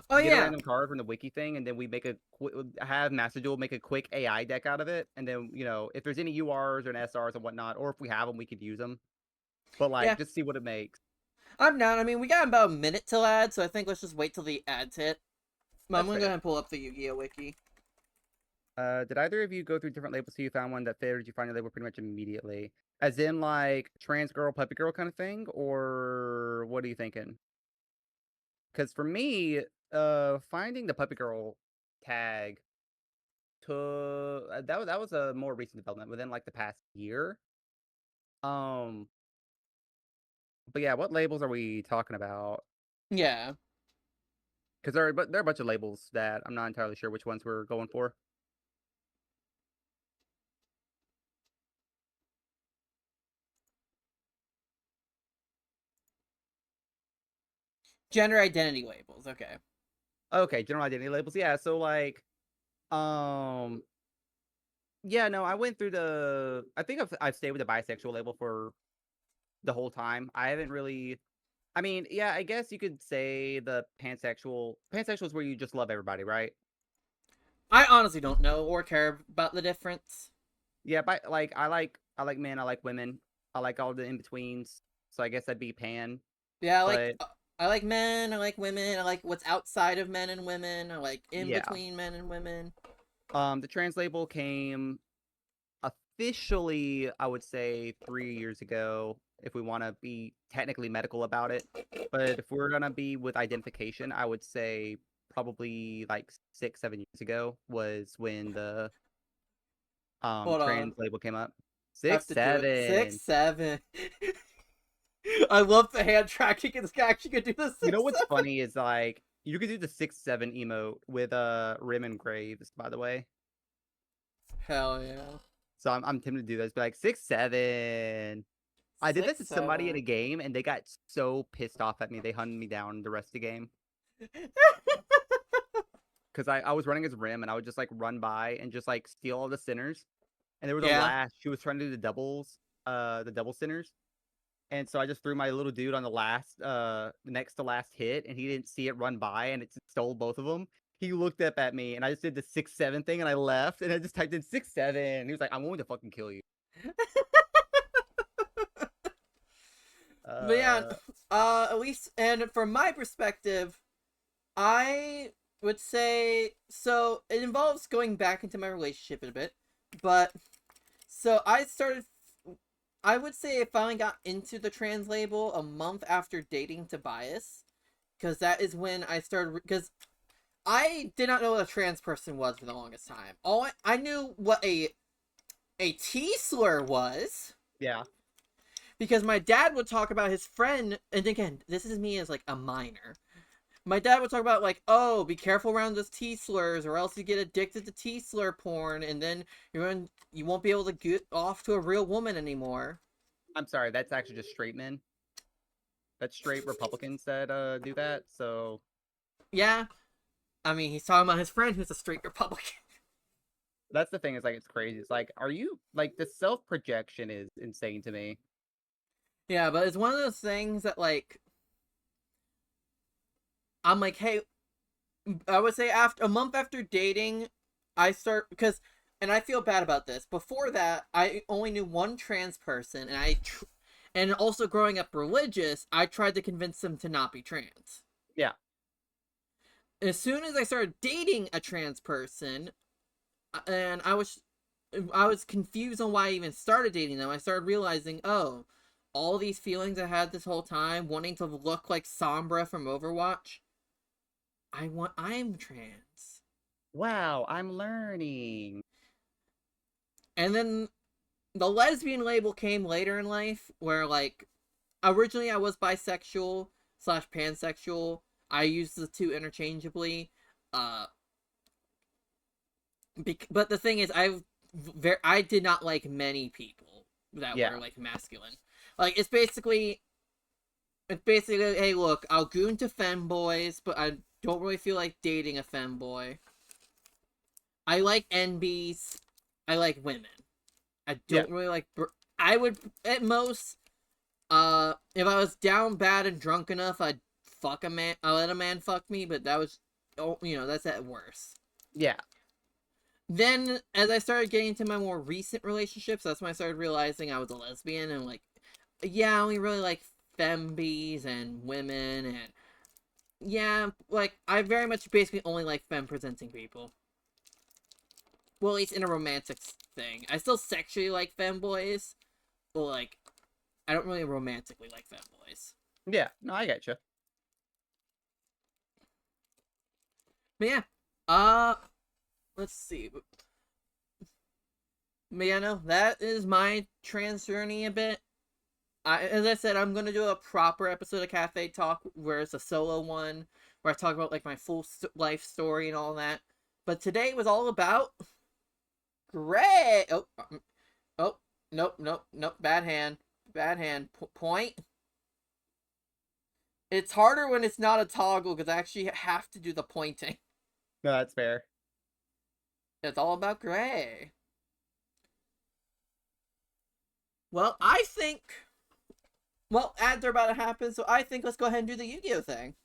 Oh, get a yeah. random card from the wiki thing, and then we make have Master Duel make a quick AI deck out of it, and then if there's any URs or SRs and whatnot, or if we have them, we could use them. But like, Yeah. just see what it makes. I'm down. I mean, we got about a minute till ad, so I think let's just wait till the ads hit. I'm That's gonna go fair. ahead and pull up the Yu-Gi-Oh! Wiki. Did either of you go through different labels so you found one that fit, or did you find your label pretty much immediately? As in like trans girl, puppy girl kind of thing, or what are you thinking? Because for me, finding the puppy girl tag to that was a more recent development within like the past year. Um, but yeah, what labels are we talking about? Yeah. Because there are a bunch of labels that I'm not entirely sure which ones we're going for. Gender identity labels. Okay. Okay, general identity labels. Yeah, so like, um, yeah, no, I went through the. I think I've stayed with the bisexual label for the whole time. I haven't really. I mean, yeah, I guess you could say the pansexual. Pansexual is where you just love everybody, right? I honestly don't know or care about the difference. Yeah, but like I like men, I like women, I like all the in betweens. So I guess I'd be pan. Yeah, But I like men, I like women, I like what's outside of men and women, I like in yeah, between men and women. the trans label came officially, I would say 3 years ago, if we want to be technically medical about it. But if we're gonna be with identification, I would say probably like 6, 7 years ago was when the Hold on. trans label came up. I have Six, to do it. Six, seven. seven. I love the hand tracking. It's actually gonna do the You know six, what's seven. funny is like you could do the 6, 7 emote with Rim and Graves, by the way. Hell yeah. So I'm tempted to do this, but like 6, 7. I did this Six, to somebody in a seven. game, and they got so pissed off at me, they hunted me down the rest of the game. Because I was running as Rim, and I would just like run by and just like steal all the sinners. And there was a Yeah. last, she was trying to do the double sinners. And so I just threw my little dude on the next to last hit, and he didn't see it run by, and it stole both of them. He looked up at me, and I just did the 6, 7 thing, and I left, and I just typed in 6, 7. He was like, "I'm going to fucking kill you." But yeah, Uh, at least, and from my perspective, I would say so. It involves going back into my relationship in a bit, but so I started. I would say I finally got into the trans label a month after dating Tobias, because that is when I started. Because I did not know what a trans person was for the longest time. I knew what a T slur was Yeah. because my dad would talk about his friend, and again, this is me as like a minor. My dad would talk about like, oh, be careful around those T slurs, or else you get addicted to T slur porn, and then you won't be able to get off to a real woman anymore. I'm sorry, that's actually just straight men. That's straight Republicans that do that. So Yeah, I mean, he's talking about his friend who's a straight Republican. that's the thing, is like it's crazy. It's like, are you like, the self projection is insane to me. Yeah, but it's one of those things that like I'm like, hey, I would say after a month after dating, I start because, and I feel bad about this. Before that, I only knew one trans person, and and also growing up religious, I tried to convince them to not be trans. Yeah. As soon as I started dating a trans person, and I was confused on why I even started dating them. I started realizing, oh, all these feelings I had this whole time, wanting to look like Sombra from Overwatch. I'm trans. Wow, I'm learning. And then the lesbian label came later in life, where like originally I was bisexual slash pansexual. I used the two interchangeably. Uh, but the thing is, I did not like many people that Yeah. were like masculine. Like it's basically, hey, look, I'll goon to femboys, but I don't really feel like dating a femboy. I like NBs. I like women. I Yeah. don't really like. I would at most, if I was down bad and drunk enough, I'd fuck a man. I let a man fuck me, but that was, oh, that's at worst. Yeah. Then, as I started getting into my more recent relationships, that's when I started realizing I was a lesbian, and like, yeah, I only really like fembies and women, and yeah, like I very much basically only like femme presenting people. Well, at least in a romantic thing. I still sexually like femboys, but like I don't really romantically like femboys. Yeah. No, I get you. But yeah, let's see. But yeah, no, that is my trans journey a bit. As I said, I'm gonna do a proper episode of Cafe Talk where it's a solo one where I talk about like my full life story and all that. But today was all about Gray. Oh, nope, nope, nope. Bad hand, bad hand. Point. It's harder when it's not a toggle because I actually have to do the pointing. No, that's fair. It's all about Gray. Well, I think. Well, ads are about to happen, so I think let's go ahead and do the Yu-Gi-Oh thing.